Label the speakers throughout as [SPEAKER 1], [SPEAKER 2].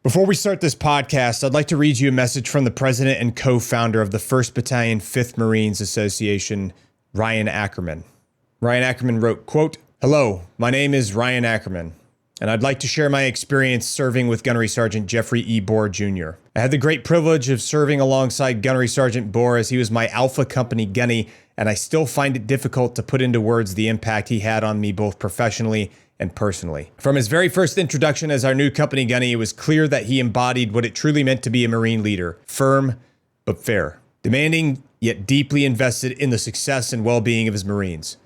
[SPEAKER 1] Before we start this podcast, I'd like to read you a message from the president and co-founder of the 1st Battalion, 5th Marines Association, Ryan Ackerman. Ryan Ackerman wrote, quote, "Hello, my name is Ryan Ackerman, and I'd like to share my experience serving with Gunnery Sergeant Jeffrey E. Boore Jr. I had the great privilege of serving alongside Gunnery Sergeant Boore as he was my Alpha Company Gunny, and I still find it difficult to put into words the impact he had on me both professionally and personally. From his very first introduction as our new company gunny, it was clear that he embodied what it truly meant to be a Marine leader, firm but fair, demanding yet deeply invested in the success and well-being of his Marines.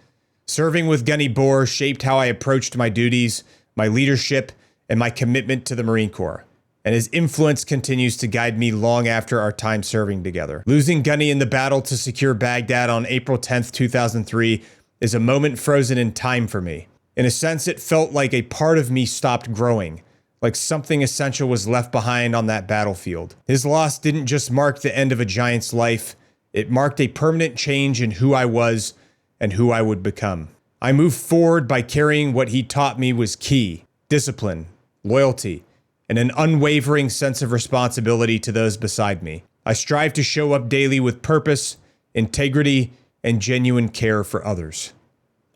[SPEAKER 1] Serving with Gunny Boore shaped how I approached my duties, my leadership, and my commitment to the Marine Corps. And his influence continues to guide me long after our time serving together. Losing Gunny in the battle to secure Baghdad on April 10th, 2003 is a moment frozen in time for me. In a sense, it felt like a part of me stopped growing, like something essential was left behind on that battlefield. His loss didn't just mark the end of a giant's life, it marked a permanent change in who I was and who I would become. I moved forward by carrying what he taught me was key: discipline, loyalty, and an unwavering sense of responsibility to those beside me. I strive to show up daily with purpose, integrity, and genuine care for others.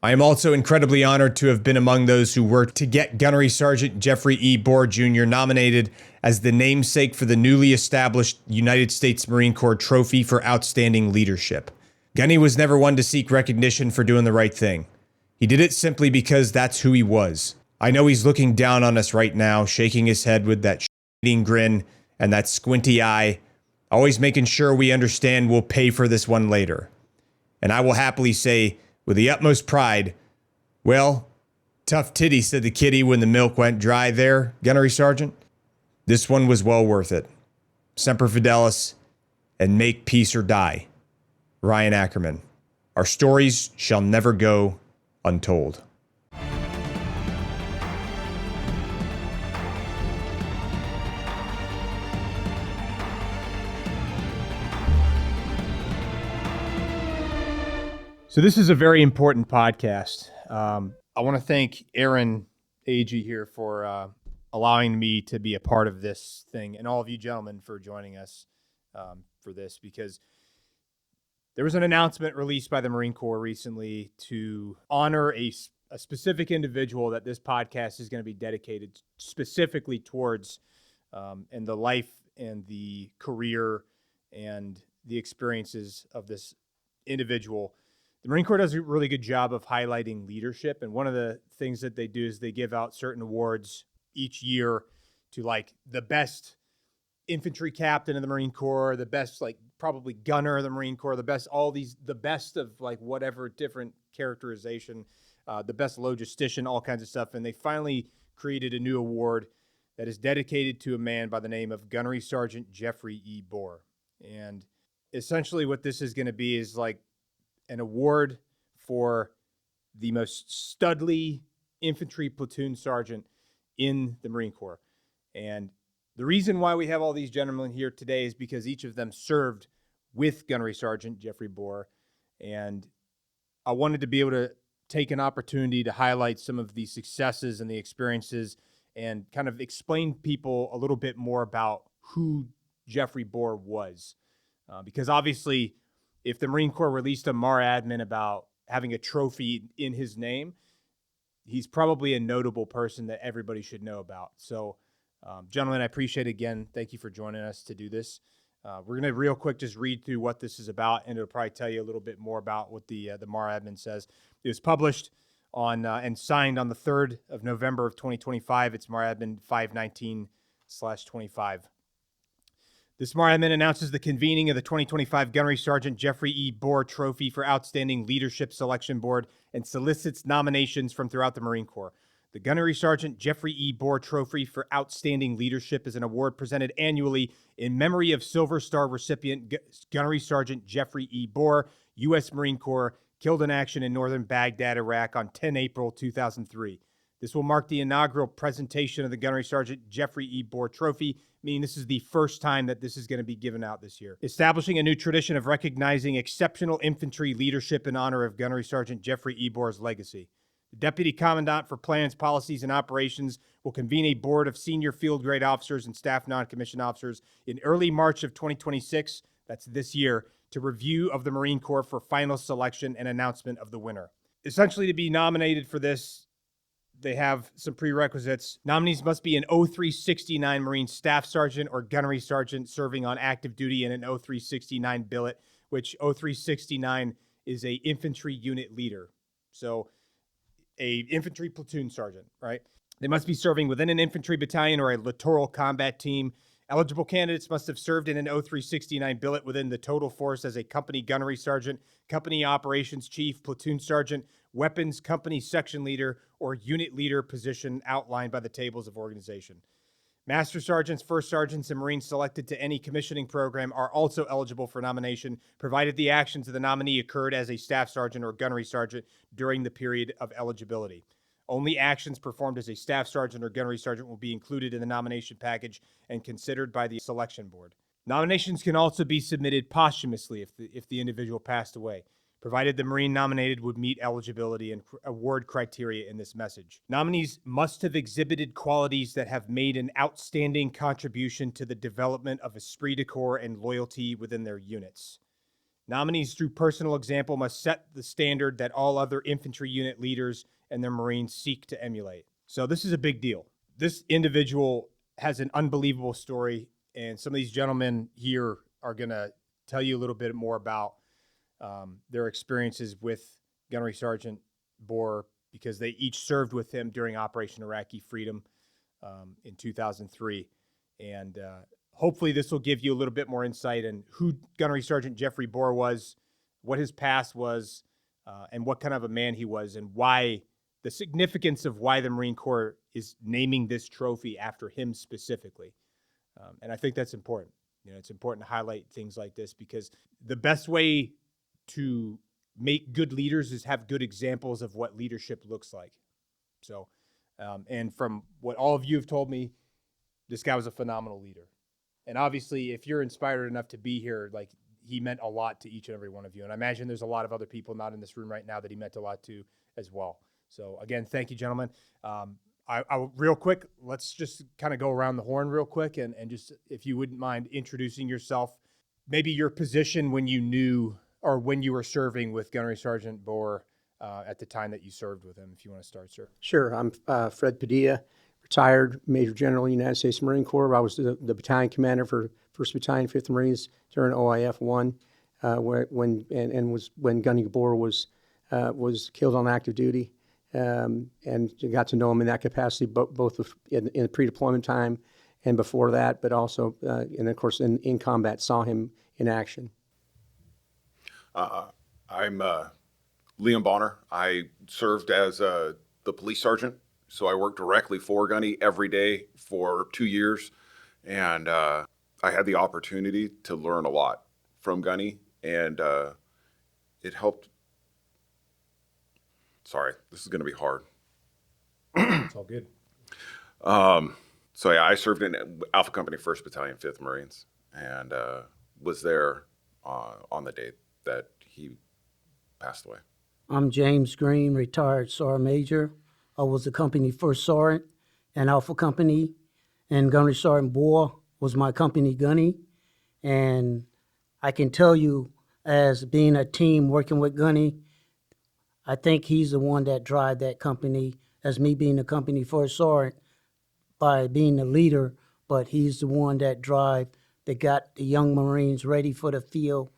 [SPEAKER 1] I am also incredibly honored to have been among those who worked to get Gunnery Sergeant Jeffrey E. Boore Jr. nominated as the namesake for the newly established United States Marine Corps Trophy for Outstanding Leadership. Gunny was never one to seek recognition for doing the right thing. He did it simply because that's who he was. I know he's looking down on us right now, shaking his head with that shitting grin and that squinty eye, always making sure we understand we'll pay for this one later. And I will happily say, with the utmost pride, "Well, tough titty," said the kitty when the milk went dry there, Gunnery Sergeant. This one was well worth it. Semper Fidelis, and make peace or die. Ryan Ackerman. Our stories shall never go untold. So this is a very important podcast. I want to thank Aaron Agee here for allowing me to be a part of this thing, and all of you gentlemen for joining us for this, because there was an announcement released by the Marine Corps recently to honor a specific individual that this podcast is going to be dedicated specifically towards, and the life and the career and the experiences of this individual. The Marine Corps does a really good job of highlighting leadership, and one of the things that they do is they give out certain awards each year to, like, the best infantry captain of the Marine Corps, the best, like, probably gunner of the Marine Corps, the best of, like, whatever different characterization, the best logistician, all kinds of stuff. And they finally created a new award that is dedicated to a man by the name of Gunnery Sergeant Jeffrey E. Boore. And essentially what this is going to be is like an award for the most studly infantry platoon sergeant in the Marine Corps. And the reason why we have all these gentlemen here today is because each of them served with Gunnery Sergeant Jeffrey Boore. And I wanted to be able to take an opportunity to highlight some of the successes and the experiences and kind of explain people a little bit more about who Jeffrey Boore was. Because obviously, if the Marine Corps released a MAR admin about having a trophy in his name, he's probably a notable person that everybody should know about. So, gentlemen, I appreciate it again. Thank you for joining us to do this. We're going to real quick just read through what this is about, and it'll probably tell you a little bit more about what the MAR admin says. It was published on and signed on the 3rd of November of 2025. It's MAR admin 519/25. This MAR admin announces the convening of the 2025 Gunnery Sergeant Jeffrey E. Boore Trophy for Outstanding Leadership Selection Board and solicits nominations from throughout the Marine Corps. The Gunnery Sergeant Jeffrey E. Boore Trophy for Outstanding Leadership is an award presented annually in memory of Silver Star recipient Gunnery Sergeant Jeffrey E. Boore, U.S. Marine Corps, killed in action in northern Baghdad, Iraq on 10 April 2003. This will mark the inaugural presentation of the Gunnery Sergeant Jeffrey E. Boore Trophy, meaning this is the first time that this is going to be given out this year. Establishing a new tradition of recognizing exceptional infantry leadership in honor of Gunnery Sergeant Jeffrey E. Boore's legacy. The Deputy Commandant for Plans, Policies, and Operations will convene a board of senior field grade officers and staff non-commissioned officers in early March of 2026, that's this year, to review of the Marine Corps for final selection and announcement of the winner. Essentially, to be nominated for this, they have some prerequisites. Nominees must be an 0369 Marine Staff Sergeant or Gunnery Sergeant serving on active duty in an 0369 billet, which 0369 is a infantry unit leader. So a infantry platoon sergeant, right? They must be serving within an infantry battalion or a littoral combat team. Eligible candidates must have served in an 0369 billet within the total force as a company gunnery sergeant, company operations chief, platoon sergeant, weapons company section leader, or unit leader position outlined by the tables of organization. Master sergeants, first sergeants, and Marines selected to any commissioning program are also eligible for nomination, provided the actions of the nominee occurred as a staff sergeant or gunnery sergeant during the period of eligibility. Only actions performed as a staff sergeant or gunnery sergeant will be included in the nomination package and considered by the selection board. Nominations can also be submitted posthumously if the individual passed away, provided the Marine nominated would meet eligibility and award criteria in this message. Nominees must have exhibited qualities that have made an outstanding contribution to the development of esprit de corps and loyalty within their units. Nominees through personal example must set the standard that all other infantry unit leaders and their Marines seek to emulate. So this is a big deal. This individual has an unbelievable story, and some of these gentlemen here are going to tell you a little bit more about their experiences with Gunnery Sergeant Boore, because they each served with him during Operation Iraqi Freedom in 2003. And hopefully this will give you a little bit more insight in who Gunnery Sergeant Jeffrey Boore was, what his past was, and what kind of a man he was, and why the significance of why the Marine Corps is naming this trophy after him specifically. And I think that's important. You know, it's important to highlight things like this, because the best way to make good leaders is have good examples of what leadership looks like. So, and from what all of you have told me, this guy was a phenomenal leader. And obviously, if you're inspired enough to be here, like, he meant a lot to each and every one of you. And I imagine there's a lot of other people not in this room right now that he meant a lot to as well. So again, thank you, gentlemen. I real quick, let's just kind of go around the horn real quick, and just, if you wouldn't mind introducing yourself, maybe your position when you knew or when you were serving with Gunnery Sergeant Boore at the time that you served with him, if you want to start, sir.
[SPEAKER 2] Sure. I'm Fred Padilla, retired Major General, United States Marine Corps. I was the battalion commander for 1st Battalion, 5th Marines during OIF 1, when Gunny Boore was killed on active duty. And got to know him in that capacity, both in pre-deployment time and before that, but also, and of course, in combat, saw him in action.
[SPEAKER 3] I'm Liam Bonner. I served as the police sergeant, so I worked directly for Gunny every day for 2 years, and I had the opportunity to learn a lot from Gunny, and it helped. Sorry, this is going to be hard.
[SPEAKER 1] It's all good.
[SPEAKER 3] So yeah, I served in Alpha Company 1st Battalion, 5th Marines, and was there on the day that he passed away.
[SPEAKER 4] I'm James Green, retired Sergeant Major. I was the company first sergeant in Alpha Company, and Gunnery Sergeant Boore was my company gunny. And I can tell you, as being a team working with Gunny, I think he's the one that drive that company, as me being the company first sergeant, by being the leader, but he's the one that got the young Marines ready for the field,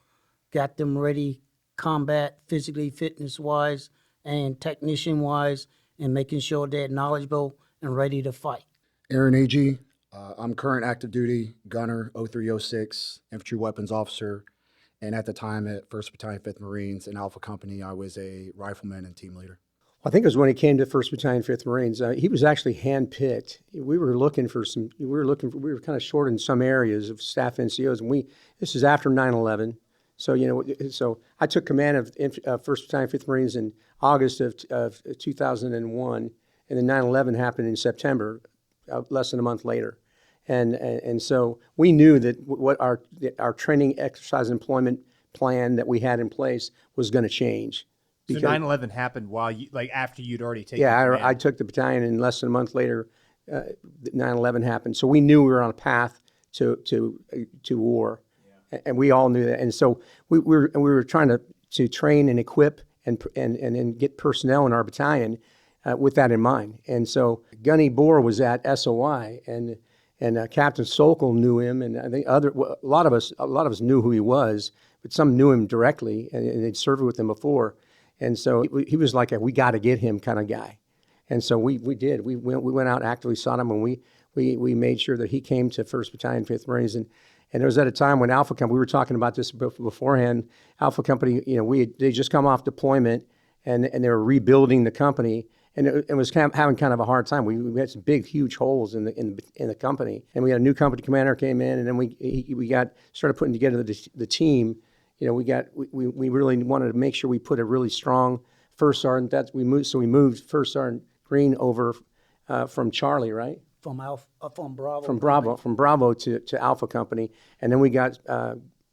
[SPEAKER 4] got them ready combat, physically, fitness-wise, and technician-wise, and making sure they're knowledgeable and ready to fight.
[SPEAKER 5] Aaron Agee, I'm current active duty gunner, 0306, infantry weapons officer, and at the time at 1st Battalion, 5th Marines in Alpha Company, I was a rifleman and team leader.
[SPEAKER 2] I think it was when he came to 1st Battalion, 5th Marines. He was actually handpicked. We were kind of short in some areas of staff NCOs, and this is after 9/11. So I took command of 1st Battalion, 5th Marines in August of 2001, and then 9/11 happened in September, less than a month later. And so we knew that what our training, exercise, and employment plan that we had in place was going to change.
[SPEAKER 1] So 9/11 happened while you, like after you'd already taken
[SPEAKER 2] Yeah,
[SPEAKER 1] command.
[SPEAKER 2] I took the battalion, and less than a month later, 9/11 happened. So we knew we were on a path to war, and we all knew that. And so we were trying to train and equip and get personnel in our battalion with that in mind. And so Gunny Boore was at SOI, and Captain Sokol knew him, and I think a lot of us knew who he was, but some knew him directly, and they'd served with him before. And so he was like we got to get him kind of guy. And so we did. We went out, actively sought him, and we made sure that he came to 1st Battalion, 5th Marines. And it was at a time when Alpha Company, we were talking about this beforehand, Alpha Company, they just come off deployment, and they were rebuilding the company, and it was having kind of a hard time. We had some big, huge holes in the company, and we had a new company commander came in, and then we started putting together the team. We really wanted to make sure we put a really strong first sergeant. We moved First Sergeant Green over from Charlie, right?
[SPEAKER 4] From Bravo.
[SPEAKER 2] From Bravo to Alpha Company, and then we got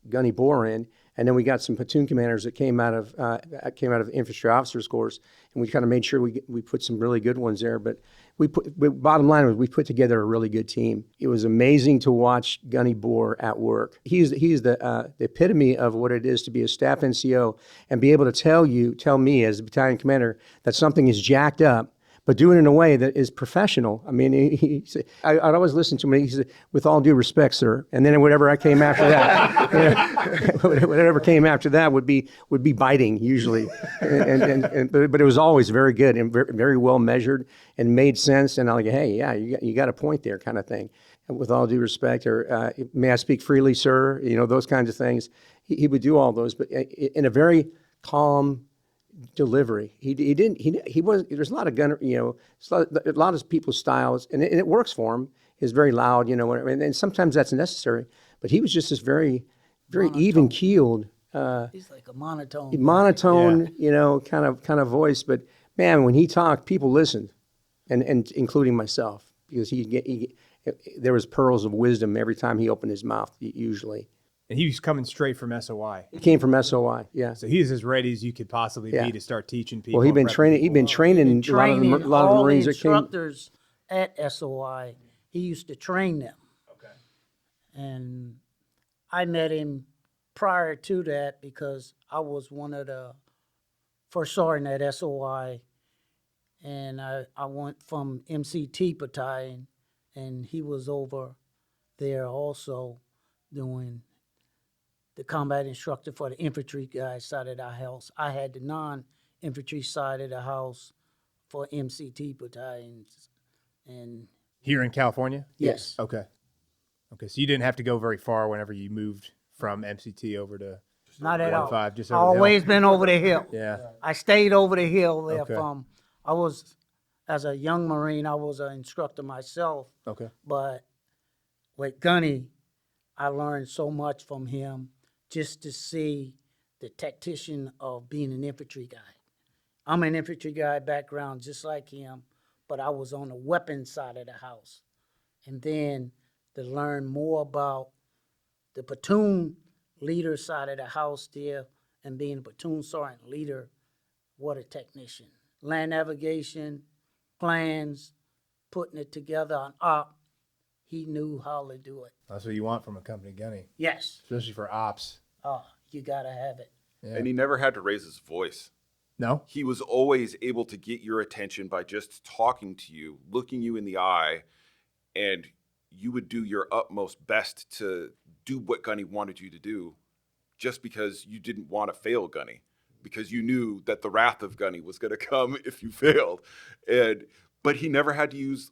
[SPEAKER 2] Gunny Boore in, and then we got some platoon commanders that came out of infantry officers course, and we kind of made sure we put some really good ones there. But bottom line was we put together a really good team. It was amazing to watch Gunny Boore at work. He's the epitome of what it is to be a staff NCO and be able to tell me as a battalion commander that something is jacked up, but do it in a way that is professional. I mean, I'd always listen to him. He said, "With all due respect, sir." And then whatever came after that, whatever came after that would be biting usually. But it was always very good and very well measured and made sense. And I'm like, hey, yeah, you got a point there, kind of thing. And with all due respect, or may I speak freely, sir? Those kinds of things. He would do all those, but in a very calm delivery. He was. There's a lot of gunner. A lot of people's styles, and it works for him. Is very loud, and sometimes that's necessary. But he was just this very even keeled.
[SPEAKER 4] He's like a monotone.
[SPEAKER 2] Kind of voice. But man, when he talked, people listened, and including myself, because there was pearls of wisdom every time he opened his mouth. Usually.
[SPEAKER 1] And he was coming straight from SOI.
[SPEAKER 2] He came from SOI, yeah.
[SPEAKER 1] So he's as ready as you could possibly be to start teaching people.
[SPEAKER 2] Well, he'd been training a lot of the Marines that came.
[SPEAKER 4] Instructors at SOI, he used to train them.
[SPEAKER 1] Okay.
[SPEAKER 4] And I met him prior to that because I was one of the first sergeant at SOI, and I went from MCT battalion, and he was over there also doing the combat instructor for the infantry guys side of the house. I had the non-infantry side of the house for MCT battalions. And
[SPEAKER 1] here in California?
[SPEAKER 4] Yes.
[SPEAKER 1] Okay. So you didn't have to go very far whenever you moved from MCT over to
[SPEAKER 4] not at all.
[SPEAKER 1] 1-5, just
[SPEAKER 4] I
[SPEAKER 1] over the
[SPEAKER 4] always
[SPEAKER 1] hill.
[SPEAKER 4] been over the hill.
[SPEAKER 1] Yeah.
[SPEAKER 4] I stayed over the hill there
[SPEAKER 1] Okay.
[SPEAKER 4] I was, as a young Marine, I was an instructor myself.
[SPEAKER 1] Okay.
[SPEAKER 4] But with Gunny, I learned so much from him just to see the tactician of being an infantry guy. I'm an infantry guy background just like him, but I was on the weapons side of the house. And then to learn more about the platoon leader side of the house there and being a platoon sergeant leader, what a technician. Land navigation, plans, putting it together on op. He knew how to do it.
[SPEAKER 1] That's what you want from a company gunny,
[SPEAKER 4] Yes.
[SPEAKER 1] especially for ops.
[SPEAKER 4] Oh, you gotta have it.
[SPEAKER 1] Yeah.
[SPEAKER 3] And he never had to raise his voice.
[SPEAKER 1] No?
[SPEAKER 3] He was always able to get your attention by just talking to you, looking you in the eye, and you would do your utmost best to do what Gunny wanted you to do just because you didn't want to fail Gunny, because you knew that the wrath of Gunny was going to come if you failed. But he never had to use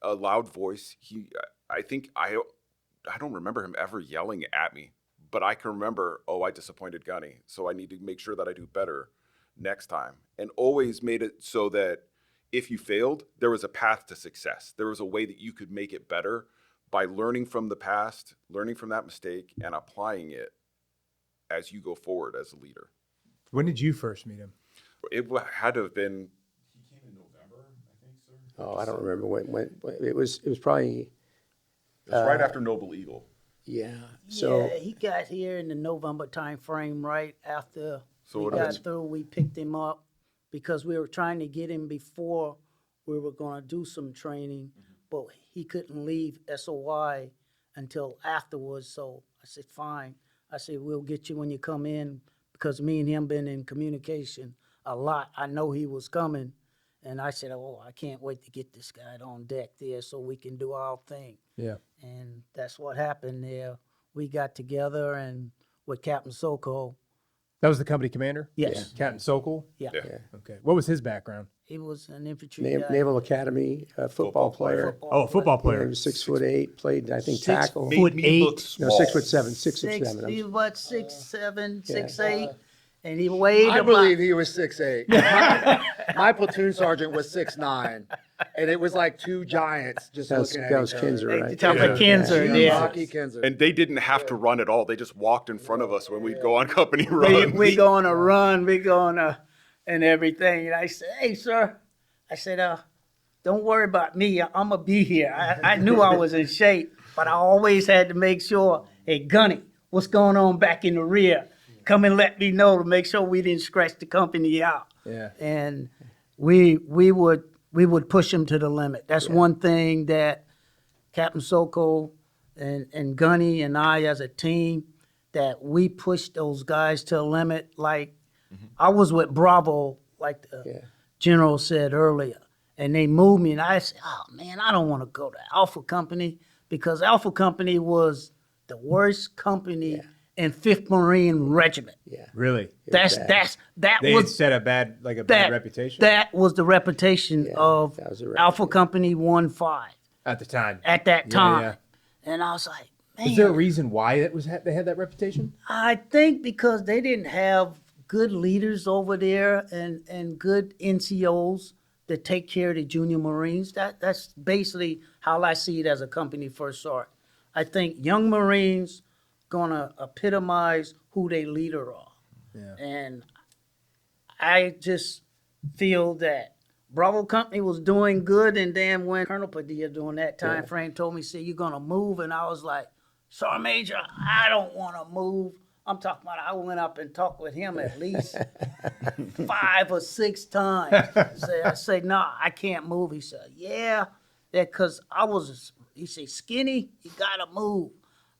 [SPEAKER 3] a loud voice. I don't remember him ever yelling at me, but I can remember, I disappointed Gunny, so I need to make sure that I do better next time. And always made it so that if you failed, there was a path to success. There was a way that you could make it better by learning from the past, learning from that mistake, and applying it as you go forward as a leader.
[SPEAKER 1] When did you first meet him?
[SPEAKER 3] It had to have been. He came in November, I think, sir.
[SPEAKER 2] Oh, I don't remember when it was probably.
[SPEAKER 3] It was right after Noble Eagle.
[SPEAKER 2] Yeah. So
[SPEAKER 4] yeah, he got here in the November time frame, right after
[SPEAKER 3] So
[SPEAKER 4] We
[SPEAKER 3] what
[SPEAKER 4] got
[SPEAKER 3] else?
[SPEAKER 4] through, we picked him up because we were trying to get him before we were gonna do some training, but he couldn't leave SOI until afterwards, so I said, fine. I said, we'll get you when you come in, because me and him been in communication a lot. I know he was coming, and I said, oh, I can't wait to get this guy on deck there so we can do our thing.
[SPEAKER 1] Yeah.
[SPEAKER 4] And that's what happened there. We got together and with Captain Soko,
[SPEAKER 1] That was the company commander?
[SPEAKER 4] yes,
[SPEAKER 1] Captain Sokol?
[SPEAKER 4] yeah.
[SPEAKER 3] Yeah.
[SPEAKER 1] Okay. What was his background?
[SPEAKER 4] He was an infantry guy.
[SPEAKER 2] Naval Academy, football player.
[SPEAKER 1] Oh, football
[SPEAKER 2] Yeah, he
[SPEAKER 1] player.
[SPEAKER 2] was 6'8", played, I think,
[SPEAKER 4] 6
[SPEAKER 2] tackle.
[SPEAKER 4] foot
[SPEAKER 3] Made me look
[SPEAKER 4] eight.
[SPEAKER 2] No,
[SPEAKER 3] small.
[SPEAKER 2] 6'7", 6'7".
[SPEAKER 4] He was what, 6'7",
[SPEAKER 2] Yeah.
[SPEAKER 4] 6'8", and he weighed
[SPEAKER 5] I
[SPEAKER 4] about.
[SPEAKER 5] believe he was 6'8". My platoon sergeant was 6'9", and it was like two giants just
[SPEAKER 2] That was,
[SPEAKER 5] looking at
[SPEAKER 2] that was
[SPEAKER 5] each other.
[SPEAKER 2] Kinzer,
[SPEAKER 4] Hey,
[SPEAKER 2] right?
[SPEAKER 4] you talk about Kinzer,
[SPEAKER 5] Huge
[SPEAKER 4] yeah.
[SPEAKER 5] hockey Kinzer.
[SPEAKER 3] And they didn't have to run at all. They just walked in front of us when we'd go on company
[SPEAKER 4] We
[SPEAKER 3] runs.
[SPEAKER 4] we gonna run, we gonna, and everything. And I said, hey, sir, I said, don't worry about me. I'm gonna be here. I knew I was in shape, but I always had to make sure, hey, Gunny, what's going on back in the rear? Come and let me know to make sure we didn't scratch the company out.
[SPEAKER 1] Yeah.
[SPEAKER 4] And we would push him to the limit. That's one thing that Captain Soko and Gunny and I as a team, that we pushed those guys to the limit. Like, I was with Bravo, like the general said earlier, and they moved me, and I said, oh man, I don't want to go to Alpha Company, because Alpha Company was the worst company in 5th Marine Regiment.
[SPEAKER 2] Yeah.
[SPEAKER 1] Really?
[SPEAKER 4] That
[SPEAKER 1] They had
[SPEAKER 4] was
[SPEAKER 1] set a bad bad
[SPEAKER 4] that
[SPEAKER 1] reputation
[SPEAKER 4] That was the reputation of
[SPEAKER 2] that was the
[SPEAKER 4] Alpha Company 1-5
[SPEAKER 1] at the time.
[SPEAKER 4] at that time.
[SPEAKER 1] yeah.
[SPEAKER 4] And I was like, man,
[SPEAKER 1] Is there a reason why it was they had that reputation?
[SPEAKER 4] I think because they didn't have good leaders over there and good NCOs that take care of the junior Marines. That's basically how I see it as a company first sergeant. I think young Marines gonna epitomize who their leader are.
[SPEAKER 1] Yeah.
[SPEAKER 4] And I just feel that Bravo Company was doing good, and then when Colonel Padilla during that time frame told me, say, you're gonna move, and I was like, Sergeant Major, I don't wanna move. I'm talking about, I went up and talked with him at least 5 or 6 times. I said, no, I can't move. He said, yeah, because he said, skinny, you gotta move.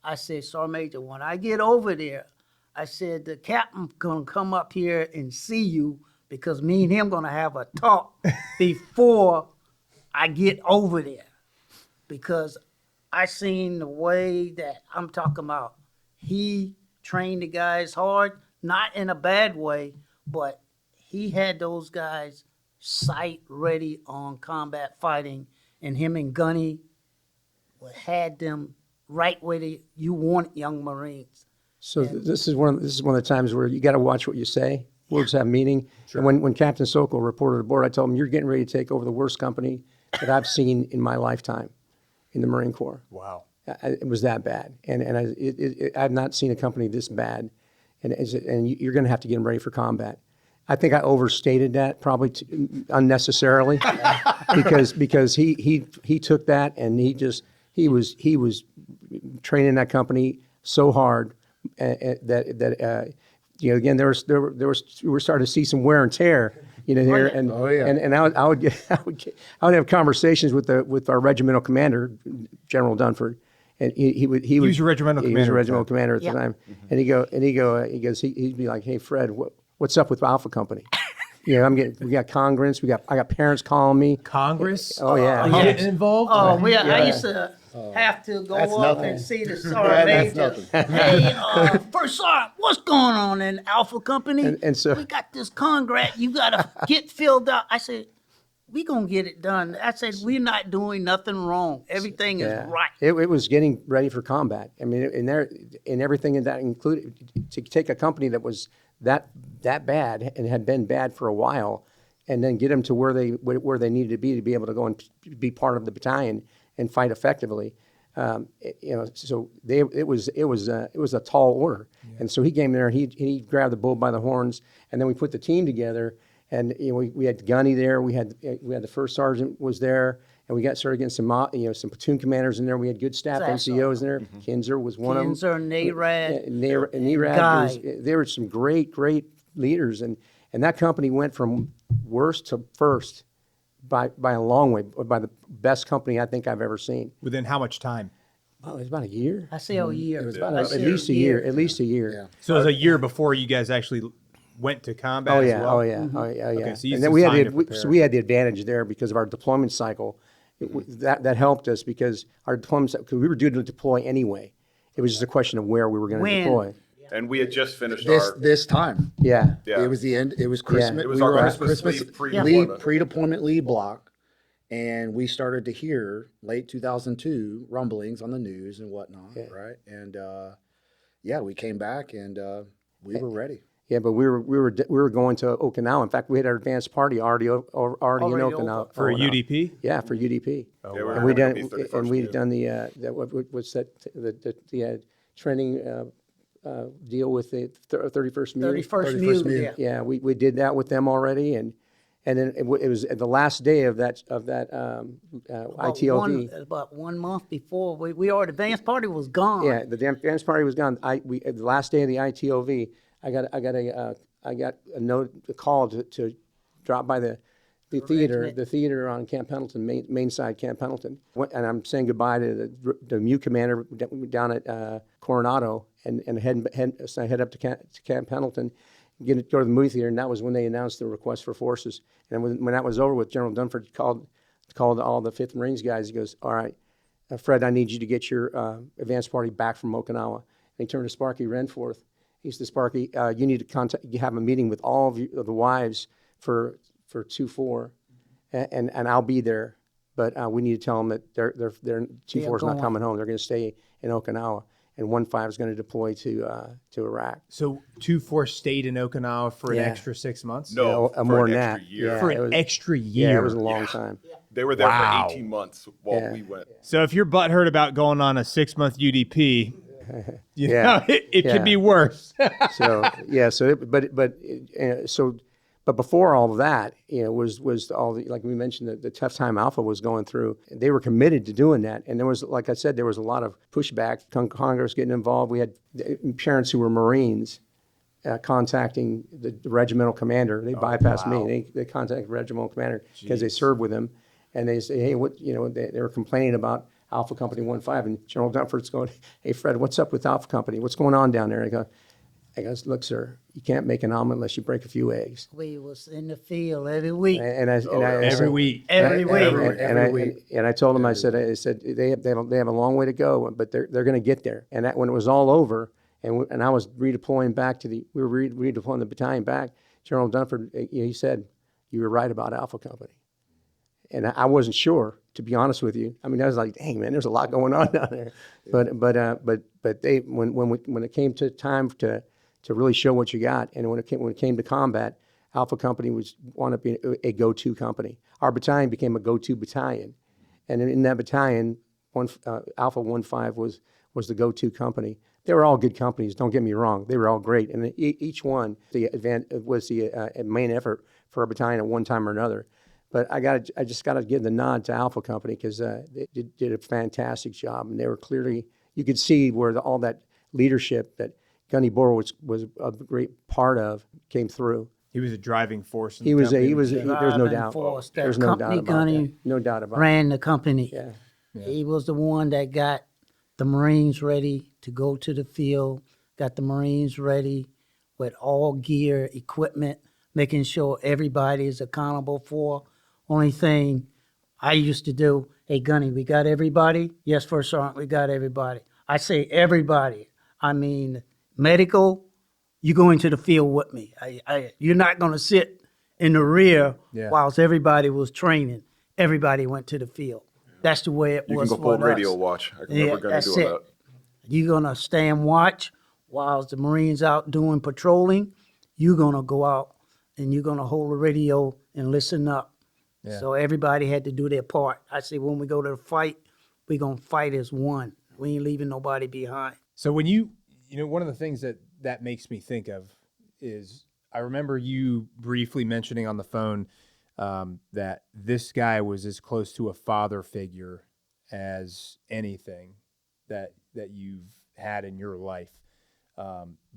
[SPEAKER 4] I said, Sergeant Major, when I get over there, I said, the captain gonna come up here and see you, because me and him gonna have a talk before I get over there. Because I seen the way that I'm talking about, he trained the guys hard, not in a bad way, but he had those guys sight ready on combat fighting, and him and Gunny had them right where you want young Marines.
[SPEAKER 2] So this is one of the times where you got to watch what you say. Words have meaning. And when Captain Sokol reported aboard, I told him, you're getting ready to take over the worst company that I've seen in my lifetime in the Marine Corps.
[SPEAKER 1] Wow.
[SPEAKER 2] It was that bad, and I've not seen a company this bad, and you're going to have to get them ready for combat. I think I overstated that probably unnecessarily, because he took that, and he was training that company so hard that you know, again, we were starting to see some wear and tear, you know, there, and I would have conversations with our regimental commander, General Dunford, and he was your regimental commander. He was a regimental commander at the time, and he'd be like, hey Fred, what's up with Alpha Company? You know, we got Congress, I got parents calling me.
[SPEAKER 1] Congress?
[SPEAKER 2] Oh yeah.
[SPEAKER 1] Getting involved?
[SPEAKER 4] Oh, I used to have to go up and see the Sergeant Major. Hey, First Sergeant, what's going on in Alpha Company?
[SPEAKER 2] And so
[SPEAKER 4] we got this Congress, you gotta get filled out. I said, we gonna get it done. I said, we're not doing nothing wrong. Everything is right.
[SPEAKER 2] It was getting ready for combat. I mean, and everything in that included, to take a company that was that bad and had been bad for a while, and then get them to where they needed to be able to go and be part of the battalion and fight effectively. You know, so it was a tall order. Yeah. And so he came there and he grabbed the bull by the horns, and then we put the team together. And you know, we had Gunny there. We had the first sergeant was there, and we started getting some platoon commanders in there. We had good staff NCOs in there. Kinzer was one of them.
[SPEAKER 4] Kinzer, Narad,
[SPEAKER 2] Narad. There were some great leaders, and that company went from worst to first by a long way, by the best company I think I've ever seen.
[SPEAKER 1] Within how much time?
[SPEAKER 2] Oh, it was about a year.
[SPEAKER 4] I say a year.
[SPEAKER 2] It was about at least a year. At least a year.
[SPEAKER 5] Yeah.
[SPEAKER 1] So it was a year before you guys actually went to combat
[SPEAKER 2] Oh
[SPEAKER 1] as
[SPEAKER 2] yeah,
[SPEAKER 1] well?
[SPEAKER 2] oh yeah, oh yeah, yeah.
[SPEAKER 1] Okay, so you
[SPEAKER 2] And then we had
[SPEAKER 1] had some time to
[SPEAKER 2] the,
[SPEAKER 1] prepare.
[SPEAKER 2] so we had the advantage there because of our deployment cycle. That helped us because our deployment, because we were due to deploy anyway. It was just a question of where we were going to
[SPEAKER 4] When?
[SPEAKER 2] deploy.
[SPEAKER 3] And we had just finished
[SPEAKER 5] This time.
[SPEAKER 2] Yeah.
[SPEAKER 3] Yeah.
[SPEAKER 5] It was the end. It was Christmas.
[SPEAKER 3] It was
[SPEAKER 5] we
[SPEAKER 3] our
[SPEAKER 5] were at
[SPEAKER 3] Christmas leave
[SPEAKER 5] leave,
[SPEAKER 3] pre-deployment.
[SPEAKER 5] pre-deployment leave block, and we started to hear late 2002 rumblings on the news and whatnot, right? And we came back and we were ready.
[SPEAKER 2] Yeah, but we were going to Okinawa. In fact, we had our advanced party already in
[SPEAKER 4] Already
[SPEAKER 2] Okinawa
[SPEAKER 4] over.
[SPEAKER 1] For a
[SPEAKER 2] Okinawa.
[SPEAKER 1] UDP?
[SPEAKER 2] Yeah, for UDP.
[SPEAKER 3] Yeah, we were
[SPEAKER 2] And we
[SPEAKER 3] gonna
[SPEAKER 2] done
[SPEAKER 3] be 31st
[SPEAKER 2] and we'd
[SPEAKER 3] June.
[SPEAKER 2] done the training deal with the 31st Muni.
[SPEAKER 4] 31st
[SPEAKER 5] 31st
[SPEAKER 4] Muni.
[SPEAKER 5] Muni.
[SPEAKER 4] Yeah.
[SPEAKER 2] Yeah, we did that with them already, and then it was at the last day of that ITOV.
[SPEAKER 4] About 1 month before, we our advanced party was gone.
[SPEAKER 2] Yeah, the advance party was gone. At the last day of the ITOV, I got a call to drop by the theater on Camp Pendleton, main side Camp Pendleton, and I'm saying goodbye to the MU commander down at Coronado, and so I head up to Camp Pendleton, go to the movie theater, and that was when they announced the request for forces. And when that was over with, General Dunford called all the 5th Marines guys. He goes, "All right, Fred, I need you to get your advance party back from Okinawa." And he turned to Sparky Renforth. He said, "Sparky, you need to you have a meeting with all of the wives for 2-4, and I'll be there, but we need to tell them that their 2-4 is not
[SPEAKER 4] going.
[SPEAKER 2] coming home. They're going to stay in Okinawa, and 1-5 is going to deploy to Iraq."
[SPEAKER 1] So 2-4 stayed in Okinawa for an
[SPEAKER 2] Yeah.
[SPEAKER 1] extra 6 months?
[SPEAKER 3] No,
[SPEAKER 2] Yeah,
[SPEAKER 3] for
[SPEAKER 2] more
[SPEAKER 3] an
[SPEAKER 2] than
[SPEAKER 3] extra
[SPEAKER 2] that.
[SPEAKER 3] year.
[SPEAKER 2] Yeah.
[SPEAKER 1] For
[SPEAKER 2] it
[SPEAKER 1] an
[SPEAKER 2] was-
[SPEAKER 1] extra
[SPEAKER 2] Yeah,
[SPEAKER 1] year?
[SPEAKER 2] it was a long time.
[SPEAKER 3] They were there
[SPEAKER 1] Wow.
[SPEAKER 3] for 18 months while
[SPEAKER 2] Yeah.
[SPEAKER 3] we went.
[SPEAKER 1] So if you're butthurt about going on a 6-month UDP, you
[SPEAKER 2] Yeah.
[SPEAKER 1] know, it
[SPEAKER 2] Yeah.
[SPEAKER 1] could be worse.
[SPEAKER 2] So yeah, but before all of that, was all the, like we mentioned, the tough time Alpha was going through. They were committed to doing that, and there was, like I said, there was a lot of pushback. Congress getting involved. We had parents who were Marines contacting the regimental commander. They bypassed me. They contacted the regimental commander because they served with him, and they say, "Hey, what?" They were complaining about Alpha Company 1-5, and General Dunford's going, "Hey, Fred, what's up with Alpha Company? What's going on down there?" I goes, "Look, sir, you can't make an omelet unless you break a few eggs."
[SPEAKER 4] We was in the field every week.
[SPEAKER 2] And I
[SPEAKER 1] Every
[SPEAKER 2] said-
[SPEAKER 1] week.
[SPEAKER 4] Every week.
[SPEAKER 2] And I told them, I said they have a long way to go, but they're going to get there. And when it was all over, and I was redeploying back we were redeploying the battalion back, General Dunford, he said, "You were right about Alpha Company." And I wasn't sure, to be honest with you. I mean, I was like, "Dang, man, there's a lot going on down there." But they when it came to time to really show what you got, and when it came to combat, Alpha Company wound up being a go-to company. Our battalion became a go-to battalion, and in that battalion, Alpha 1-5 was the go-to company. They were all good companies. Don't get me wrong; they were all great, and each one was the main effort for a battalion at one time or another. But I just got to give the nod to Alpha Company because they did a fantastic job, and they were clearly, you could see where all that leadership that Gunny Boore was a great part of came through.
[SPEAKER 1] He was a driving force. In
[SPEAKER 2] He
[SPEAKER 1] the
[SPEAKER 2] was
[SPEAKER 1] company.
[SPEAKER 2] there's no
[SPEAKER 4] Driving
[SPEAKER 2] doubt.
[SPEAKER 4] force. That
[SPEAKER 2] There's no doubt
[SPEAKER 4] Company
[SPEAKER 2] about
[SPEAKER 4] Gunny
[SPEAKER 2] that. No doubt about it.
[SPEAKER 4] ran the company.
[SPEAKER 2] Yeah.
[SPEAKER 4] He was the one that got the Marines ready to go to the field, got the Marines ready with all gear, equipment, making sure everybody is accountable for. Only thing I used to do, "Hey, Gunny, we got everybody?" "Yes, First Sergeant, we got everybody." I say everybody. I mean, medical, you go into the field with me. You're not going to sit in the rear
[SPEAKER 1] Yeah.
[SPEAKER 4] whilst everybody was training. Everybody went to the field. That's the way it
[SPEAKER 3] You
[SPEAKER 4] was
[SPEAKER 3] can go
[SPEAKER 4] for
[SPEAKER 3] pull radio
[SPEAKER 4] us.
[SPEAKER 3] watch. I
[SPEAKER 4] Yeah,
[SPEAKER 3] remember Gunny
[SPEAKER 4] that's
[SPEAKER 3] doing
[SPEAKER 4] it.
[SPEAKER 3] that.
[SPEAKER 4] You're going to stay and watch while the Marines out doing patrolling. You're going to go out and you're going to hold the radio and listen up.
[SPEAKER 1] Yeah.
[SPEAKER 4] So everybody had to do their part. I say when we go to the fight, we're going to fight as one. We ain't leaving nobody behind.
[SPEAKER 1] So when one of the things that makes me think of is I remember you briefly mentioning on the phone that this guy was as close to a father figure as anything that you've had in your life.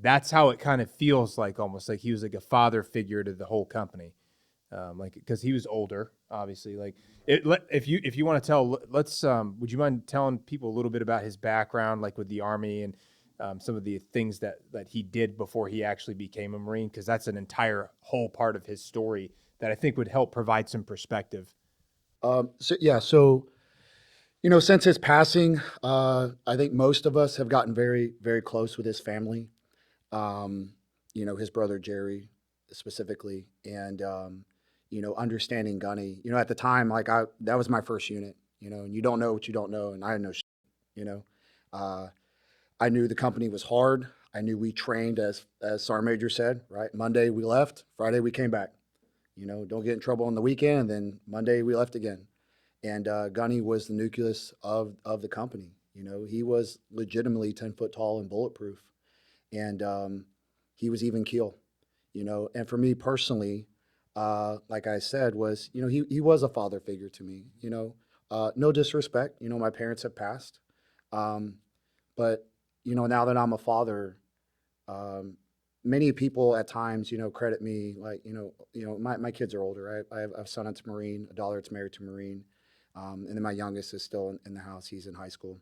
[SPEAKER 6] That's how it kind of feels like, almost like he was like a father figure to the whole company. Like, because he was older, obviously. Like, if you want to tell, would you mind telling people a little bit about his background, like with the Army, and some of the things that he did before he actually became a Marine? Because that's an entire whole part of his story that I think would help provide some perspective.
[SPEAKER 5] So since his passing, I think most of us have gotten very, very close with his family. His brother Jerry specifically, and understanding Gunny. At the time, that was my first unit. And you don't know what you don't know, and I didn't know shit. I knew the company was hard. I knew we trained as Sergeant Major said. Right, Monday we left, Friday we came back. Don't get in trouble on the weekend, and then Monday we left again. And Gunny was the nucleus of the company. He was legitimately 10 foot tall and bulletproof, and he was even keel. And for me personally, like I said, was he was a father figure to me. No disrespect. My parents have passed, but now that I'm a father, many people at times credit me like my kids are older. I have a son that's a Marine, a daughter that's married to a Marine. And then my youngest is still in the house. He's in high school.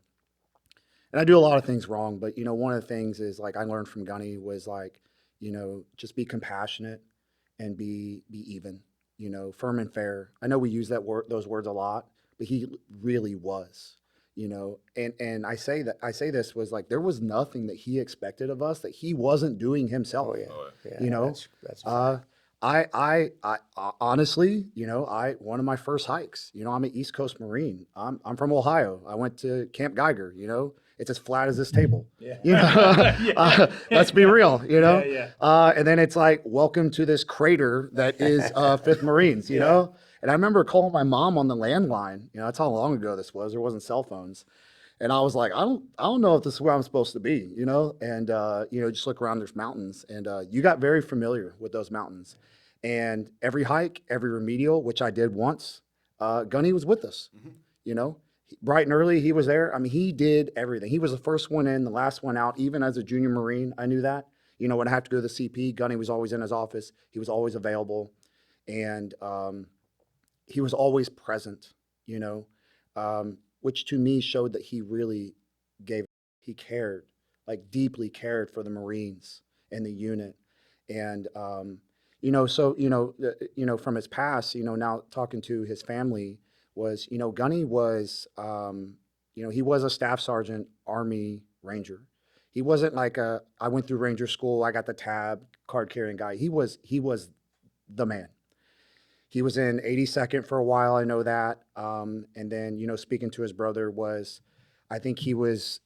[SPEAKER 5] And I do a lot of things wrong, but, one of the things is like I learned from Gunny was like, just be compassionate and be even, firm and fair. I know we use those words a lot, but he really was, and I say this was like, there was nothing that he expected of us that he wasn't doing himself.
[SPEAKER 2] Oh yeah. That's
[SPEAKER 5] I honestly, one of my first hikes, I'm an East Coast Marine. I'm from Ohio. I went to Camp Geiger, it's as flat as this table. Yeah. Let's be real, and then it's like, welcome to this crater that is 5th Marines, you know? And I remember calling my mom on the landline, that's how long ago this was. There wasn't cell phones. And I was like, I don't know if this is where I'm supposed to be, and, just look around, there's mountains. And you got very familiar with those mountains. And every hike, every remedial, which I did once, Gunny was with us, bright and early, he was there. I mean, he did everything. He was the first one in, the last one out. Even as a junior Marine, I knew that. When I had to go to the CP, Gunny was always in his office. He was always available. And he was always present, which to me showed that he really he cared, like deeply cared for the Marines and the unit. And, from his past, now talking to his family was, Gunny was, he was a staff sergeant, Army Ranger. He wasn't like I went through Ranger school, I got the tab, card carrying guy. He was the man. He was in 82nd for a while, I know that. And then, speaking to his brother was, I think he was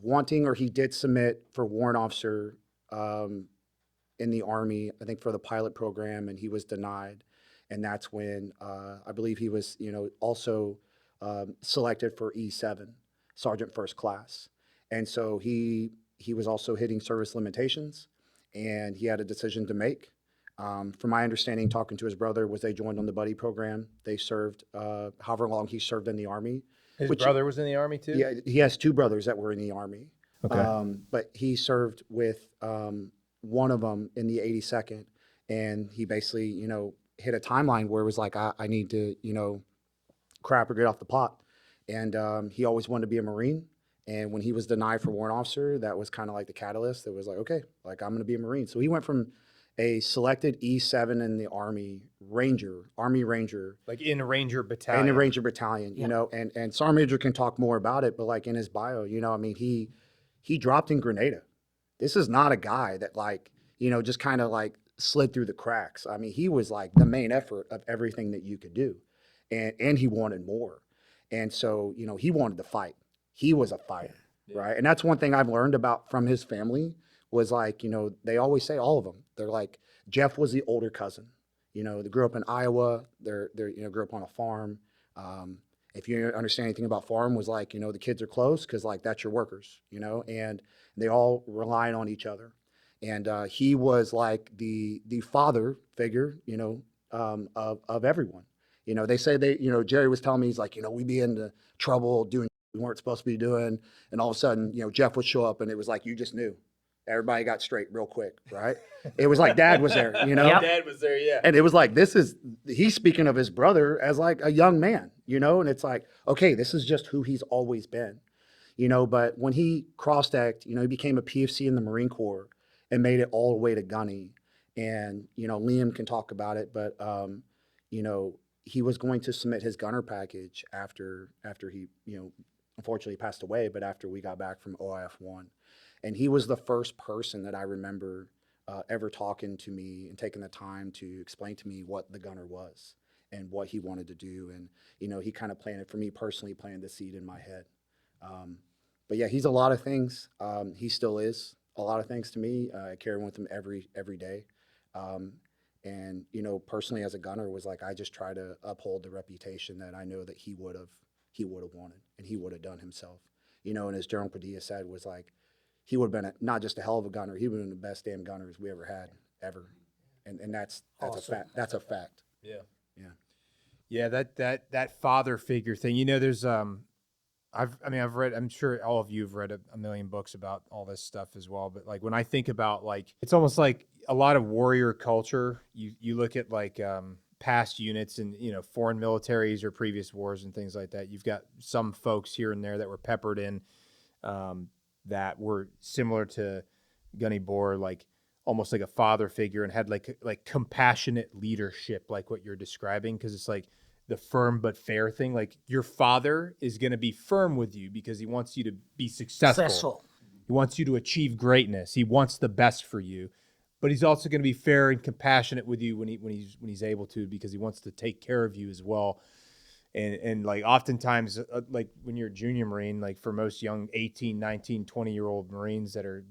[SPEAKER 5] wanting, or he did submit for warrant officer in the Army, I think for the pilot program, and he was denied. And that's when I believe he was, also selected for E7, Sergeant First Class. And so he was also hitting service limitations, and he had a decision to make. From my understanding, talking to his brother, was they joined on the buddy program. They served however long he served in the Army.
[SPEAKER 6] His brother was in the Army too?
[SPEAKER 5] Yeah, he has two brothers that were in the Army.
[SPEAKER 6] Okay.
[SPEAKER 5] But he served with one of them in the 82nd, and he basically, hit a timeline where it was like, I need to, crap or get off the pot. And he always wanted to be a Marine. And when he was denied for warrant officer, that was kind of like the catalyst. It was like, okay, like I'm going to be a Marine. So he went from a selected E7 in the Army Ranger,
[SPEAKER 6] like in a Ranger battalion.
[SPEAKER 5] In a Ranger battalion, and Sergeant Major can talk more about it, but like in his bio, he dropped in Grenada. This is not a guy that just kind of like slid through the cracks. I mean, he was like the main effort of everything that you could do, and he wanted more. And so, he wanted to fight. He was a fighter, right? And that's one thing I've learned about from his family was like, they always say, all of them, they're like, Jeff was the older cousin. They grew up in Iowa. They're grew up on a farm. If you understand anything about farm, was like, the kids are close because like that's your workers, and they all relying on each other. And he was like the father figure, of everyone. They say Jerry was telling me, he's like, we'd be into trouble doing we weren't supposed to be doing, and all of a sudden, Jeff would show up, and it was like you just knew, everybody got straight real quick, right? It was like dad was there, you know?
[SPEAKER 4] Yep.
[SPEAKER 6] Dad was there, yeah.
[SPEAKER 5] And it was like, he's speaking of his brother as like a young man, you know? And it's like, okay, this is just who he's always been, you know? But when he cross-decked, you know, he became a PFC in the Marine Corps and made it all the way to Gunny. And, you know, Liam can talk about it, but, you know, he was going to submit his gunner package after he, you know, unfortunately passed away, but after we got back from OIF-1. And he was the first person that I remember ever talking to me and taking the time to explain to me what the gunner was and what he wanted to do. And, you know, he kind of planted, for me personally, planted the seed in my head. But yeah, he's a lot of things. He still is a lot of things to me. I carry him with him every day. And, you know, personally as a gunner was like, I just try to uphold the reputation that I know that he would have wanted and he would have done himself. You know, and as General Padilla said, was like, he would have been not just a hell of a gunner, he would have been the best damn gunners we ever had, ever. And that's awesome. A fact. That's a fact.
[SPEAKER 6] Yeah.
[SPEAKER 5] Yeah.
[SPEAKER 6] Yeah, that father figure thing. You know, there's I've read, I'm sure all of you have read a million books about all this stuff as well. But like when I think about, like, it's almost like a lot of warrior culture. You look at like past units and, you know, foreign militaries or previous wars and things like that. You've got some folks here and there that were peppered in that were similar to Gunny Boore, like almost like a father figure, and had like compassionate leadership, like what you're describing, because it's like the firm but fair thing. Like your father is going to be firm with you because he wants you to be successful. He wants you to achieve greatness. He wants the best for you, but he's also going to be fair and compassionate with you when he's able to, because he wants to take care of you as well. And like oftentimes, like when you're a junior Marine, like for most young 18, 19, 20-year-old Marines that are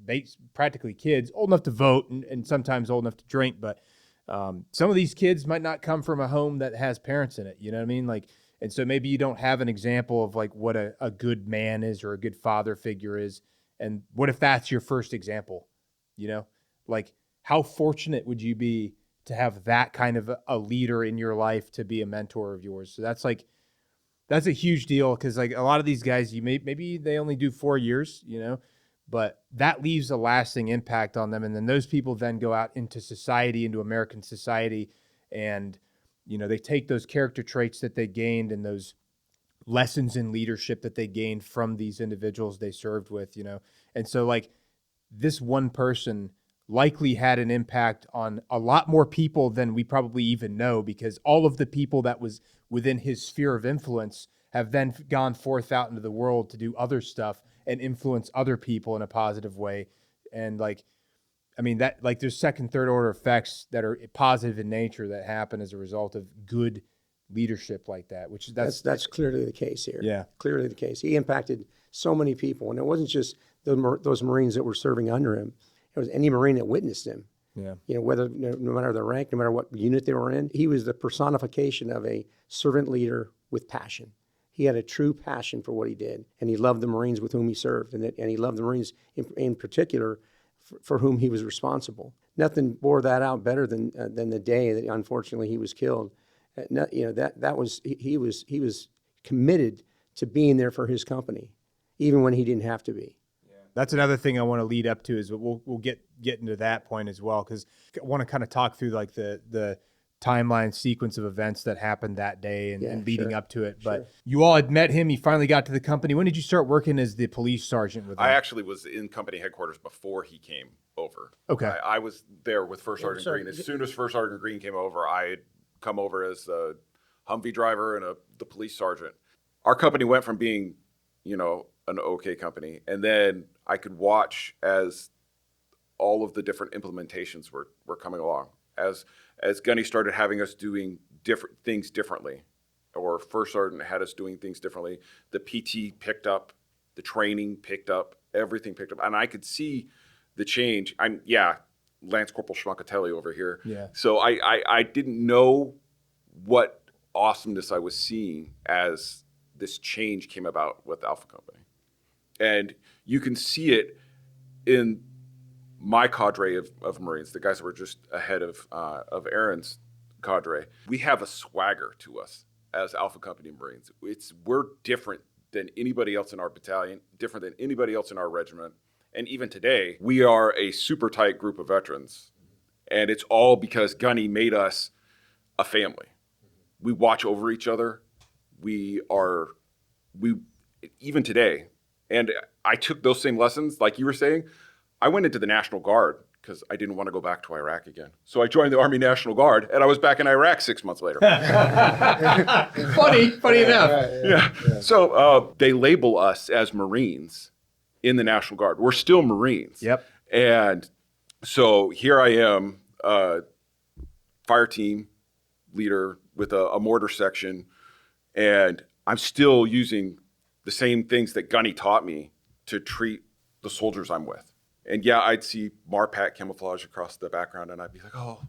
[SPEAKER 6] practically kids, old enough to vote and sometimes old enough to drink, but some of these kids might not come from a home that has parents in it, you know what I mean? Like, and so maybe you don't have an example of like what a good man is or a good father figure is. And what if that's your first example, you know? Like, how fortunate would you be to have that kind of a leader in your life to be a mentor of yours? So that's a huge deal, because like a lot of these guys, maybe they only do 4 years, you know, but that leaves a lasting impact on them. And then those people then go out into society, into American society, and, you know, they take those character traits that they gained and those lessons in leadership that they gained from these individuals they served with, you know. And so like this one person likely had an impact on a lot more people than we probably even know, because all of the people that was within his sphere of influence have then gone forth out into the world to do other stuff and influence other people in a positive way. And like, I mean, that like there's second, third order effects that are positive in nature that happen as a result of good leadership like that, which
[SPEAKER 2] That's clearly the case here.
[SPEAKER 6] Yeah.
[SPEAKER 2] Clearly the case. He impacted so many people, and it wasn't just those Marines that were serving under him. It was any Marine that witnessed him.
[SPEAKER 6] Yeah.
[SPEAKER 2] You know, whether no matter their rank, no matter what unit they were in, he was the personification of a servant leader with passion. He had a true passion for what he did, and he loved the Marines with whom he served, and he loved the Marines in particular for whom he was responsible. Nothing bore that out better than the day that unfortunately he was killed. You know, that was he was committed to being there for his company, even when he didn't have to be.
[SPEAKER 6] That's another thing I want to lead up to, is we'll get into that point as well, because I want to kind of talk through like the timeline sequence of events that happened that day and leading up to it. But you all had met him. He finally got to the company. When did you start working as the police sergeant with him?
[SPEAKER 3] I actually was in company headquarters before he came over.
[SPEAKER 6] Okay.
[SPEAKER 3] I was there with First Sergeant Green. As soon as First Sergeant Green came over, I had come over as a Humvee driver and the police sergeant. Our company went from being, you know, an okay company, and then I could watch as all of the different implementations were coming along. As Gunny started having us doing different things differently, or First Sergeant had us doing things differently, the PT picked up, the training picked up, everything picked up, and I could see the change. Lance Corporal Schmuckatelli over here.
[SPEAKER 6] Yeah.
[SPEAKER 3] So I didn't know what awesomeness I was seeing as this change came about with Alpha Company. And you can see it in my cadre of Marines, the guys that were just ahead of Aaron's cadre. We have a swagger to us as Alpha Company Marines. We're different than anybody else in our battalion, different than anybody else in our regiment. And even today, we are a super tight group of veterans. And it's all because Gunny made us a family. We watch over each other. We even today, and I took those same lessons, like you were saying. I went into the National Guard because I didn't want to go back to Iraq again. So I joined the Army National Guard, and I was back in Iraq 6 months later.
[SPEAKER 6] Funny enough.
[SPEAKER 3] Yeah. So they label us as Marines in the National Guard. We're still Marines.
[SPEAKER 6] Yep.
[SPEAKER 3] And so here I am, fire team leader with a mortar section, and I'm still using the same things that Gunny taught me to treat the soldiers I'm with. And yeah, I'd see Marpat camouflage across the background, and I'd be like, oh,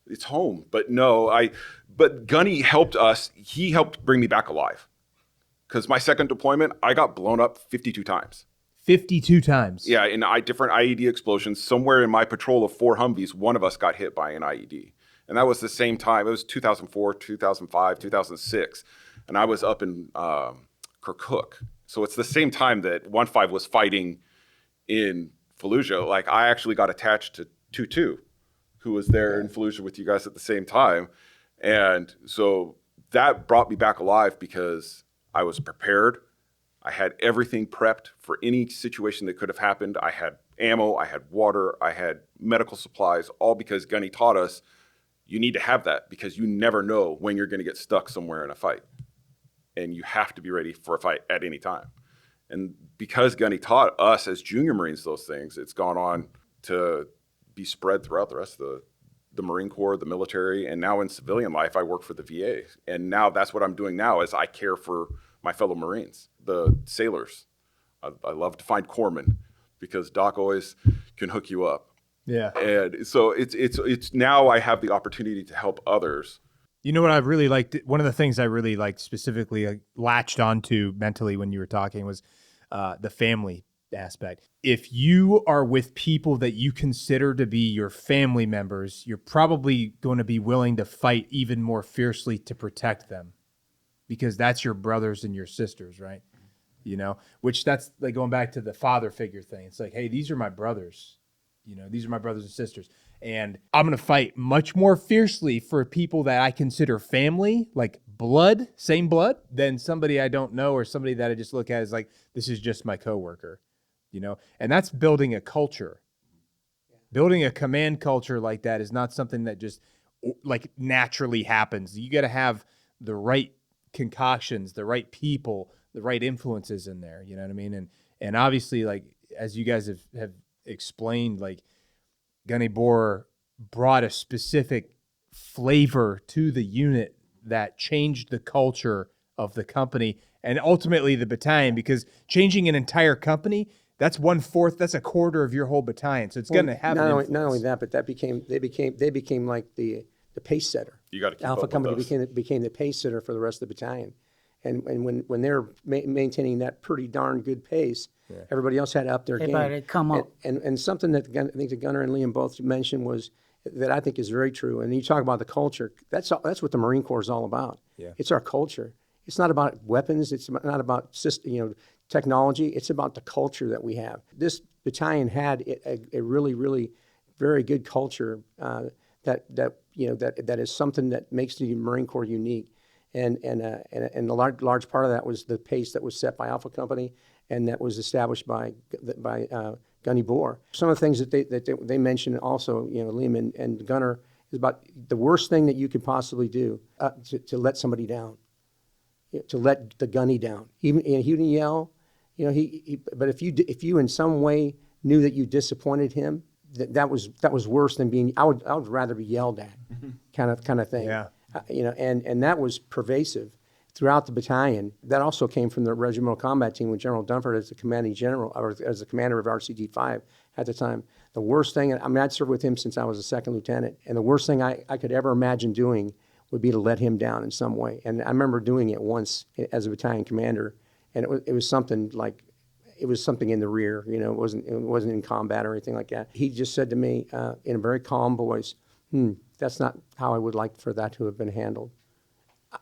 [SPEAKER 3] it's home. But no, but Gunny helped us. He helped bring me back alive. Because my second deployment, I got blown up 52 times.
[SPEAKER 6] 52 times?
[SPEAKER 3] Yeah, in different IED explosions. Somewhere in my patrol of 4 Humvees, one of us got hit by an IED. And that was the same time. It was 2004, 2005, 2006. And I was up in Kirkuk. So it's the same time that 1-5 was fighting in Fallujah. Like, I actually got attached to 2-2, who was there in Fallujah with you guys at the same time. And so that brought me back alive because I was prepared. I had everything prepped for any situation that could have happened. I had ammo, I had water, I had medical supplies, all because Gunny taught us you need to have that because you never know when you're going to get stuck somewhere in a fight. And you have to be ready for a fight at any time. And because Gunny taught us as junior Marines those things, it's gone on to be spread throughout the rest of the Marine Corps, the military, and now in civilian life, I work for the VA. And now that's what I'm doing now is I care for my fellow Marines, the sailors. I love to find corpsmen because Doc always can hook you up.
[SPEAKER 6] Yeah.
[SPEAKER 3] And so it's now I have the opportunity to help others.
[SPEAKER 6] You know what I really liked? One of the things I really liked specifically latched onto mentally when you were talking was the family aspect. If you are with people that you consider to be your family members, you're probably going to be willing to fight even more fiercely to protect them because that's your brothers and your sisters, right? You know, which that's like going back to the father figure thing. It's like, hey, these are my brothers. You know, these are my brothers and sisters. And I'm going to fight much more fiercely for people that I consider family, like blood, same blood, than somebody I don't know or somebody that I just look at as like, this is just my coworker, you know? And that's building a culture. Building a command culture like that is not something that just like naturally happens. You got to have the right concoctions, the right people, the right influences in there, you know what I mean? And obviously, like, as you guys have explained, like, Gunny Boore brought a specific flavor to the unit that changed the culture of the company and ultimately the battalion, because changing an entire company, that's 1/4, that's a quarter of your whole battalion. So it's going to have an influence.
[SPEAKER 2] Not only that, but they became like the pace setter.
[SPEAKER 3] You got to keep
[SPEAKER 2] Alpha
[SPEAKER 3] up
[SPEAKER 2] Company
[SPEAKER 3] with us.
[SPEAKER 2] became the pace setter for the rest of the battalion. And when they're maintaining that pretty darn good pace, everybody else had to up their game.
[SPEAKER 4] Everybody had come up.
[SPEAKER 2] And something that I think the Gunner and Liam both mentioned was that I think is very true. And you talk about the culture. That's what the Marine Corps is all about.
[SPEAKER 6] Yeah.
[SPEAKER 2] It's our culture. It's not about weapons. It's not about technology. It's about the culture that we have. This battalion had a really, really very good culture that is something that makes the Marine Corps unique. And a large part of that was the pace that was set by Alpha Company, and that was established by Gunny Boore. Some of the things that they mentioned also, Liam and Gunner, is about the worst thing that you could possibly do to let somebody down, to let the Gunny down. He didn't yell, but if you in some way knew that you disappointed him, that was worse than being. I would rather be yelled at, kind of thing.
[SPEAKER 6] Yeah.
[SPEAKER 2] And that was pervasive throughout the battalion. That also came from the Regimental Combat Team with General Dunford as the commanding general, or as the commander of RCD 5 at the time. The worst thing, I'd served with him since I was a second lieutenant, and the worst thing I could ever imagine doing would be to let him down in some way. And I remember doing it once as a battalion commander, and it was something like, it was something in the rear, it wasn't in combat or anything like that. He just said to me in a very calm voice, that's not how I would like for that to have been handled.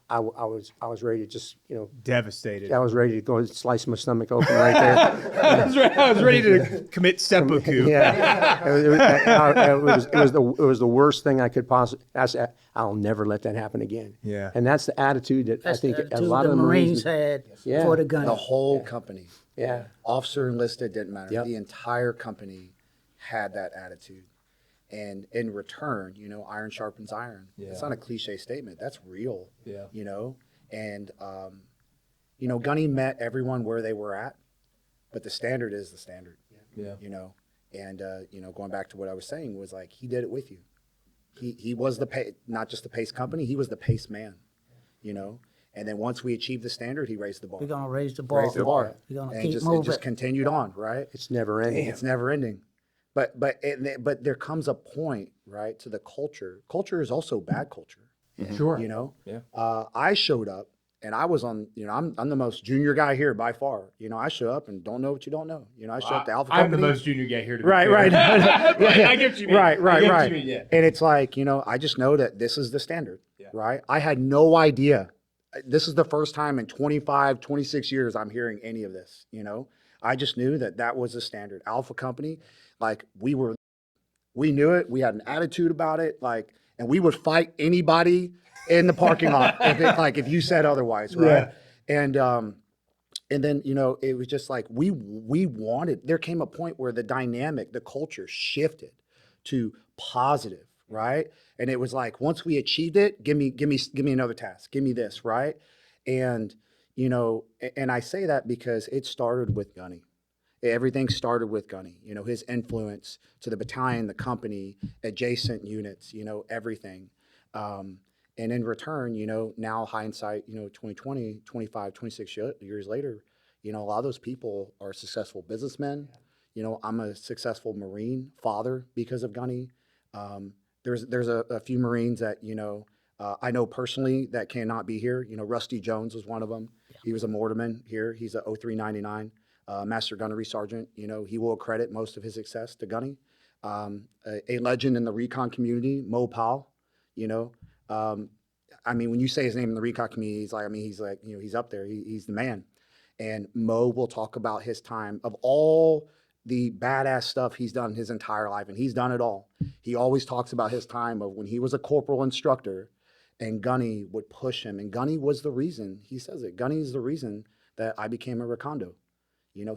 [SPEAKER 2] I was ready to just,
[SPEAKER 6] Devastated.
[SPEAKER 2] I was ready to go and slice my stomach open right there.
[SPEAKER 6] I was ready to commit seppuku.
[SPEAKER 2] Yeah, it was the worst thing I could possibly. I'll never let that happen again.
[SPEAKER 6] Yeah.
[SPEAKER 2] And that's the attitude that
[SPEAKER 4] That's
[SPEAKER 2] I think
[SPEAKER 4] the
[SPEAKER 2] a
[SPEAKER 4] attitude
[SPEAKER 2] lot of
[SPEAKER 4] the
[SPEAKER 2] the
[SPEAKER 4] Marines had
[SPEAKER 2] Yeah.
[SPEAKER 4] for the gun.
[SPEAKER 5] The whole company,
[SPEAKER 2] Yeah.
[SPEAKER 5] officer enlisted, didn't matter.
[SPEAKER 2] Yep.
[SPEAKER 5] The entire company had that attitude. And in return, iron sharpens iron.
[SPEAKER 6] Yeah.
[SPEAKER 5] It's not a cliche statement. That's real.
[SPEAKER 6] Yeah.
[SPEAKER 5] And, Gunny met everyone where they were at, but the standard is the standard.
[SPEAKER 6] Yeah.
[SPEAKER 5] And, going back to what I was saying was like, he did it with you. He was not just the pace company, he was the pace man, And then once we achieved the standard, he raised the bar.
[SPEAKER 4] We're gonna raise the bar.
[SPEAKER 5] Raised the bar.
[SPEAKER 4] We're gonna
[SPEAKER 5] And
[SPEAKER 4] keep
[SPEAKER 5] it
[SPEAKER 4] moving.
[SPEAKER 5] just continued on, right?
[SPEAKER 2] It's never ending.
[SPEAKER 5] It's never ending. But there comes a point, right, to the culture. Culture is also bad culture.
[SPEAKER 6] Sure.
[SPEAKER 5] Yeah. I showed up and I was on, I'm the most junior guy here by far. I show up and don't know what you don't know. I show up to Alpha
[SPEAKER 6] I'm
[SPEAKER 5] Company.
[SPEAKER 6] the most junior guy here. To be
[SPEAKER 5] Right,
[SPEAKER 6] fair.
[SPEAKER 5] right.
[SPEAKER 6] I get what you mean.
[SPEAKER 5] Right,
[SPEAKER 6] I get
[SPEAKER 5] right.
[SPEAKER 6] what you mean, yeah.
[SPEAKER 5] And it's like, I just know that this is the standard, right? I had no idea. This is the first time in 25, 26 years I'm hearing any of this, I just knew that was the standard. Alpha Company, like we knew it. We had an attitude about it, and we would fight anybody in the parking lot if you said otherwise, right? Yeah. And then, it was just like we wanted, there came a point where the dynamic, the culture shifted to positive, right? And it was like, once we achieved it, give me another task, give me this, right? And, and I say that because it started with Gunny. Everything started with Gunny, his influence to the battalion, the company, adjacent units, everything. And in return, now hindsight, 2020, 25, 26 years later, a lot of those people are successful businessmen. I'm a successful Marine father because of Gunny. There's a few Marines that, I know personally that cannot be here. Rusty Jones was one of them. Yeah. He was a mortarman here. He's a 0399 Master Gunnery Sergeant. He will accredit most of his success to Gunny. A legend in the recon community, Mo Powell, when you say his name in the recon community, he's up there. He's the man. And Mo will talk about his time of all the badass stuff he's done his entire life, and he's done it all. He always talks about his time of when he was a corporal instructor and Gunny would push him. And Gunny was the reason, he says it, Gunny is the reason that I became a recondo.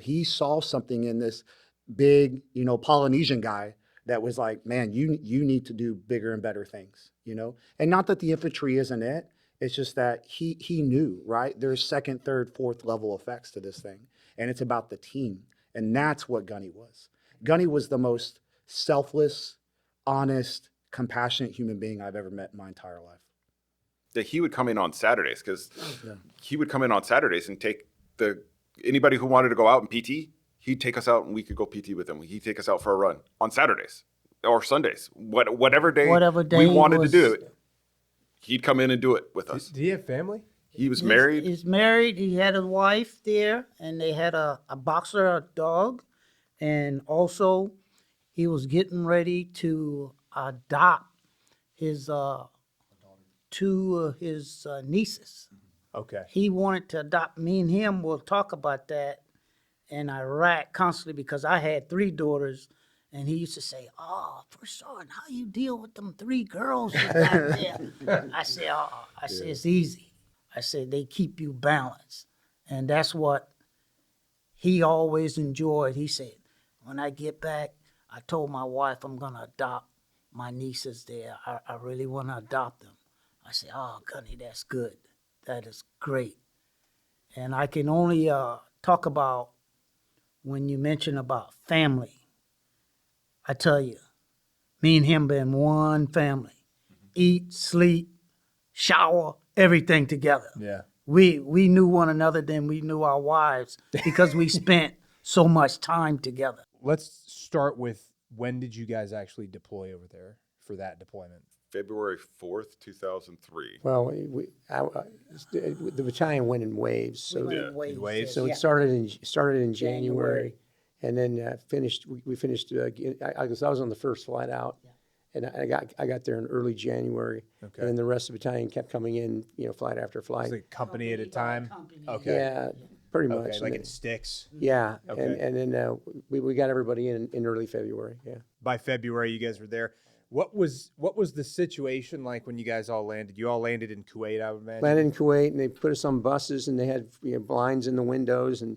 [SPEAKER 5] He saw something in this big, Polynesian guy that was like, man, you need to do bigger and better things, And not that the infantry isn't it. It's just that he knew, right? There's second, third, fourth level effects to this thing. And it's about the team. And that's what Gunny was. Gunny was the most selfless, honest, compassionate human being I've ever met in my entire life.
[SPEAKER 3] That he would come in on Saturdays he would come in on Saturdays and take anybody who wanted to go out and PT, he'd take us out and we could go PT with him. He'd take us out for a run on Saturdays or Sundays, whatever day we wanted to do it. He'd come in and do it with us.
[SPEAKER 6] Did he have family?
[SPEAKER 3] He was married.
[SPEAKER 4] He's married. He had a wife there, and they had a boxer, a dog, and also he was getting ready to adopt his two of his nieces.
[SPEAKER 6] Okay.
[SPEAKER 4] He wanted to adopt me and him. We'll talk about that in Iraq constantly because I had 3 daughters, and he used to say, "Oh, First Sergeant, how you deal with them 3 girls you got there?" I said, it's easy. I said, they keep you balanced. And that's what he always enjoyed. He said, when I get back, I told my wife I'm going to adopt my nieces there. I really want to adopt them. I said, "Oh, Gunny, that's good. That is great." And I can only talk about when you mention about family. I tell you, me and him been one family. Eat, sleep, shower, everything together.
[SPEAKER 6] Yeah.
[SPEAKER 4] We knew one another, then we knew our wives because we spent so much time together.
[SPEAKER 6] Let's start with, when did you guys actually deploy over there for that deployment?
[SPEAKER 3] February 4th, 2003.
[SPEAKER 2] Well, the battalion went in waves. So
[SPEAKER 6] Waves.
[SPEAKER 2] So it started in January, and then finished. We finished. I was on the first flight out, And I got there in early January.
[SPEAKER 6] Okay.
[SPEAKER 2] And then the rest of the battalion kept coming in, flight after flight.
[SPEAKER 6] It's like company at a time. Okay.
[SPEAKER 2] Yeah, pretty
[SPEAKER 6] Okay.
[SPEAKER 2] much.
[SPEAKER 6] Like
[SPEAKER 2] And
[SPEAKER 6] in sticks.
[SPEAKER 2] yeah,
[SPEAKER 6] Okay.
[SPEAKER 2] and then we got everybody in early February. Yeah.
[SPEAKER 6] By February, you guys were there. What was the situation like when you guys all landed? You all landed in Kuwait, I would imagine.
[SPEAKER 2] Landed in Kuwait, and they put us on buses, and they had blinds in the windows, and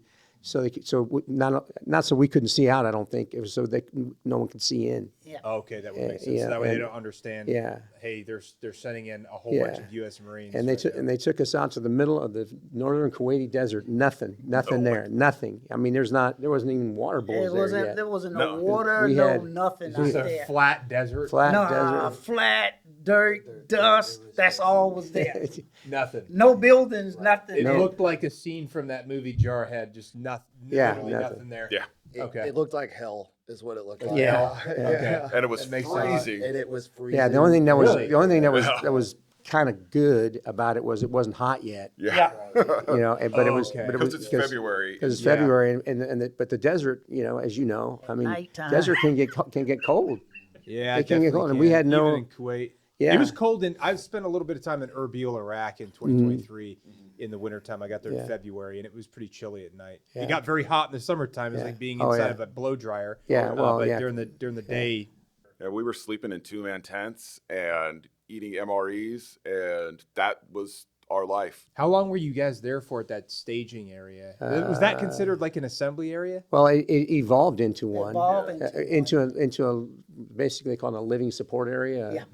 [SPEAKER 2] not so we couldn't see out. I don't think it was so no one could see in.
[SPEAKER 6] Oh, okay, that would make sense.
[SPEAKER 2] Yeah,
[SPEAKER 6] So that way they
[SPEAKER 2] and-
[SPEAKER 6] don't understand.
[SPEAKER 2] Yeah.
[SPEAKER 6] Hey, they're sending in a whole
[SPEAKER 2] Yeah.
[SPEAKER 6] bunch of U.S. Marines.
[SPEAKER 2] And they
[SPEAKER 6] right now.
[SPEAKER 2] took us out to the middle of the northern Kuwaiti desert. Nothing there. Nothing. I mean, there wasn't even water bowls there yet.
[SPEAKER 4] There wasn't
[SPEAKER 3] No.
[SPEAKER 4] no water,
[SPEAKER 2] We
[SPEAKER 4] no
[SPEAKER 2] had-
[SPEAKER 4] nothing out
[SPEAKER 6] It's a
[SPEAKER 4] there.
[SPEAKER 6] flat desert.
[SPEAKER 2] Flat
[SPEAKER 4] No,
[SPEAKER 2] desert.
[SPEAKER 4] flat, dirt, dust. That's all was there.
[SPEAKER 6] Nothing.
[SPEAKER 4] No buildings, nothing.
[SPEAKER 6] It
[SPEAKER 2] No.
[SPEAKER 6] looked like a scene from that movie Jarhead. Just nothing.
[SPEAKER 2] Yeah,
[SPEAKER 6] Literally
[SPEAKER 2] nothing.
[SPEAKER 6] nothing there.
[SPEAKER 3] Yeah.
[SPEAKER 6] Okay.
[SPEAKER 5] It looked like hell, is what it looked like.
[SPEAKER 2] Yeah.
[SPEAKER 6] Okay.
[SPEAKER 3] And it was
[SPEAKER 6] That makes sense.
[SPEAKER 3] freezing.
[SPEAKER 5] And it was freezing.
[SPEAKER 2] Yeah, the only thing that was
[SPEAKER 3] Yeah.
[SPEAKER 2] that was kind of good about it was it wasn't hot yet.
[SPEAKER 3] Yeah.
[SPEAKER 2] But it was
[SPEAKER 6] Okay.
[SPEAKER 2] but it
[SPEAKER 3] Because
[SPEAKER 2] was
[SPEAKER 3] it's February.
[SPEAKER 2] because it's
[SPEAKER 6] Yeah.
[SPEAKER 2] February but the desert, as you know, I mean,
[SPEAKER 4] Nighttime.
[SPEAKER 2] desert can get cold.
[SPEAKER 6] Yeah,
[SPEAKER 2] It can get
[SPEAKER 6] definitely
[SPEAKER 2] cold, and we had no-
[SPEAKER 6] Even in Kuwait.
[SPEAKER 2] Yeah.
[SPEAKER 6] It was cold I've spent a little bit of time in Erbil, Iraq in 2023 in the wintertime. I got there in
[SPEAKER 2] Yeah.
[SPEAKER 6] February and it was pretty chilly at night.
[SPEAKER 2] Yeah.
[SPEAKER 6] It got very hot in the summertime. It's
[SPEAKER 2] Yeah.
[SPEAKER 6] like being
[SPEAKER 2] Oh,
[SPEAKER 6] inside
[SPEAKER 2] yeah.
[SPEAKER 6] of a blow dryer.
[SPEAKER 2] Yeah, well,
[SPEAKER 6] but
[SPEAKER 2] yeah.
[SPEAKER 6] during the day,
[SPEAKER 3] Yeah, we were sleeping in 2-man tents and eating MREs, and that was our life.
[SPEAKER 6] how long were you guys there for at that staging area? Was that considered like an assembly area?
[SPEAKER 2] Well, it evolved into one.
[SPEAKER 4] Evolved into
[SPEAKER 2] into a basically called a living support area.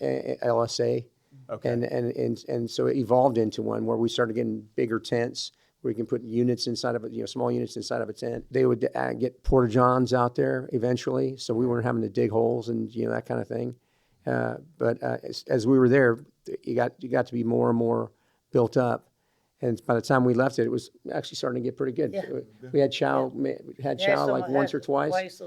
[SPEAKER 2] LSA.
[SPEAKER 6] Okay.
[SPEAKER 2] And so it evolved into one where we started getting bigger tents where we can put units inside of it, small units inside of a tent. They would get porta-johns out there eventually, so we weren't having to dig holes and that kind of thing. But as we were there, you got to be more and more built up. And by the time we left it was actually starting to get pretty good.
[SPEAKER 4] Yeah.
[SPEAKER 2] We had chow like once or twice,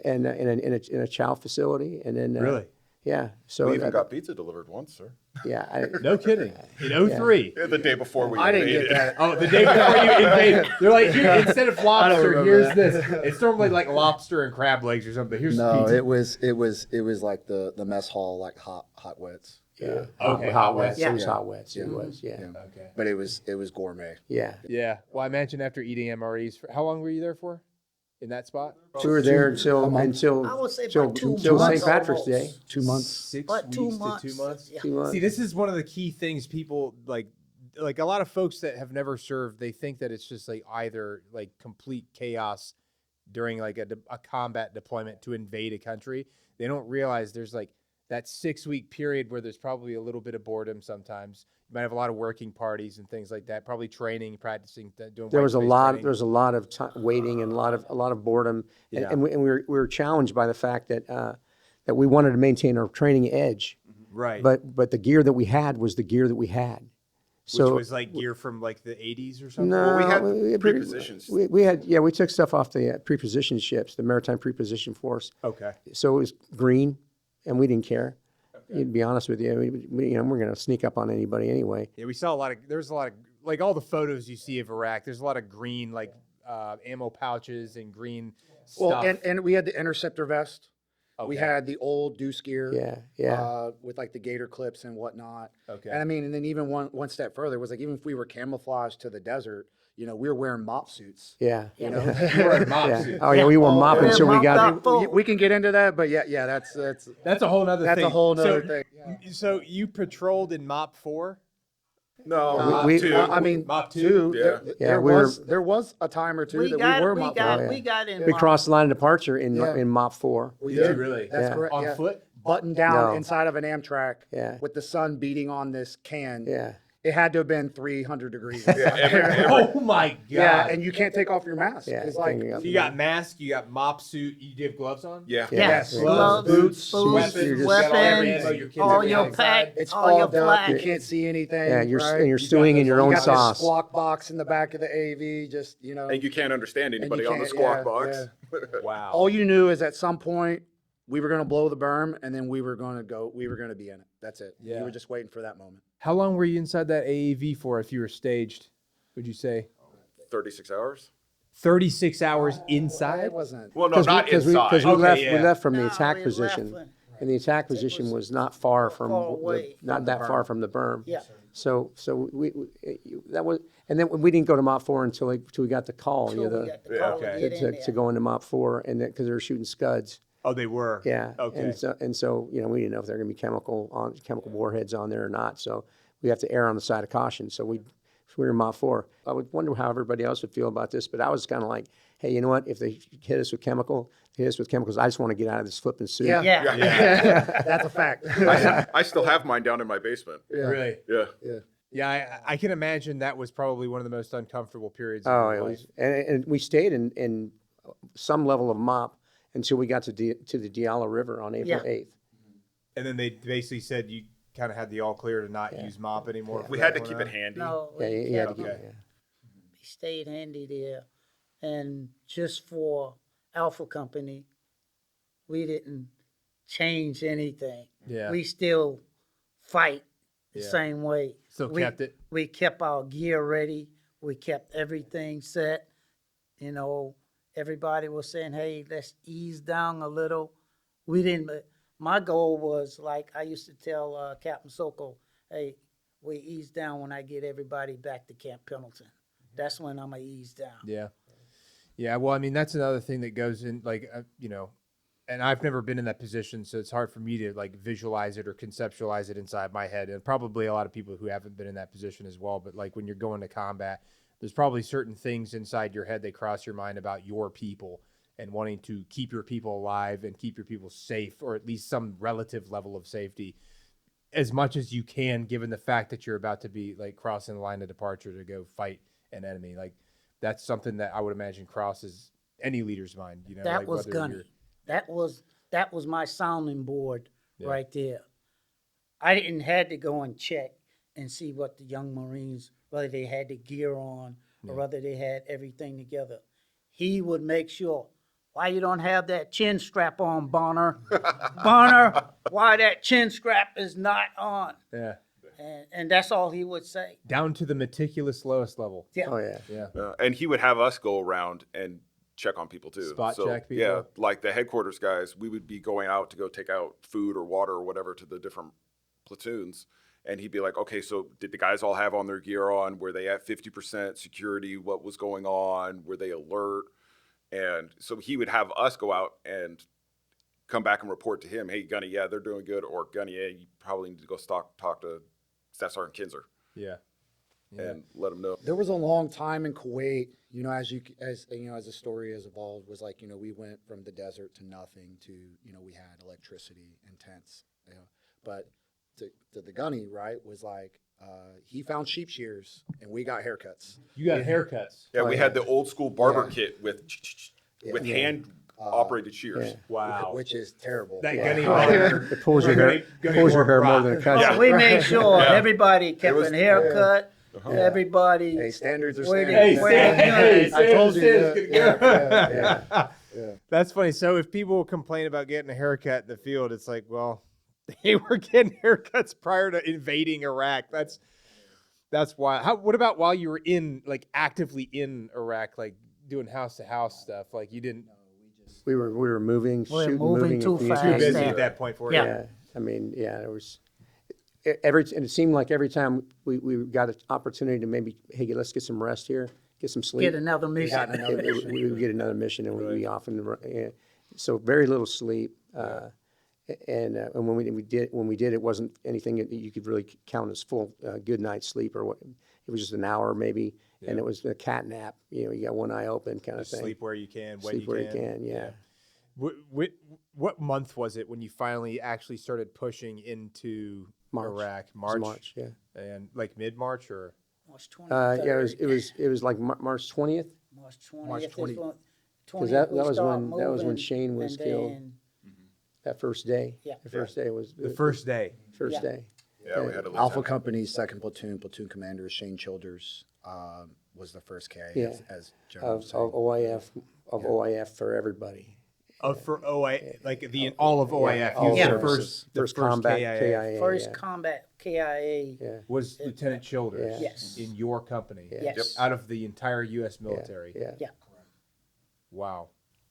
[SPEAKER 2] and in a chow facility, and then
[SPEAKER 6] Really?
[SPEAKER 2] Yeah. So
[SPEAKER 3] We even got pizza delivered once, sir.
[SPEAKER 2] yeah.
[SPEAKER 6] No kidding. In 03.
[SPEAKER 3] Yeah, the day before we
[SPEAKER 5] I didn't
[SPEAKER 3] invaded.
[SPEAKER 5] get that.
[SPEAKER 6] Oh, the day before you invaded. They're like, here, instead of lobster,
[SPEAKER 5] remember
[SPEAKER 6] here's
[SPEAKER 5] that.
[SPEAKER 6] this. It's normally like lobster and crab legs or something. Here's
[SPEAKER 5] No,
[SPEAKER 6] pizza.
[SPEAKER 5] it was like the mess hall, like hot wets.
[SPEAKER 2] Yeah.
[SPEAKER 6] Okay,
[SPEAKER 2] Hot wets.
[SPEAKER 4] Yeah.
[SPEAKER 2] It was hot wets. It was. Yeah.
[SPEAKER 6] Okay.
[SPEAKER 5] But it was gourmet.
[SPEAKER 2] Yeah.
[SPEAKER 6] Yeah. Well, I imagine after eating MREs, how long were you there for? In that spot?
[SPEAKER 2] So we were there until
[SPEAKER 4] I would say about
[SPEAKER 2] till
[SPEAKER 4] 2 months
[SPEAKER 2] St. Patrick's
[SPEAKER 4] almost.
[SPEAKER 2] Day.
[SPEAKER 5] 2 months.
[SPEAKER 6] 6
[SPEAKER 4] But 2
[SPEAKER 6] weeks
[SPEAKER 4] months.
[SPEAKER 6] to 2 months.
[SPEAKER 4] Yeah.
[SPEAKER 2] 2 months.
[SPEAKER 6] See, this is one of the key things people like a lot of folks that have never served, they think that it's just like either like complete chaos during like a combat deployment to invade a country. They don't realize there's like that 6-week period where there's probably a little bit of boredom sometimes. You might have a lot of working parties and things like that, probably training, practicing, doing
[SPEAKER 2] There
[SPEAKER 6] white
[SPEAKER 2] was a
[SPEAKER 6] space
[SPEAKER 2] lot.
[SPEAKER 6] training.
[SPEAKER 2] There was a lot of waiting and a lot of boredom,
[SPEAKER 6] Yeah.
[SPEAKER 2] and we were challenged by the fact that that we wanted to maintain our training edge,
[SPEAKER 6] Right.
[SPEAKER 2] but the gear that we had was the gear that we had.
[SPEAKER 6] Which
[SPEAKER 2] So
[SPEAKER 6] was like gear from like the 80s or something?
[SPEAKER 2] no,
[SPEAKER 3] Well, we had
[SPEAKER 2] pretty-
[SPEAKER 3] pre-positions.
[SPEAKER 2] we took stuff off the pre-position ships, the Maritime Pre-Position Force.
[SPEAKER 6] Okay.
[SPEAKER 2] So it was green, and we didn't care. To be honest with you, we're going to sneak up on anybody anyway.
[SPEAKER 6] Yeah, we saw there's a lot of, like all the photos you see of Iraq, there's a lot of green, like ammo pouches and green stuff.
[SPEAKER 5] Well, and we had the interceptor vest. We
[SPEAKER 6] Okay.
[SPEAKER 5] had the old deuce gear.
[SPEAKER 2] Yeah.
[SPEAKER 5] With like the gator clips and whatnot.
[SPEAKER 6] Okay.
[SPEAKER 5] And I mean, and then even one step further was like, even if we were camouflaged to the desert, we were wearing mop suits.
[SPEAKER 2] Yeah.
[SPEAKER 5] You know,
[SPEAKER 6] You were in mop
[SPEAKER 2] Yeah.
[SPEAKER 6] suits.
[SPEAKER 2] Oh yeah, we wore mopping
[SPEAKER 4] yeah,
[SPEAKER 2] until we
[SPEAKER 4] mopped
[SPEAKER 2] got.
[SPEAKER 4] up. Full.
[SPEAKER 5] we can get into that, but yeah, that's
[SPEAKER 6] That's a whole nother thing.
[SPEAKER 5] a whole nother
[SPEAKER 6] so,
[SPEAKER 5] thing.
[SPEAKER 6] So you patrolled in MOP 4?
[SPEAKER 3] No,
[SPEAKER 2] We-
[SPEAKER 3] two.
[SPEAKER 5] I mean,
[SPEAKER 6] Mop two?
[SPEAKER 5] two.
[SPEAKER 3] Yeah.
[SPEAKER 5] There was a time or two that we were mop.
[SPEAKER 2] yeah.
[SPEAKER 4] We got in.
[SPEAKER 2] We crossed the line of departure in
[SPEAKER 5] Yeah.
[SPEAKER 2] in MOP 4.
[SPEAKER 5] We
[SPEAKER 6] Did you really?
[SPEAKER 5] That's
[SPEAKER 2] Yeah.
[SPEAKER 5] correct.
[SPEAKER 6] On
[SPEAKER 5] yeah.
[SPEAKER 6] foot?
[SPEAKER 5] Buttoned down
[SPEAKER 2] No.
[SPEAKER 5] inside of an Amtrak.
[SPEAKER 2] Yeah.
[SPEAKER 5] With the sun beating on this can.
[SPEAKER 2] Yeah.
[SPEAKER 5] It had to have been 300 degrees.
[SPEAKER 6] Oh my God.
[SPEAKER 5] Yeah, and you can't take off your mask.
[SPEAKER 2] Yeah,
[SPEAKER 5] It's like,
[SPEAKER 2] hanging up.
[SPEAKER 6] So you got mask, you got mop suit, you have gloves on?
[SPEAKER 3] Yeah.
[SPEAKER 4] Yes,
[SPEAKER 2] Yeah.
[SPEAKER 4] gloves,
[SPEAKER 5] Boots,
[SPEAKER 4] boots,
[SPEAKER 2] you're just-
[SPEAKER 4] weapons,
[SPEAKER 6] Your kids
[SPEAKER 4] all
[SPEAKER 6] everything
[SPEAKER 4] your
[SPEAKER 6] outside.
[SPEAKER 4] pack,
[SPEAKER 5] it's
[SPEAKER 4] all your
[SPEAKER 5] fogged up.
[SPEAKER 4] flags.
[SPEAKER 5] You can't see anything.
[SPEAKER 2] Yeah, you're
[SPEAKER 5] right?
[SPEAKER 2] and you're stewing in your
[SPEAKER 5] You
[SPEAKER 2] own
[SPEAKER 5] got this
[SPEAKER 2] sauce.
[SPEAKER 5] squawk box in the back of the AV, just
[SPEAKER 3] And you can't understand
[SPEAKER 5] And
[SPEAKER 3] anybody
[SPEAKER 5] you
[SPEAKER 3] on the
[SPEAKER 5] can't-
[SPEAKER 3] squawk
[SPEAKER 5] yeah,
[SPEAKER 3] box.
[SPEAKER 6] Wow.
[SPEAKER 5] all you knew is at some point we were going to blow the berm, and then we were going to be in it. That's it.
[SPEAKER 6] Yeah.
[SPEAKER 5] You were just waiting for that moment.
[SPEAKER 6] How long were you inside that AAV for if you were staged, would you say?
[SPEAKER 3] 36 hours?
[SPEAKER 6] 36 hours inside?
[SPEAKER 5] It wasn't.
[SPEAKER 3] Well, no, not inside.
[SPEAKER 2] Because we
[SPEAKER 6] Okay,
[SPEAKER 2] left
[SPEAKER 6] yeah.
[SPEAKER 2] we left from the
[SPEAKER 4] No,
[SPEAKER 2] attack
[SPEAKER 4] we
[SPEAKER 2] position.
[SPEAKER 4] left
[SPEAKER 2] And the attack position was not far from,
[SPEAKER 7] far away
[SPEAKER 2] not that far from the berm.
[SPEAKER 7] Yeah.
[SPEAKER 2] So that was, and then we didn't go to Mop 4 until we got the call,
[SPEAKER 7] Till
[SPEAKER 2] you
[SPEAKER 7] we
[SPEAKER 2] know,
[SPEAKER 7] got the call to
[SPEAKER 6] okay.
[SPEAKER 7] get in
[SPEAKER 2] to
[SPEAKER 7] there.
[SPEAKER 2] go into Mop 4, and then, because they were shooting scuds.
[SPEAKER 6] Oh, they were.
[SPEAKER 2] Yeah.
[SPEAKER 6] Okay.
[SPEAKER 2] And so, you know, we didn't know if there were going to be chemical warheads on there or not. So we have to err on the side of caution. So we were in Mop 4. I would wonder how everybody else would feel about this, but I was kind of like, hey, you know what? If they hit us with chemicals, I just want to get out of this flipping suit.
[SPEAKER 7] Yeah.
[SPEAKER 5] That's a fact.
[SPEAKER 3] I still have mine down in my basement.
[SPEAKER 6] Really?
[SPEAKER 3] Yeah.
[SPEAKER 6] Yeah, I can imagine that was probably one of the most uncomfortable periods.
[SPEAKER 2] Oh,
[SPEAKER 6] of
[SPEAKER 2] it
[SPEAKER 6] your
[SPEAKER 2] was,
[SPEAKER 6] life.
[SPEAKER 2] and we stayed in some level of Mop until we got to the Diala River on April 8th.
[SPEAKER 6] And then they basically said you kind of had the all clear to not use mop anymore.
[SPEAKER 3] We had to keep it handy.
[SPEAKER 7] No,
[SPEAKER 2] Yeah,
[SPEAKER 7] we
[SPEAKER 2] you had to
[SPEAKER 7] kept-
[SPEAKER 2] get,
[SPEAKER 7] we stayed handy there. And just for Alpha Company, we didn't change anything.
[SPEAKER 6] Yeah.
[SPEAKER 7] We still fight the
[SPEAKER 6] Yeah.
[SPEAKER 7] same way.
[SPEAKER 6] Still
[SPEAKER 7] we,
[SPEAKER 6] kept it.
[SPEAKER 7] We kept our gear ready. We kept everything set. You know, everybody was saying, hey, let's ease down a little. We didn't, my goal was like, I used to tell Captain Sokol, hey, we ease down when I get everybody back to Camp Pendleton. That's when I'm going to ease down.
[SPEAKER 6] Yeah. Yeah. Well, I mean, that's another thing that goes in, like, you know, and I've never been in that position, so it's hard for me to like visualize it or conceptualize it inside my head. And probably a lot of people who haven't been in that position as well. But like when you're going to combat, there's probably certain things inside your head that cross your mind about your people and wanting to keep your people alive and keep your people safe, or at least some relative level of safety as much as you can, given the fact that you're about to be like crossing the line of departure to go fight an enemy. Like that's something that I would imagine crosses any leader's mind, you know.
[SPEAKER 7] That
[SPEAKER 6] like
[SPEAKER 7] was
[SPEAKER 6] whether
[SPEAKER 7] Gunny.
[SPEAKER 6] you're-
[SPEAKER 7] That was my sounding board right there. I didn't had to go and check and see what the young Marines, whether they had the gear on or whether they had everything together. He would make sure, why you don't have that chin strap on, Bonner? Bonner, why that chin strap is not on?
[SPEAKER 6] Yeah.
[SPEAKER 7] And that's all he would say.
[SPEAKER 6] Down to the meticulous lowest level.
[SPEAKER 7] Yeah.
[SPEAKER 2] oh yeah.
[SPEAKER 6] Yeah.
[SPEAKER 3] And he would have us go around and check on people too.
[SPEAKER 6] Spot check people?
[SPEAKER 3] Yeah, like the headquarters guys, we would be going out to go take out food or water or whatever to the different platoons. And he'd be like, okay, so did the guys all have on their gear on? Were they at 50% security? What was going on? Were they alert? And so he would have us go out and come back and report to him, hey, Gunny, yeah, they're doing good. Or Gunny, yeah, you probably need to go talk to Staff Sergeant Kinzer
[SPEAKER 6] Yeah.
[SPEAKER 3] and let them know.
[SPEAKER 5] There was a long time in Kuwait, you know, as the story has evolved, was like, you know, we went from the desert to nothing to, you know, we had electricity and tents, you know, but to the Gunny, right, was like, he found sheep shears and we got haircuts.
[SPEAKER 6] You got haircuts.
[SPEAKER 3] Yeah, we had the old school barber
[SPEAKER 5] Yeah.
[SPEAKER 3] kit with
[SPEAKER 5] Yeah.
[SPEAKER 3] hand operated shears.
[SPEAKER 2] Yeah.
[SPEAKER 6] Wow.
[SPEAKER 5] Which is terrible.
[SPEAKER 6] That
[SPEAKER 2] Yeah.
[SPEAKER 6] Gunny
[SPEAKER 2] It pulls your hair,
[SPEAKER 6] Gunny
[SPEAKER 2] pulls your
[SPEAKER 6] wore
[SPEAKER 2] hair more
[SPEAKER 6] rock.
[SPEAKER 2] than it cuts.
[SPEAKER 7] Oh, we made sure
[SPEAKER 3] Yeah.
[SPEAKER 7] everybody kept
[SPEAKER 3] was-
[SPEAKER 7] an haircut. Everybody.
[SPEAKER 5] Hey, standards are
[SPEAKER 7] Where
[SPEAKER 5] standards.
[SPEAKER 7] they- where they good.
[SPEAKER 5] I told you.
[SPEAKER 2] Yeah.
[SPEAKER 6] That's funny. So if people complain about getting a haircut in the field, it's like, well, they were getting haircuts prior to invading Iraq. That's why. What about while you were actively in Iraq, like doing house to house stuff? Like you didn't
[SPEAKER 2] We were moving,
[SPEAKER 7] We're
[SPEAKER 2] shooting,
[SPEAKER 7] moving
[SPEAKER 2] moving.
[SPEAKER 7] too
[SPEAKER 2] and
[SPEAKER 7] fast.
[SPEAKER 6] too
[SPEAKER 2] communicating.
[SPEAKER 6] busy
[SPEAKER 7] Yeah.
[SPEAKER 6] at that point for
[SPEAKER 7] Yeah.
[SPEAKER 6] you.
[SPEAKER 2] Yeah, I mean, yeah, there was and it seemed like every time we got an opportunity to maybe, hey, let's get some rest here, get some sleep.
[SPEAKER 7] Get another mission.
[SPEAKER 2] We would get another mission, and we'd be off in the so very little sleep. And when we did, it wasn't anything that you could really count as full good night's sleep or what. It was just an hour maybe, and it was a cat nap. You know, you got one eye open kind of
[SPEAKER 6] Just
[SPEAKER 2] thing.
[SPEAKER 6] sleep where you can, when
[SPEAKER 2] Sleep
[SPEAKER 6] you
[SPEAKER 2] where
[SPEAKER 6] can.
[SPEAKER 2] you can, yeah.
[SPEAKER 6] What month was it when you finally actually started pushing into
[SPEAKER 2] March.
[SPEAKER 6] Iraq?
[SPEAKER 2] It was March, yeah.
[SPEAKER 6] And like mid-March or?
[SPEAKER 7] March 23rd.
[SPEAKER 2] Yeah, it was like March 20th.
[SPEAKER 7] March 20th.
[SPEAKER 5] March 20.
[SPEAKER 2] Because that was when Shane was killed. That first day.
[SPEAKER 7] Yeah.
[SPEAKER 2] The first day was
[SPEAKER 6] The first day.
[SPEAKER 2] first
[SPEAKER 7] Yeah.
[SPEAKER 2] day.
[SPEAKER 3] Yeah, we had a
[SPEAKER 5] Alpha Company's second platoon commander Shane Childers was the first KA
[SPEAKER 2] Yeah.
[SPEAKER 5] as General
[SPEAKER 2] Of
[SPEAKER 5] said.
[SPEAKER 2] OIF for everybody.
[SPEAKER 6] For OI, like all of OIF.
[SPEAKER 2] all
[SPEAKER 6] He was
[SPEAKER 7] Yeah.
[SPEAKER 6] the
[SPEAKER 2] services.
[SPEAKER 6] first
[SPEAKER 2] combat
[SPEAKER 6] KIA.
[SPEAKER 2] KIA.
[SPEAKER 7] First
[SPEAKER 2] yeah.
[SPEAKER 7] combat KIA.
[SPEAKER 2] Yeah.
[SPEAKER 6] Was Lieutenant Childers
[SPEAKER 7] Yes.
[SPEAKER 6] in your company?
[SPEAKER 7] Yes.
[SPEAKER 6] Out of the entire U.S. military.
[SPEAKER 2] Yeah.
[SPEAKER 7] Yeah.
[SPEAKER 6] Wow.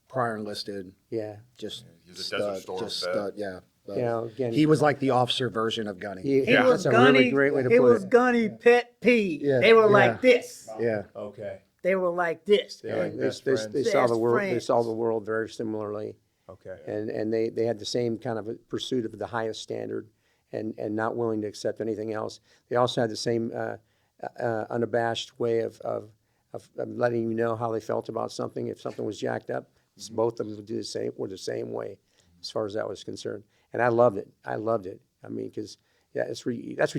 [SPEAKER 5] Prior enlisted,
[SPEAKER 2] Yeah.
[SPEAKER 5] just
[SPEAKER 3] He was a Desert Storm vet.
[SPEAKER 5] yeah, But
[SPEAKER 2] You know, again,
[SPEAKER 5] he was like the officer version of Gunny.
[SPEAKER 2] he
[SPEAKER 7] He was
[SPEAKER 2] that's a
[SPEAKER 7] Gunny.
[SPEAKER 2] really great way to
[SPEAKER 7] He
[SPEAKER 2] put
[SPEAKER 7] was
[SPEAKER 2] it.
[SPEAKER 7] Gunny pet peeve.
[SPEAKER 5] Yeah,
[SPEAKER 7] They were
[SPEAKER 5] yeah.
[SPEAKER 7] like this.
[SPEAKER 5] Yeah.
[SPEAKER 6] Okay.
[SPEAKER 7] They were like this.
[SPEAKER 6] They're like
[SPEAKER 2] They,
[SPEAKER 6] best
[SPEAKER 2] they,
[SPEAKER 6] friends.
[SPEAKER 2] they saw the
[SPEAKER 7] Best
[SPEAKER 2] world. They
[SPEAKER 7] friends.
[SPEAKER 2] saw the world very similarly,
[SPEAKER 6] Okay.
[SPEAKER 2] and they had the same kind of a pursuit of the highest standard, and not willing to accept anything else. They also had the same unabashed way of letting you know how they felt about something. If something was jacked up, both of them would do the same. Were the same way, as far as that was concerned. And I loved it. I loved it. I mean, because that's what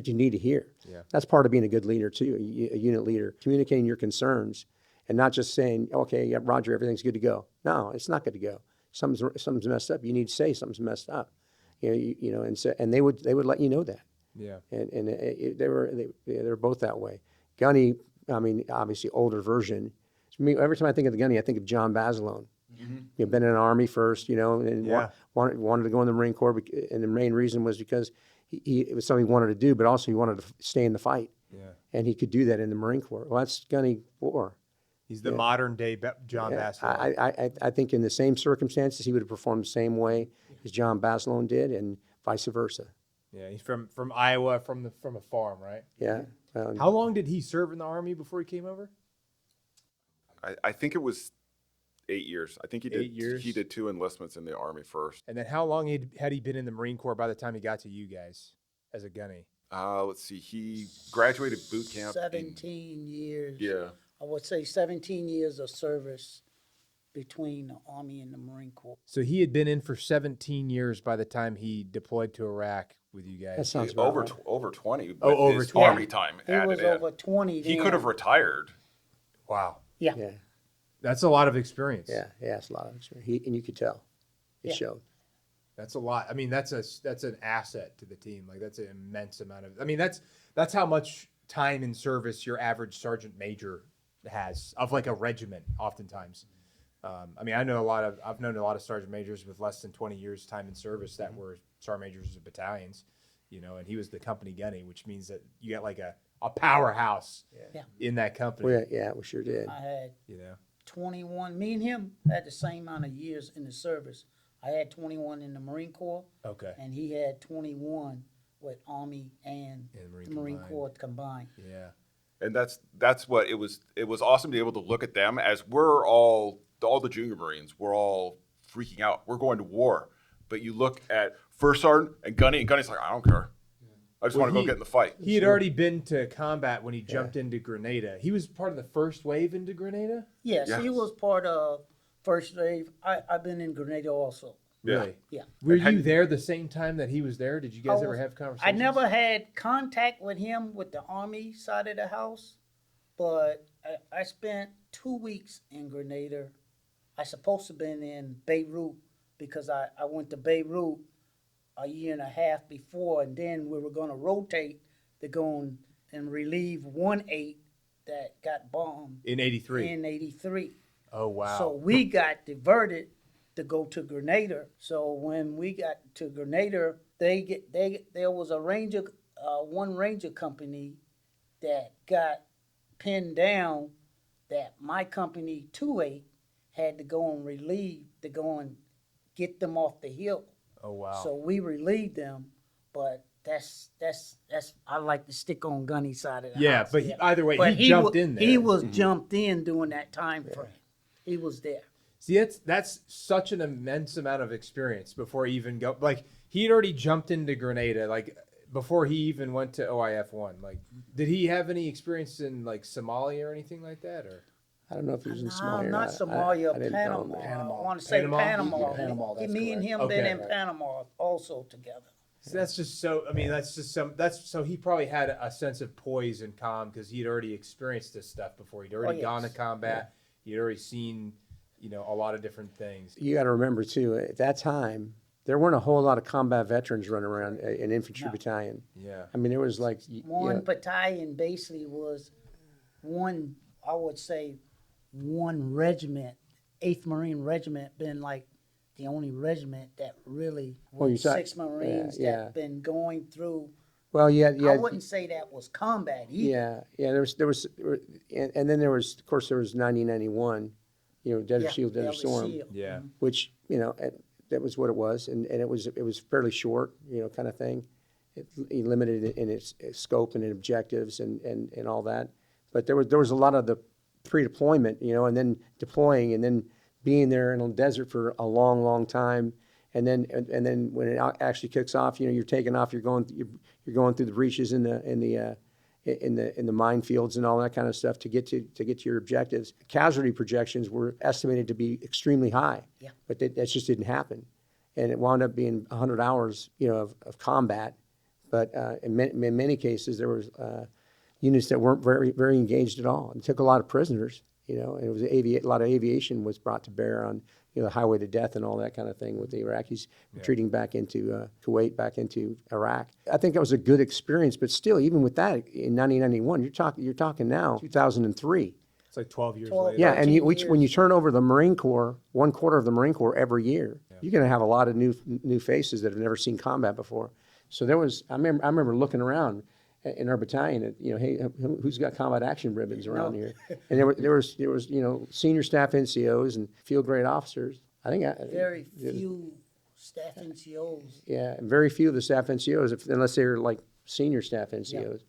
[SPEAKER 2] you need to hear.
[SPEAKER 6] Yeah.
[SPEAKER 2] That's part of being a good leader too, a unit leader, communicating your concerns, and not just saying, "Okay, yeah, Roger, everything's good to go." No, it's not good to go. Something's messed up. You need to say something's messed up. And they would let you know that.
[SPEAKER 6] Yeah.
[SPEAKER 2] And they were both that way. Gunny, I mean, obviously older version. To me, every time I think of the Gunny, I think of John Basilone. He'd been in the Army first, and
[SPEAKER 6] Yeah.
[SPEAKER 2] wanted to go in the Marine Corps, and the main reason was because it was something he wanted to do, but also he wanted to stay in the fight,
[SPEAKER 6] Yeah.
[SPEAKER 2] and he could do that in the Marine Corps. Well, that's Gunny Boore.
[SPEAKER 6] He's the modern day John
[SPEAKER 2] Yeah,
[SPEAKER 6] Basilone.
[SPEAKER 2] I think in the same circumstances, he would have performed the same way as John Basilone did, and vice versa.
[SPEAKER 6] Yeah. He's from Iowa, from a farm, right?
[SPEAKER 2] Yeah.
[SPEAKER 6] How long did he serve in the Army before he came over?
[SPEAKER 3] I think it was 8 years. I think he did.
[SPEAKER 6] 8 years?
[SPEAKER 3] He did 2 enlistments in the Army first.
[SPEAKER 6] And then how long had he been in the Marine Corps by the time he got to you guys as a gunny?
[SPEAKER 3] Let's see. He graduated boot camp.
[SPEAKER 7] 17 years.
[SPEAKER 3] Yeah.
[SPEAKER 7] I would say 17 years of service between the Army and the Marine Corps.
[SPEAKER 6] So he had been in for 17 years by the time he deployed to Iraq with you
[SPEAKER 2] That
[SPEAKER 6] guys.
[SPEAKER 2] sounds about
[SPEAKER 3] Over
[SPEAKER 2] right.
[SPEAKER 3] over 20. With
[SPEAKER 6] over
[SPEAKER 3] his
[SPEAKER 6] 20.
[SPEAKER 3] Army time
[SPEAKER 7] He
[SPEAKER 3] added
[SPEAKER 7] was
[SPEAKER 3] in.
[SPEAKER 7] over 20
[SPEAKER 3] He
[SPEAKER 7] then.
[SPEAKER 3] could have retired.
[SPEAKER 6] Wow.
[SPEAKER 7] Yeah.
[SPEAKER 2] Yeah.
[SPEAKER 6] That's a lot of experience.
[SPEAKER 2] Yeah. It's a lot of experience. And you could tell. It
[SPEAKER 7] Yeah.
[SPEAKER 2] showed.
[SPEAKER 6] That's a lot. I mean, that's an asset to the team. Like that's an immense amount of. I mean, that's how much time in service your average sergeant major has of like a regiment. Oftentimes, I mean, I've known a lot of sergeant majors with less than 20 years time in service that were sergeant majors of battalions. And he was the company gunny, which means that you got like a powerhouse
[SPEAKER 7] Yeah.
[SPEAKER 6] in that company.
[SPEAKER 2] We sure did.
[SPEAKER 7] I had
[SPEAKER 6] You know.
[SPEAKER 7] 21. Me and him had the same amount of years in the service. I had 21 in the Marine Corps,
[SPEAKER 6] Okay.
[SPEAKER 7] and he had 21 with Army and
[SPEAKER 6] And
[SPEAKER 7] the
[SPEAKER 6] Marine
[SPEAKER 7] Marine
[SPEAKER 6] combined.
[SPEAKER 7] Corps combined.
[SPEAKER 6] Yeah.
[SPEAKER 3] And that's what it was. It was awesome to be able to look at them as we're all the junior Marines. We're all freaking out. We're going to war. But you look at First Sergeant and Gunny's like, I don't care. I just
[SPEAKER 6] Well,
[SPEAKER 3] want to go get in the fight.
[SPEAKER 6] He had already been to combat when he jumped into Grenada. He was part of the first wave into Grenada?
[SPEAKER 7] Yes,
[SPEAKER 3] Yes.
[SPEAKER 7] he was part of First Wave. I've been in Grenada also.
[SPEAKER 3] Yeah.
[SPEAKER 6] Really?
[SPEAKER 7] Yeah.
[SPEAKER 6] Were
[SPEAKER 3] And
[SPEAKER 6] you there the same time that he was there? Did you guys
[SPEAKER 7] I
[SPEAKER 6] ever
[SPEAKER 7] was-
[SPEAKER 6] have conversations?
[SPEAKER 7] I never had contact with him with the Army side of the house, but I spent 2 weeks in Grenada. I supposed to have been in Beirut because I went to Beirut a year and a half before, and then we were going to rotate to go and relieve 1-8 that got bombed
[SPEAKER 6] In 83.
[SPEAKER 7] in 83.
[SPEAKER 6] Oh, wow.
[SPEAKER 7] So we got diverted to go to Grenada. So when we got to Grenada, there was a one ranger company that got pinned down that my company 2-8 had to go and relieve to go and get them off the hill.
[SPEAKER 6] oh, wow.
[SPEAKER 7] So we relieved them, but that's I like to stick on Gunny's side of the
[SPEAKER 6] Yeah,
[SPEAKER 7] house.
[SPEAKER 6] but either way, he jumped in there.
[SPEAKER 7] He was jumped in during that time frame. He was there.
[SPEAKER 6] See, that's such an immense amount of experience before he even go. Like, he had already jumped into Grenada, like, before he even went to OIF 1. Like, did he have any experience in, like, Somalia or anything like that? Or
[SPEAKER 2] I don't know if he was in
[SPEAKER 7] No,
[SPEAKER 2] Somalia. or
[SPEAKER 7] not Somalia,
[SPEAKER 2] I didn't know
[SPEAKER 7] Panama.
[SPEAKER 2] him.
[SPEAKER 7] I want to say
[SPEAKER 6] Panama?
[SPEAKER 7] Panama.
[SPEAKER 5] Panama, that's
[SPEAKER 7] Me and
[SPEAKER 5] correct.
[SPEAKER 7] him been
[SPEAKER 6] Okay.
[SPEAKER 7] in Panama also together.
[SPEAKER 6] So that's just so. I mean, so he probably had a sense of poise and calm because he had already experienced this stuff before. He'd already
[SPEAKER 7] yes.
[SPEAKER 6] gone to combat. He'd already seen, a lot of different things.
[SPEAKER 2] You got to remember too, at that time, there weren't a whole lot of combat veterans running around an infantry battalion.
[SPEAKER 6] Yeah.
[SPEAKER 2] I mean, there was like
[SPEAKER 7] One battalion basically was one, I would say, one regiment, 8th Marine Regiment, been like the only regiment that really,
[SPEAKER 2] Well, you
[SPEAKER 7] with
[SPEAKER 2] saw-
[SPEAKER 7] 6 Marines
[SPEAKER 2] yeah.
[SPEAKER 7] that been going through.
[SPEAKER 2] well,
[SPEAKER 7] I
[SPEAKER 2] yeah,
[SPEAKER 7] wouldn't say that was combat either.
[SPEAKER 2] yeah. There was, and then there was, of course, there was 1991. Desert
[SPEAKER 7] Yeah,
[SPEAKER 2] Shield, Desert
[SPEAKER 7] Delta
[SPEAKER 2] Storm,
[SPEAKER 7] Shield.
[SPEAKER 6] Yeah.
[SPEAKER 2] which was what it was, and it was fairly short, kind of thing. It limited in its scope and its objectives and all that. But there was a lot of the pre-deployment, and then deploying, and then being there in the desert for a long, long time, and then when it actually kicks off, you're taking off, you're going through the breaches in the minefields and all that kind of stuff to get to your objectives. Casualty projections were estimated to be extremely high, but that just didn't happen, and it wound up being 100 hours, of combat. But in many cases, there was units that weren't very, very engaged at all. It took a lot of prisoners, and it was a lot of aviation was brought to bear on the highway to death and all that kind of thing with the Iraqis retreating back into Kuwait, back into Iraq. I think that was a good experience, but still, even with that, in 1991, you're talking now 2003.
[SPEAKER 6] It's like 12 years
[SPEAKER 7] 12
[SPEAKER 6] later.
[SPEAKER 2] Yeah, and
[SPEAKER 7] years.
[SPEAKER 2] when you turn over the Marine Corps, 1/4 of the Marine Corps every year, you're going to have a lot of new faces that have never seen combat before. So I remember looking around in our battalion at, hey, who's got combat action ribbons around here? And there was senior staff NCOs and field grade officers. I think
[SPEAKER 7] Very few staff NCOs.
[SPEAKER 2] Yeah, and very few of the staff NCOs, unless they were like senior staff NCOs,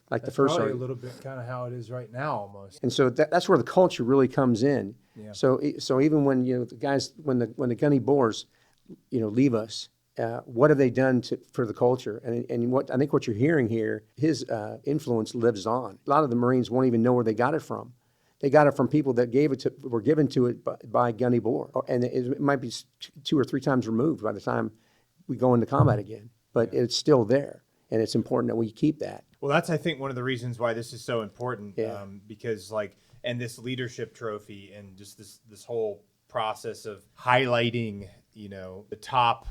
[SPEAKER 2] like the first
[SPEAKER 6] Probably a
[SPEAKER 2] sergeant.
[SPEAKER 6] little bit kind of how it is right now almost.
[SPEAKER 2] And so that's where the culture really comes in.
[SPEAKER 6] Yeah.
[SPEAKER 2] So even when the guys when the gunny Boers, leave us, what have they done for the culture? And what I think what you're hearing here, his influence lives on. A lot of the Marines won't even know where they got it from. They got it from people that were given to it by Gunny Boore, and it might be 2 or 3 times removed by the time we go into combat again. But it's still there, and it's important that we keep that.
[SPEAKER 1] Well, that's, I think, one of the reasons why this is so important, because and this leadership trophy and just this whole process of highlighting, the top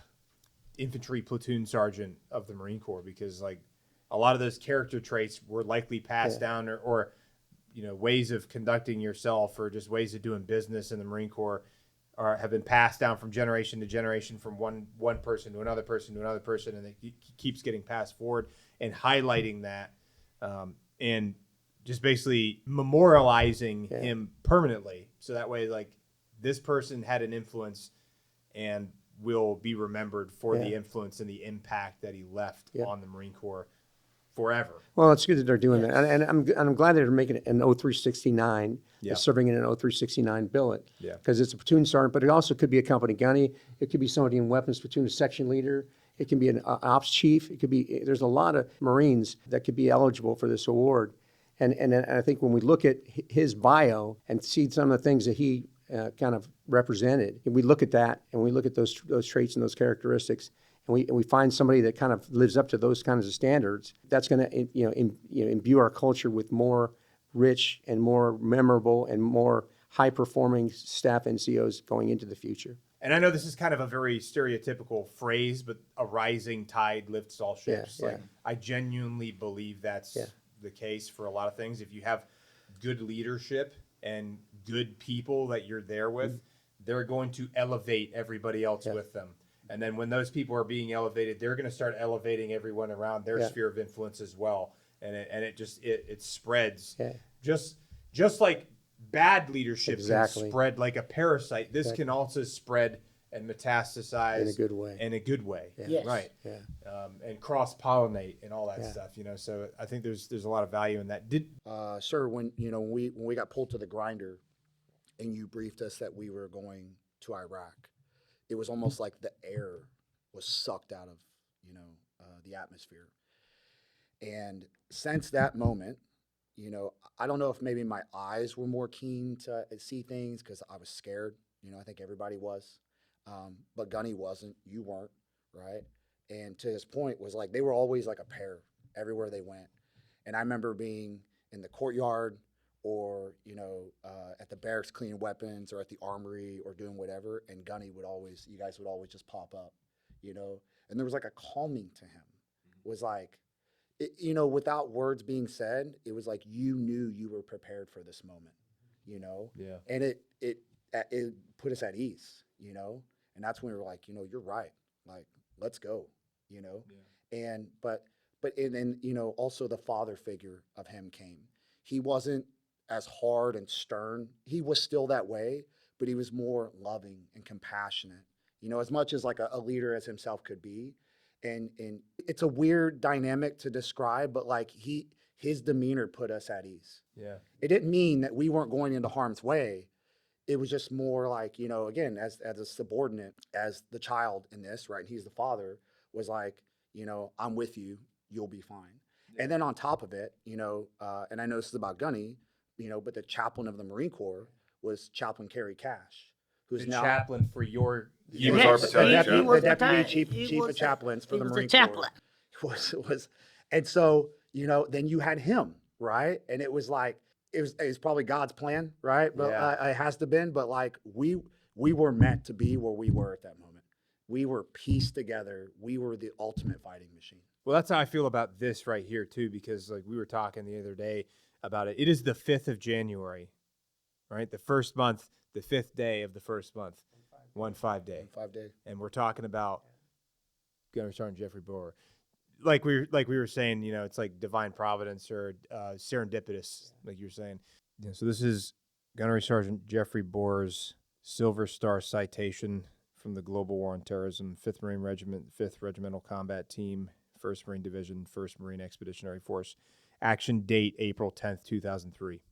[SPEAKER 1] infantry platoon sergeant of the Marine Corps, because a lot of those character traits were likely passed down or ways of conducting yourself or just ways of doing business in the Marine Corps have been passed down from generation to generation, from one person to another person to another person, and it keeps getting passed forward. And highlighting that and just basically memorializing him permanently, so that way this person had an influence and will be remembered for the influence and the impact that he left on the Marine Corps forever.
[SPEAKER 2] Well, it's good that they're doing that, and I'm glad that they're making it an 0369, serving in an 0369 billet, because it's a platoon sergeant, but it also could be a company gunny. It could be somebody in weapons platoon, a section leader. It can be an ops chief. It could be. There's a lot of Marines that could be eligible for this award, and I think when we look at his bio and see some of the things that he kind of represented, and we look at that and we look at those traits and those characteristics, and we find somebody that kind of lives up to those kinds of standards, that's going to imbue our culture with more rich and more memorable and more high performing staff NCOs going into the future.
[SPEAKER 1] And I know this is kind of a very stereotypical phrase, but a rising tide lifts all ships. I genuinely believe that's the case for a lot of things. If you have good leadership and good people that you're there with, they're going to elevate everybody else with them. And then when those people are being elevated, they're going to start elevating everyone around their sphere of influence as well. And it spreads. Just like bad leadership can spread like a parasite, this can also spread and metastasize
[SPEAKER 2] in a good way.
[SPEAKER 7] Yes.
[SPEAKER 1] Right. And cross-pollinate and all that stuff, So I think there's a lot of value in that.
[SPEAKER 5] Sir, when we got pulled to the grinder and you briefed us that we were going to Iraq, it was almost like the air was sucked out of the atmosphere. And since that moment, I don't know if maybe my eyes were more keen to see things because I was scared. I think everybody was, but Gunny wasn't. You weren't, right? And to his point was they were always like a pair everywhere they went. And I remember being in the courtyard or at the barracks cleaning weapons or at the armory or doing whatever, and you guys would always just pop up, and there was a calming to him. Was without words being said, it was you knew you were prepared for this moment, and it put us at ease, and that's when we were you're right, let's go, and but also the father figure of him came. He wasn't as hard and stern. He was still that way, but he was more loving and compassionate, as much as like a leader as himself could be. And it's a weird dynamic to describe, but like his demeanor put us at ease.
[SPEAKER 6] Yeah.
[SPEAKER 5] It didn't mean that we weren't going into harm's way. It was just more like, again, as a subordinate, as the child in this, right? He's the father, was like, I'm with you, you'll be fine. Yeah. And then on top of it, and I know this is about Gunny, but the chaplain of the Marine Corps was Chaplain Kerry Cash, who's
[SPEAKER 6] The
[SPEAKER 5] now
[SPEAKER 6] chaplain for your.
[SPEAKER 3] He was our battalion
[SPEAKER 5] the
[SPEAKER 3] chaplain.
[SPEAKER 5] deputy chief of chaplains for the Marine Corps. Was, and so, then you had him, right? And it was like, it was probably God's plan, right? But it has to been, but like we were meant to be where we were at that moment. We were pieced together. We were the ultimate fighting machine.
[SPEAKER 6] Well, that's how I feel about this right here too, because like we were talking the other day about it. It is the 5th of January, right? The first month, the 5th day of the first month, 1-5 day.
[SPEAKER 5] 5 day.
[SPEAKER 6] And we're talking about Gunnery Sergeant Jeffrey Boore. Like we were saying, it's like divine providence or serendipitous, like you were saying. Yeah, so this is Gunnery Sergeant Jeffrey Boore's Silver Star citation from the Global War on Terrorism, 5th Marine Regiment, 5th Regimental Combat Team, 1st Marine Division, 1st Marine Expeditionary Force. Action date, April 10th, 2003.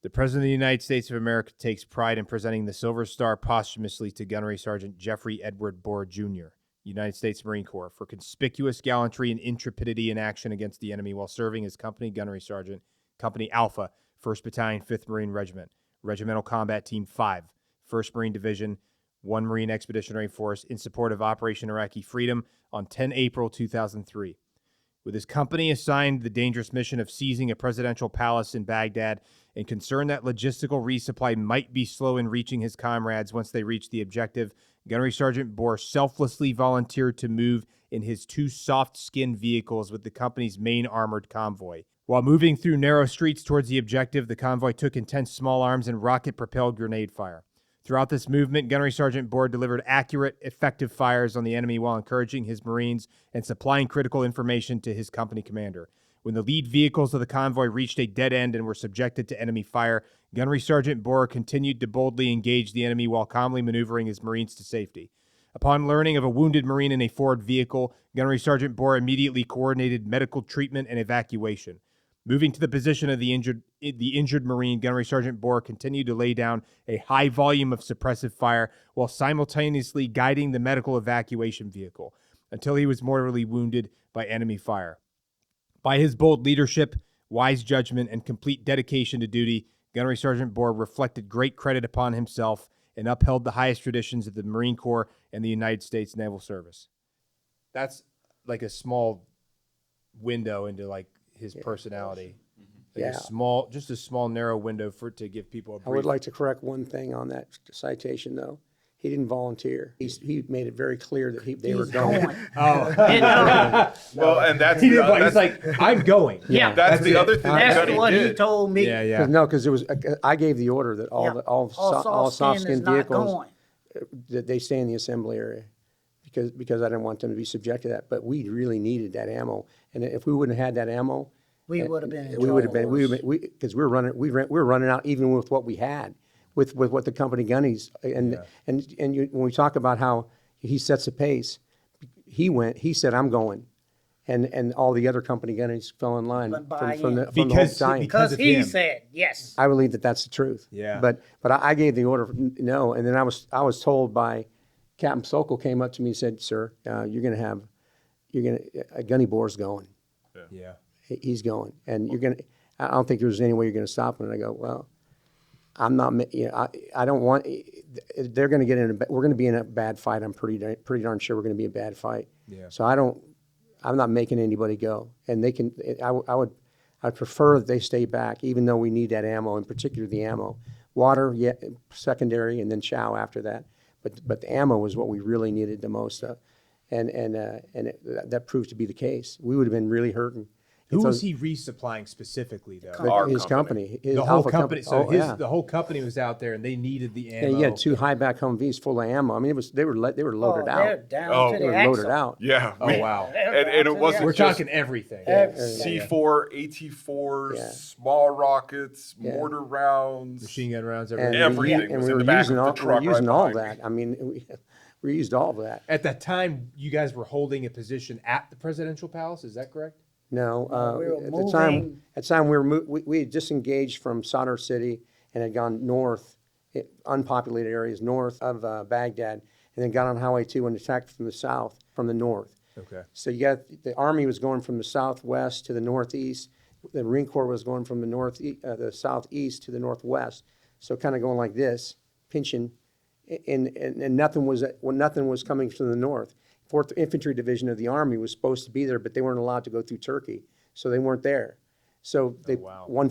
[SPEAKER 6] The President of the United States of America takes pride in presenting the Silver Star posthumously to Gunnery Sergeant Jeffrey Edward Boore, Jr., United States Marine Corps, for conspicuous gallantry and intrepidity in action against the enemy while serving as Company Gunnery Sergeant, Company Alpha, 1st Battalion, 5th Marine Regiment, Regimental Combat Team 5, 1st Marine Division, 1 Marine Expeditionary Force in support of Operation Iraqi Freedom on 10 April 2003. With his company assigned the dangerous mission of seizing a presidential palace in Baghdad and concerned that logistical resupply might be slow in reaching his comrades once they reached the objective, Gunnery Sergeant Boore selflessly volunteered to move in his 2 soft-skinned vehicles with the company's main armored convoy. While moving through narrow streets towards the objective, the convoy took intense small arms and rocket-propelled grenade fire. Throughout this movement, Gunnery Sergeant Boore delivered accurate, effective fires on the enemy while encouraging his Marines and supplying critical information to his company commander. When the lead vehicles of the convoy reached a dead end and were subjected to enemy fire, Gunnery Sergeant Boore continued to boldly engage the enemy while calmly maneuvering his Marines to safety. Upon learning of a wounded Marine in a Ford vehicle, Gunnery Sergeant Boore immediately coordinated medical treatment and evacuation. Moving to the position of the injured Marine, Gunnery Sergeant Boore continued to lay down a high volume of suppressive fire while simultaneously guiding the medical evacuation vehicle until he was mortally wounded by enemy fire. By his bold leadership, wise judgment, and complete dedication to duty, Gunnery Sergeant Boore reflected great credit upon himself and upheld the highest traditions of the Marine Corps and the United States Naval Service. That's like a small window into like his personality. Like just a small narrow window to give people a brief.
[SPEAKER 2] I would like to correct one thing on that citation, though. He didn't volunteer. He made it very clear that they were going.
[SPEAKER 3] Well, and that's
[SPEAKER 6] He's like, I'm going.
[SPEAKER 7] Yeah.
[SPEAKER 3] that's the other thing that
[SPEAKER 7] That's
[SPEAKER 3] Gunny
[SPEAKER 7] what he
[SPEAKER 3] did.
[SPEAKER 7] told me.
[SPEAKER 6] Yeah.
[SPEAKER 2] No, because it was. I gave the order that all soft-skinned vehicles that they stay in the assembly area because I didn't want them to be subject to that. But we really needed that ammo, and if we wouldn't have had that ammo,
[SPEAKER 7] We would have been in
[SPEAKER 2] we would have
[SPEAKER 7] trouble.
[SPEAKER 2] been because we were running out even with what we had. With what the company gunnies when we talk about how he sets the pace, he said I'm going, and all the other company gunnies fell in line from the whole battalion.
[SPEAKER 7] Because
[SPEAKER 6] of
[SPEAKER 7] he
[SPEAKER 6] him.
[SPEAKER 7] said yes.
[SPEAKER 2] I believe that that's the truth.
[SPEAKER 6] Yeah.
[SPEAKER 2] But I gave the order no, and then I was told by Captain Sokol came up to me and said, "Sir, Gunny Boore's going.
[SPEAKER 6] Yeah.
[SPEAKER 2] He's going, and I don't think there's any way you're going to stop him." And I go, well. I'm not. I don't want. They're going to get in. We're going to be in a bad fight. I'm pretty darn sure we're going to be in a bad fight.
[SPEAKER 6] Yeah.
[SPEAKER 2] So I'm not making anybody go. And they can. I'd prefer that they stay back, even though we need that ammo, in particular the ammo. Water, secondary, and then chow after that. But the ammo was what we really needed the most of, and that proved to be the case. We would have been really hurting.
[SPEAKER 6] Who was he resupplying specifically, though?
[SPEAKER 3] Our
[SPEAKER 2] his company. His
[SPEAKER 6] The whole
[SPEAKER 2] Alpha
[SPEAKER 6] company. So
[SPEAKER 2] yeah.
[SPEAKER 6] the whole company was out there, and they needed the
[SPEAKER 2] Yeah,
[SPEAKER 6] ammo.
[SPEAKER 2] he had 2 high-back Humvees full of ammo. I mean, they were loaded
[SPEAKER 7] They're
[SPEAKER 2] out.
[SPEAKER 7] down to
[SPEAKER 2] They
[SPEAKER 7] the
[SPEAKER 2] were
[SPEAKER 7] axle.
[SPEAKER 2] loaded out.
[SPEAKER 3] Yeah.
[SPEAKER 6] Oh, wow.
[SPEAKER 3] And it wasn't
[SPEAKER 6] We're
[SPEAKER 3] just
[SPEAKER 6] talking everything.
[SPEAKER 3] C4, AT4s,
[SPEAKER 2] Yeah.
[SPEAKER 3] small rockets,
[SPEAKER 2] Yeah.
[SPEAKER 3] mortar rounds.
[SPEAKER 6] Machine gun rounds,
[SPEAKER 2] And
[SPEAKER 6] everything.
[SPEAKER 3] Everything
[SPEAKER 2] and
[SPEAKER 3] was
[SPEAKER 2] we
[SPEAKER 3] in
[SPEAKER 2] were
[SPEAKER 3] the back
[SPEAKER 2] using
[SPEAKER 3] of the
[SPEAKER 2] all,
[SPEAKER 3] truck
[SPEAKER 2] we were using
[SPEAKER 3] right
[SPEAKER 2] all
[SPEAKER 3] behind
[SPEAKER 2] that. I mean, we used all of that.
[SPEAKER 6] At that time, you guys were holding a position at the presidential palace. Is that correct?
[SPEAKER 2] No,
[SPEAKER 7] we were
[SPEAKER 2] at
[SPEAKER 7] moving.
[SPEAKER 2] the time we had disengaged from Sadr City and had gone north, unpopulated areas north of Baghdad, and then got on Highway 2 and attacked from the south, from the north.
[SPEAKER 6] Okay.
[SPEAKER 2] So you got the Army was going from the southwest to the northeast. The Marine Corps was going from the southeast to the northwest. So kind of going like this, pinching, and nothing was coming from the north. 4th Infantry Division of the Army was supposed to be there, but they weren't allowed to go through Turkey, so they weren't there. So they one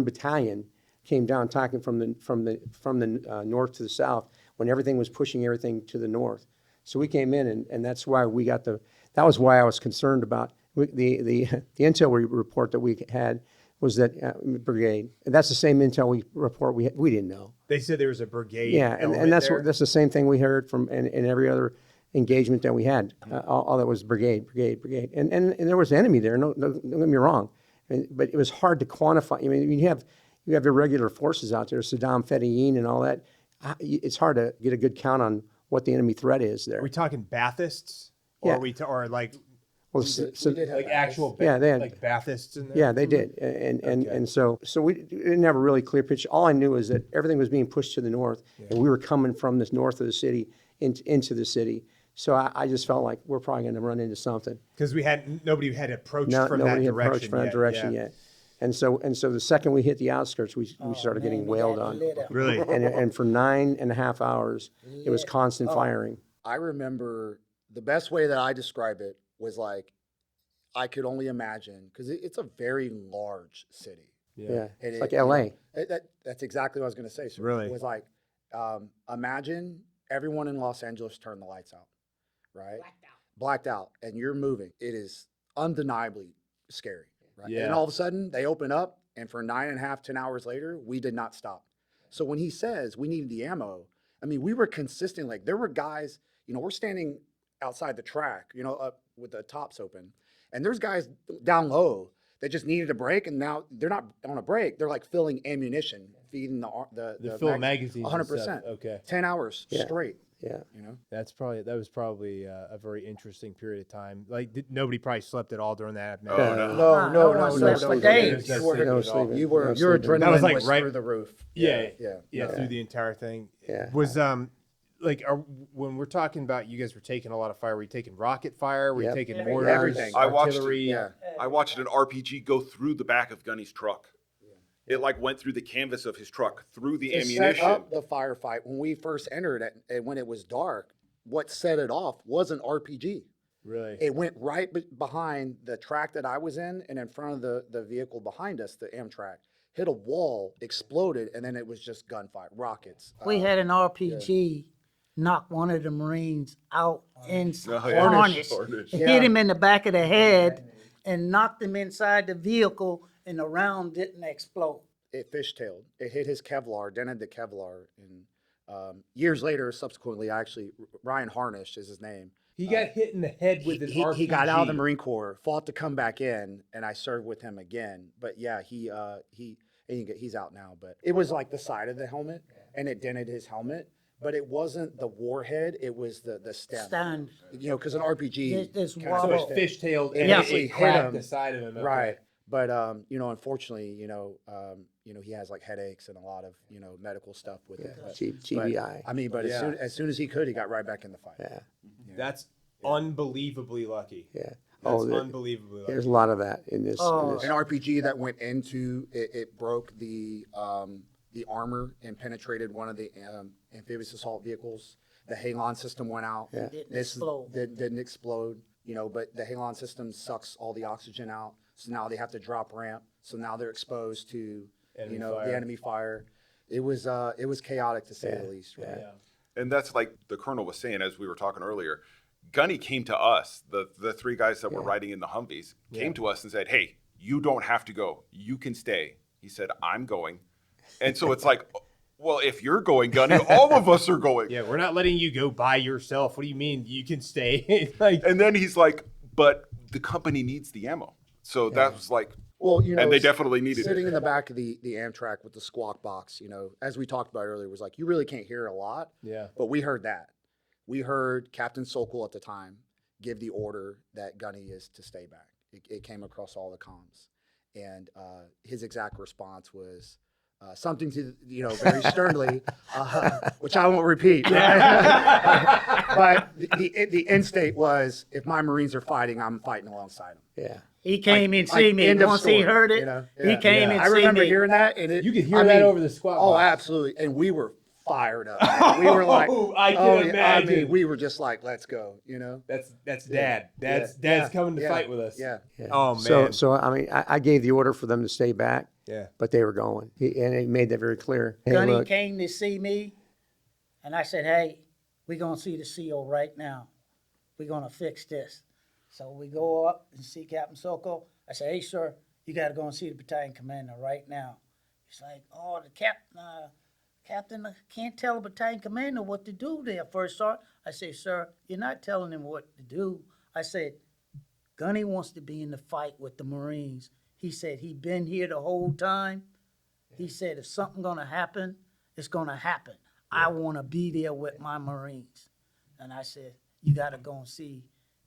[SPEAKER 2] battalion came down attacking from the north to the south when everything was pushing everything to the north. So we came in, and that's why we got that was why I was concerned about the intel report that we had was that brigade. And that's the same intel report we didn't know.
[SPEAKER 6] They said there was a brigade.
[SPEAKER 2] Yeah, and that's
[SPEAKER 6] there.
[SPEAKER 2] that's the same thing we heard from in every other engagement that we had. All that was brigade, and there was enemy there. No, don't get me wrong, but it was hard to quantify. I mean, you have irregular forces out there, Saddam, Fedayeen, and all that. It's hard to get a good count on what the enemy threat is there.
[SPEAKER 6] Are we talking Baathists? Or
[SPEAKER 2] Yeah.
[SPEAKER 6] are we or like
[SPEAKER 2] Well,
[SPEAKER 6] like actual
[SPEAKER 2] Yeah, they had-
[SPEAKER 6] like Baathists in there?
[SPEAKER 2] yeah, they did, and so we didn't have a really clear picture. All I knew is that everything was being pushed to the north, and we were coming from the north of the city into the city. So I just felt like we're probably going to run into something.
[SPEAKER 6] Because nobody had approached from that
[SPEAKER 2] Nobody had
[SPEAKER 6] direction
[SPEAKER 2] approached from that
[SPEAKER 6] yet.
[SPEAKER 2] direction
[SPEAKER 6] Yeah.
[SPEAKER 2] yet. And so the second we hit the outskirts, we started getting
[SPEAKER 7] we
[SPEAKER 2] wailed
[SPEAKER 7] got
[SPEAKER 2] on.
[SPEAKER 7] lit up.
[SPEAKER 6] Really?
[SPEAKER 2] And for 9.5 hours, it was constant firing.
[SPEAKER 5] I remember the best way that I describe it was like, I could only imagine, because it's a very large city.
[SPEAKER 2] Yeah,
[SPEAKER 5] And
[SPEAKER 2] it's like LA.
[SPEAKER 5] That's exactly what I was going to say, sir.
[SPEAKER 6] Really?
[SPEAKER 5] It was like, imagine everyone in Los Angeles turned the lights out, right? Blacked out, and you're moving. It is undeniably scary, right?
[SPEAKER 6] Yeah.
[SPEAKER 5] And all of a sudden, they open up, and for 9.5, 10 hours later, we did not stop. So when he says we needed the ammo, I mean, we were consistent. Like, there were guys, we're standing outside the track, up with the tops open, and there's guys down low that just needed a break, and now they're not on a break. They're like filling ammunition, feeding the
[SPEAKER 6] fill magazines.
[SPEAKER 5] 100%.
[SPEAKER 6] Okay.
[SPEAKER 5] 10 hours straight.
[SPEAKER 2] Yeah.
[SPEAKER 6] That was probably a very interesting period of time. Like nobody probably slept at all during that.
[SPEAKER 3] Oh,
[SPEAKER 5] No,
[SPEAKER 7] no one slept for days.
[SPEAKER 5] You were-
[SPEAKER 2] No sleeping.
[SPEAKER 5] Your
[SPEAKER 2] sleeping.
[SPEAKER 5] adrenaline
[SPEAKER 6] That was like
[SPEAKER 5] was
[SPEAKER 6] right-
[SPEAKER 5] through the roof.
[SPEAKER 6] Yeah.
[SPEAKER 5] Yeah.
[SPEAKER 6] Through the entire thing.
[SPEAKER 2] Yeah.
[SPEAKER 6] Was when we're talking about you guys were taking a lot of fire, were you taking rocket fire? Were you
[SPEAKER 2] Yep.
[SPEAKER 6] taking
[SPEAKER 7] Everything.
[SPEAKER 6] mortars,
[SPEAKER 5] Everything.
[SPEAKER 3] I watched it,
[SPEAKER 6] artillery?
[SPEAKER 5] Yeah.
[SPEAKER 3] I watched an RPG go through the back of Gunny's truck. It like went through the canvas of his truck, through the
[SPEAKER 5] To set
[SPEAKER 3] ammunition.
[SPEAKER 5] up the firefight, when we first entered it, and when it was dark, what set it off was an RPG.
[SPEAKER 6] Really?
[SPEAKER 5] It went right behind the track that I was in, and in front of the vehicle behind us, the Amtrak, hit a wall, exploded, and then it was just gunfire, rockets.
[SPEAKER 7] We had an RPG knock one of the Marines out in
[SPEAKER 3] Oh, yeah.
[SPEAKER 7] harness,
[SPEAKER 3] Harness.
[SPEAKER 7] hit him in the back of the head, and knocked him inside the vehicle, and the round didn't explode.
[SPEAKER 5] It fishtailed. It hit his Kevlar, dented the Kevlar, and years later, subsequently, Ryan Harnish is his name.
[SPEAKER 6] He got hit in the head with an RPG.
[SPEAKER 5] He got out of the Marine Corps, fought to come back in, and I served with him again. But yeah, he's out now. But it was like the side of the helmet, and it dented his helmet. But it wasn't the warhead; it was the stem.
[SPEAKER 7] Stand.
[SPEAKER 5] Because an RPG
[SPEAKER 7] This
[SPEAKER 5] kinda
[SPEAKER 6] So
[SPEAKER 7] wobble.
[SPEAKER 6] it fishtailed and
[SPEAKER 7] Yeah.
[SPEAKER 6] it
[SPEAKER 5] Hit
[SPEAKER 6] cracked
[SPEAKER 5] him.
[SPEAKER 6] the side of him. Okay.
[SPEAKER 5] Right. But unfortunately, he has like headaches and a lot of medical stuff with it. But,
[SPEAKER 2] GBI.
[SPEAKER 5] I mean, but
[SPEAKER 6] Yeah.
[SPEAKER 5] as soon as he could, he got right back in the fight.
[SPEAKER 2] Yeah.
[SPEAKER 6] That's unbelievably lucky.
[SPEAKER 2] Yeah.
[SPEAKER 6] That's
[SPEAKER 2] There-
[SPEAKER 6] unbelievably lucky.
[SPEAKER 2] There's a lot of that in this.
[SPEAKER 5] An RPG that went into it broke the armor and penetrated one of the amphibious assault vehicles. The halon system went out.
[SPEAKER 2] Yeah.
[SPEAKER 7] Didn't
[SPEAKER 5] This
[SPEAKER 7] explode.
[SPEAKER 5] didn't explode. But the halon system sucks all the oxygen out. So now they have to drop ramp. So now they're exposed to
[SPEAKER 6] Enemy
[SPEAKER 5] the
[SPEAKER 6] fire.
[SPEAKER 5] enemy fire. It was chaotic to say the least. Right?
[SPEAKER 6] Yeah.
[SPEAKER 3] And that's like the colonel was saying as we were talking earlier. Gunny came to us, the three guys that were riding in the Humvees, came to us and said, "Hey, you don't have to go. You can stay." He said, "I'm going." And so it's like, well, if you're going, Gunny, all of us are going.
[SPEAKER 6] Yeah, we're not letting you go by yourself. What do you mean you can stay? Like,
[SPEAKER 3] And then he's like, but the company needs the ammo. So that was like,
[SPEAKER 5] Well,
[SPEAKER 3] and they definitely needed
[SPEAKER 5] sitting
[SPEAKER 3] it.
[SPEAKER 5] in the back of the Amtrak with the squawk box. As we talked about earlier, was like you really can't hear a lot.
[SPEAKER 6] yeah.
[SPEAKER 5] But we heard that. we heard Captain Sokol at the time give the order that Gunny is to stay back. It came across all the comms. And his exact response was something to, very sternly, which I won't repeat. But the end state was, if my Marines are fighting, I'm fighting alongside them.
[SPEAKER 2] Yeah.
[SPEAKER 7] He came and see me.
[SPEAKER 5] End of
[SPEAKER 7] Once
[SPEAKER 5] story,
[SPEAKER 7] he heard it, he came and
[SPEAKER 5] I
[SPEAKER 7] see
[SPEAKER 5] remember
[SPEAKER 7] me.
[SPEAKER 5] hearing that. And
[SPEAKER 6] You could hear that over the squad
[SPEAKER 5] Oh,
[SPEAKER 6] box.
[SPEAKER 5] absolutely. And we were fired up. We were like,
[SPEAKER 6] I can imagine.
[SPEAKER 5] we were just like, let's go,
[SPEAKER 6] That's Dad. Dad's coming to fight with us.
[SPEAKER 5] Yeah.
[SPEAKER 2] Yeah.
[SPEAKER 6] Oh, man.
[SPEAKER 2] So I mean, I gave the order for them to stay back.
[SPEAKER 6] Yeah.
[SPEAKER 2] But they were going, and he made that very clear. Hey,
[SPEAKER 7] Gunny
[SPEAKER 2] look,
[SPEAKER 7] came to see me, and I said, hey, we're going to see the CO right now. We're going to fix this. So we go up and see Captain Sokol. I said, hey, sir, you got to go and see the battalion commander right now. He's like, oh, the captain can't tell a battalion commander what to do there, First Sergeant. I say, sir, you're not telling him what to do. I said, Gunny wants to be in the fight with the Marines. He said he been here the whole time. He said if something gonna happen, it's gonna happen. I want to be there with my Marines. And I said, you got to go and see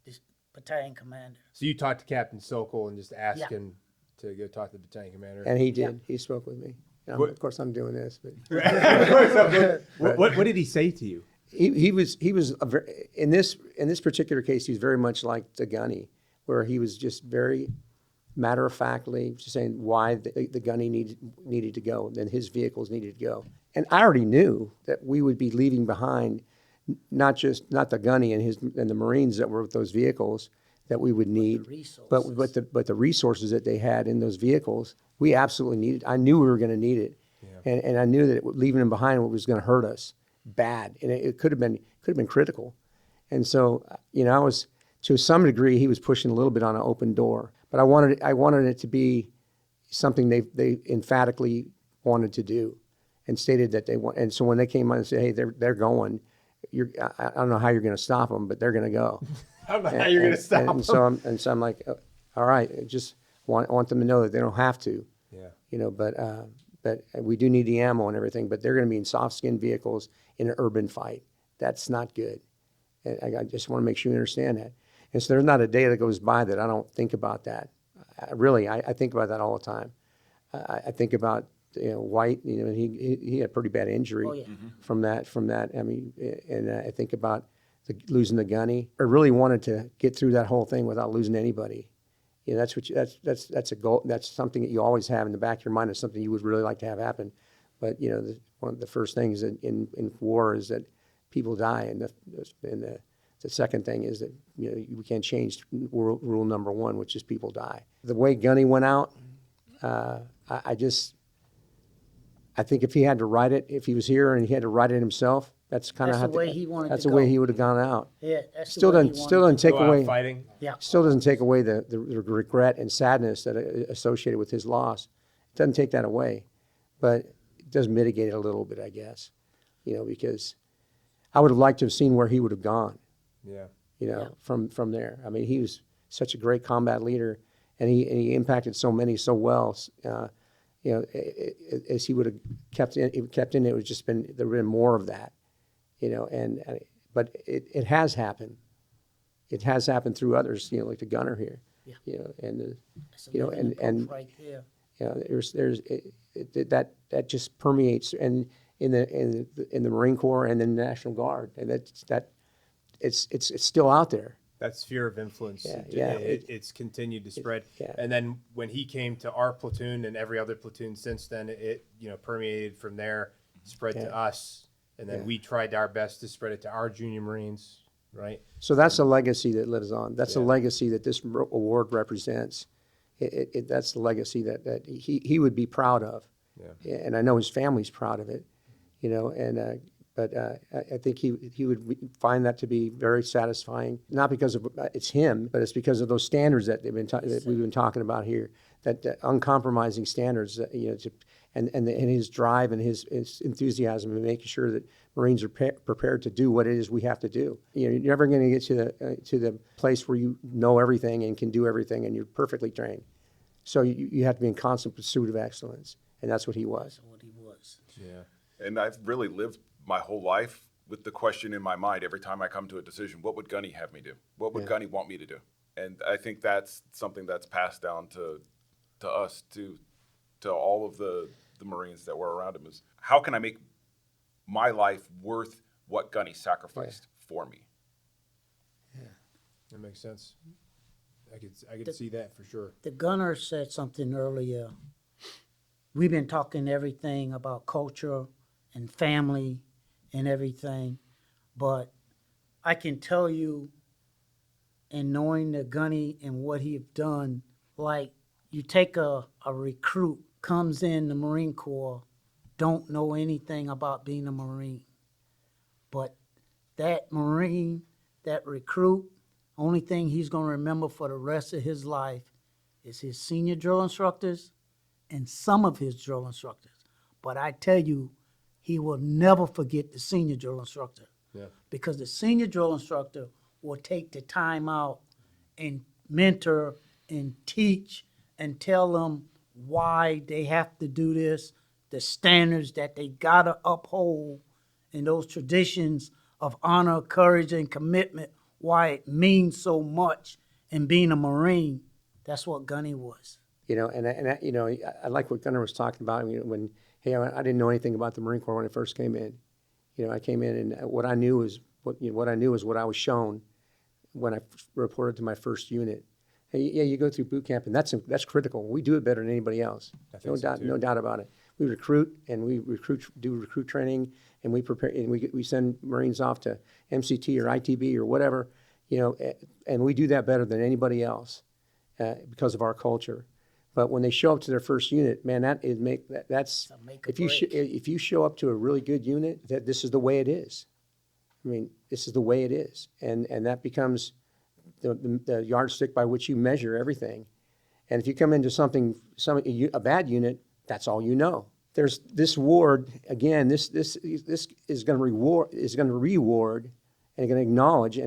[SPEAKER 7] this battalion commander.
[SPEAKER 6] So you talked to Captain Sokol and just asked
[SPEAKER 7] Yeah.
[SPEAKER 6] him to go talk to the battalion commander.
[SPEAKER 2] and he did. He spoke with me. Of course, I'm doing this, but
[SPEAKER 6] what did he say to you?
[SPEAKER 2] he was in this particular case, he was very much like the Gunny, where he was just very matter of factly just saying why the Gunny needed to go, then his vehicles needed to go. And I already knew that we would be leaving behind not the Gunny and the Marines that were with those vehicles that we would need, but the resources that they had in those vehicles, we absolutely needed. I knew we were going to need it, and I knew that leaving them behind was going to hurt us bad, and it could have been critical. And so, I was, to some degree, he was pushing a little bit on an open door. But I wanted it to be something they emphatically wanted to do, and stated that they want. And so when they came on and said, "Hey, they're going," I don't know how you're going to stop them, but they're going to go.
[SPEAKER 6] I don't know how you're going to stop
[SPEAKER 2] and
[SPEAKER 6] him.
[SPEAKER 2] so I'm like, all right, I just want them to know that they don't have to.
[SPEAKER 6] Yeah.
[SPEAKER 2] But we do need the ammo and everything. But they're going to be in soft-skinned vehicles in an urban fight. That's not good. And I just want to make sure you understand that. And so there's not a day that goes by that I don't think about that. I think about that all the time. I think about White. He had a pretty bad injury from that. I mean, and I think about losing the Gunny. I really wanted to get through that whole thing without losing anybody. That's a goal. That's something that you always have in the back of your mind. Is something you would really like to have happen. But one of the first things in war is that people die, and the second thing is that we can't change rule number one, which is people die. The way Gunny went out, I think if he had to write it, if he was here and he had to write it himself, that's kind of
[SPEAKER 7] That's the way he wanted
[SPEAKER 2] That's
[SPEAKER 7] to
[SPEAKER 2] the way
[SPEAKER 7] go.
[SPEAKER 2] he would have gone out.
[SPEAKER 7] Yeah, that's
[SPEAKER 2] Still
[SPEAKER 7] the way he
[SPEAKER 2] doesn't
[SPEAKER 7] wanted to
[SPEAKER 2] take
[SPEAKER 6] Go out
[SPEAKER 2] away.
[SPEAKER 6] fighting.
[SPEAKER 7] Yeah.
[SPEAKER 2] Still doesn't take away the regret and sadness that associated with his loss. It doesn't take that away, but it does mitigate it a little bit, I guess. Because I would have liked to have seen where he would have gone.
[SPEAKER 6] Yeah.
[SPEAKER 2] From there. I mean, he was such a great combat leader, and he impacted so many so well. As he would have kept in, it would just there would have been more of that. But it has happened. It has happened through others, like the gunner here.
[SPEAKER 7] Yeah.
[SPEAKER 2] And
[SPEAKER 7] That's a living proof right there.
[SPEAKER 2] that just permeates and in the Marine Corps and in the National Guard, and it's still out there.
[SPEAKER 6] That sphere of influence,
[SPEAKER 2] Yeah.
[SPEAKER 6] it's continued to spread.
[SPEAKER 2] Yeah.
[SPEAKER 6] And then when he came to our platoon and every other platoon since then, it permeated from there, spread to us, and then we tried our best to spread it to our junior Marines, right?
[SPEAKER 2] So that's a legacy that lives on. That's a legacy that this award represents. That's the legacy that he would be proud of. Yeah. And I know his family's proud of it, but I think he would find that to be very satisfying, not because of it's him, but it's because of those standards that that we've been talking about here, that uncompromising standards, and his drive and his enthusiasm in making sure that Marines are prepared to do what it is we have to do. You're never going to get to the place where you know everything and can do everything and you're perfectly trained. So you have to be in constant pursuit of excellence, and that's what he was.
[SPEAKER 7] That's what he was.
[SPEAKER 6] Yeah.
[SPEAKER 3] And I've really lived my whole life with the question in my mind every time I come to a decision: what would Gunny have me do? What would Gunny want me to do? And I think that's something that's passed down to us, to all of the Marines that were around him, is how can I make my life worth what Gunny sacrificed for me?
[SPEAKER 6] That makes sense. I could see that for sure.
[SPEAKER 7] The gunner said something earlier. We've been talking everything about culture and family and everything, but I can tell you, in knowing the Gunny and what he's done, like you take a recruit, comes in the Marine Corps, don't know anything about being a Marine, but that Marine, that recruit, only thing he's going to remember for the rest of his life is his senior drill instructors and some of his drill instructors. But I tell you, he will never forget the senior drill instructor.
[SPEAKER 6] Yeah.
[SPEAKER 7] Because the senior drill instructor will take the time out and mentor and teach and tell them why they have to do this, the standards that they got to uphold, and those traditions of honor, courage, and commitment, why it means so much in being a Marine. That's what Gunny was.
[SPEAKER 2] You know, I like what Gunner was talking about. When I didn't know anything about the Marine Corps when I first came in. You know, I came in and what I knew was what I was shown when I reported to my first unit. Hey, yeah, you go through boot camp, and that's critical. We do it better than anybody else. No doubt about it. We recruit do recruit training, and we prepare, and we send Marines off to MCT or ITB or whatever, you know, and we do that better than anybody else because of our culture. But when they show up to their first unit, man, that's if you show up to a really good unit, this is the way it is. I mean, this is the way it is, and that becomes the yardstick by which you measure everything. And if you come into a bad unit, that's all you know. There's this ward again. This is going to reward and going to acknowledge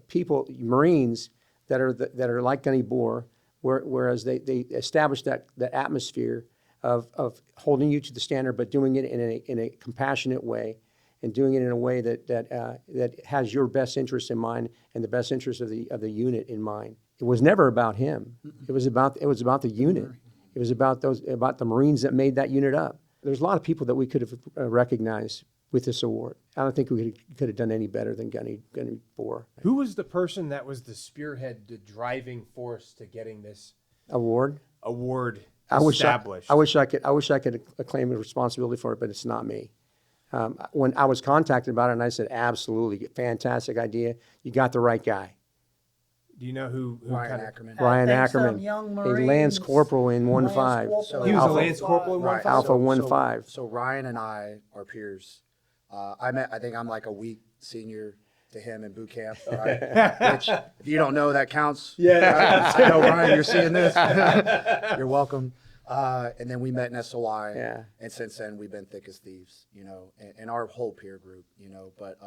[SPEAKER 2] people, Marines that are like Gunny Boore, whereas they establish that atmosphere of holding you to the standard, but doing it in a compassionate way, and doing it in a way that has your best interest in mind and the best interest of the unit in mind. It was never about him. It was about the unit. It was about the Marines that made that unit up. There's a lot of people that we could have recognized with this award. I don't think we could have done any better than Gunny Boore.
[SPEAKER 6] Who was the person that was the spearhead, the driving force to getting this
[SPEAKER 2] Award
[SPEAKER 6] established?
[SPEAKER 2] I wish I could claim the responsibility for it, but it's not me. When I was contacted about it, and I said, absolutely, fantastic idea. You got the right guy.
[SPEAKER 6] Do you know who
[SPEAKER 5] Ryan Ackerman.
[SPEAKER 2] Ryan
[SPEAKER 7] I think some
[SPEAKER 2] Ackerman,
[SPEAKER 7] young
[SPEAKER 2] a
[SPEAKER 7] Marines-
[SPEAKER 2] Lance Corporal in 1.5.
[SPEAKER 7] Corporal.
[SPEAKER 6] He was
[SPEAKER 2] Alpha-
[SPEAKER 6] a Lance Corporal in
[SPEAKER 5] Right.
[SPEAKER 6] 1.5?
[SPEAKER 2] Alpha 1.5.
[SPEAKER 5] So Ryan and I are peers. I think I'm like a week senior to him in boot camp. Right? Which, if you don't know, that counts. Yeah. I know, Ryan, you're seeing this. You're welcome. And then we met in SOI.
[SPEAKER 2] Yeah.
[SPEAKER 5] And since then, we've been thick as thieves, you know, and our whole peer group, you know. But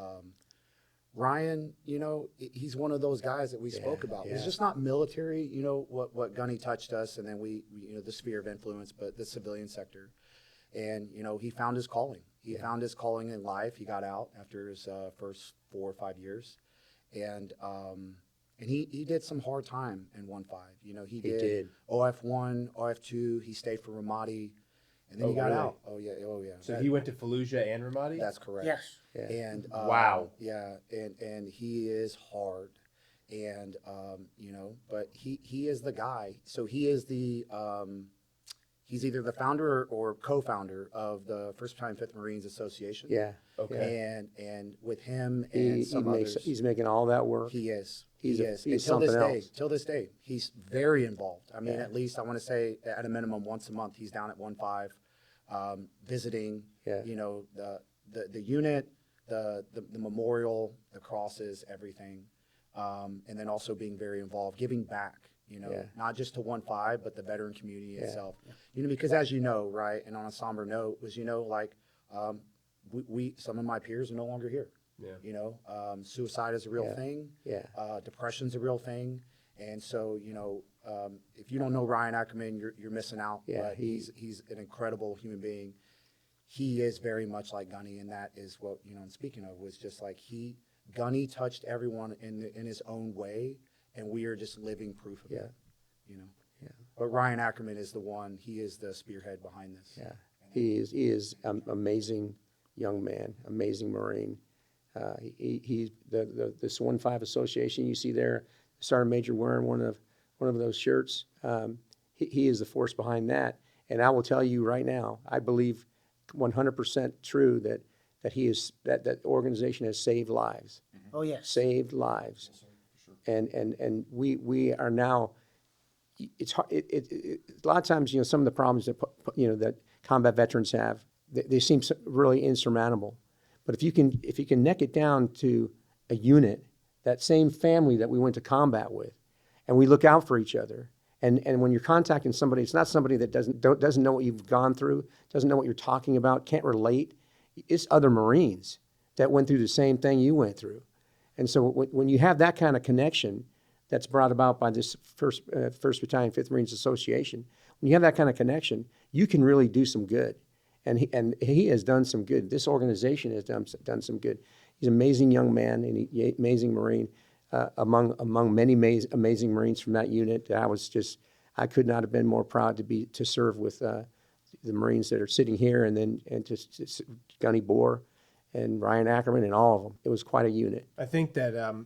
[SPEAKER 5] Ryan, you know, he's one of those guys that we spoke about. It's just not military, you know, what Gunny touched us, and then we, you know, the sphere of influence, but the civilian sector. And, you know, he found his calling. He found his calling in life. He got out after his first 4 or 5 years. And he did some hard time in 1.5. You know, he did OF1, OF2. He stayed for Ramadi, and then he got out. Oh, yeah.
[SPEAKER 6] So he went to Fallujah and Ramadi?
[SPEAKER 5] That's correct.
[SPEAKER 7] Yes.
[SPEAKER 2] Yeah.
[SPEAKER 5] And
[SPEAKER 6] Wow.
[SPEAKER 5] Yeah, and he is hard, and you know, but he is the guy. So he is the he's either the founder or co-founder of the 1st Battalion 5th Marines Association.
[SPEAKER 2] Yeah.
[SPEAKER 5] Okay. And with him and some others,
[SPEAKER 2] he's making all that work.
[SPEAKER 5] he is.
[SPEAKER 2] He's
[SPEAKER 5] And
[SPEAKER 2] something else.
[SPEAKER 5] till this day, he's very involved. I mean, at least I want to say at a minimum once a month, he's down at 1.5, visiting.
[SPEAKER 2] Yeah.
[SPEAKER 5] You know, the unit, the memorial, the crosses, everything, and then also being very involved, giving back. You know, not just to 1.5, but the veteran community itself. You know, because as you know, right, and on a somber note, was, you know, like we some of my peers are no longer here. Yeah. You know, suicide is a real thing. Yeah. Depression's a real thing. And so, you know, if you don't know Ryan Ackerman, you're missing out. Yeah. But he's an incredible human being. he is very much like Gunny, and that is what, I'm speaking of, was just like Gunny touched everyone in his own way, and we are just living proof of it, Yeah. But Ryan Ackerman is the one, he is the spearhead behind this.
[SPEAKER 2] Yeah, he is amazing young man, amazing Marine. He's the Swan 5 Association you see there, Sergeant Major wearing one of those shirts. He is the force behind that. And I will tell you right now, I believe 100% true that he is that organization has saved lives.
[SPEAKER 7] Oh, yes.
[SPEAKER 2] Saved lives. And we are now. It's hard. A lot of times, some of the problems that that combat veterans have, they seem really insurmountable. But if you can neck it down to a unit, that same family that we went to combat with, and we look out for each other, and when you're contacting somebody, it's not somebody that doesn't know what you've gone through, doesn't know what you're talking about, can't relate. It's other Marines that went through the same thing you went through, and so when you have that kind of connection that's brought about by this First Battalion, 5th Marines Association, when you have that kind of connection, you can really do some good. And he has done some good. This organization has done some good. He's an amazing young man and an amazing Marine, among many amazing Marines from that unit. I could not have been more proud to serve with the Marines that are sitting here, and just Gunny, Boore, and Ryan Ackerman, and all of them. It was quite a unit.
[SPEAKER 6] I think that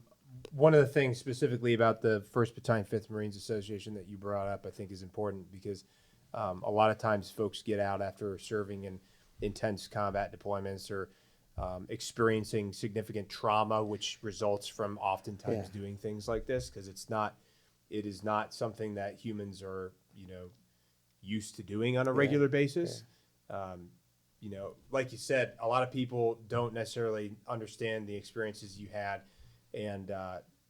[SPEAKER 6] one of the things specifically about the 1st Battalion, 5th Marines Association that you brought up, I think is important because a lot of times folks get out after serving in intense combat deployments or experiencing significant trauma, which results from oftentimes doing things like this, because it is not something that humans are, used to doing on a regular basis. Like you said, a lot of people don't necessarily understand the experiences you had. And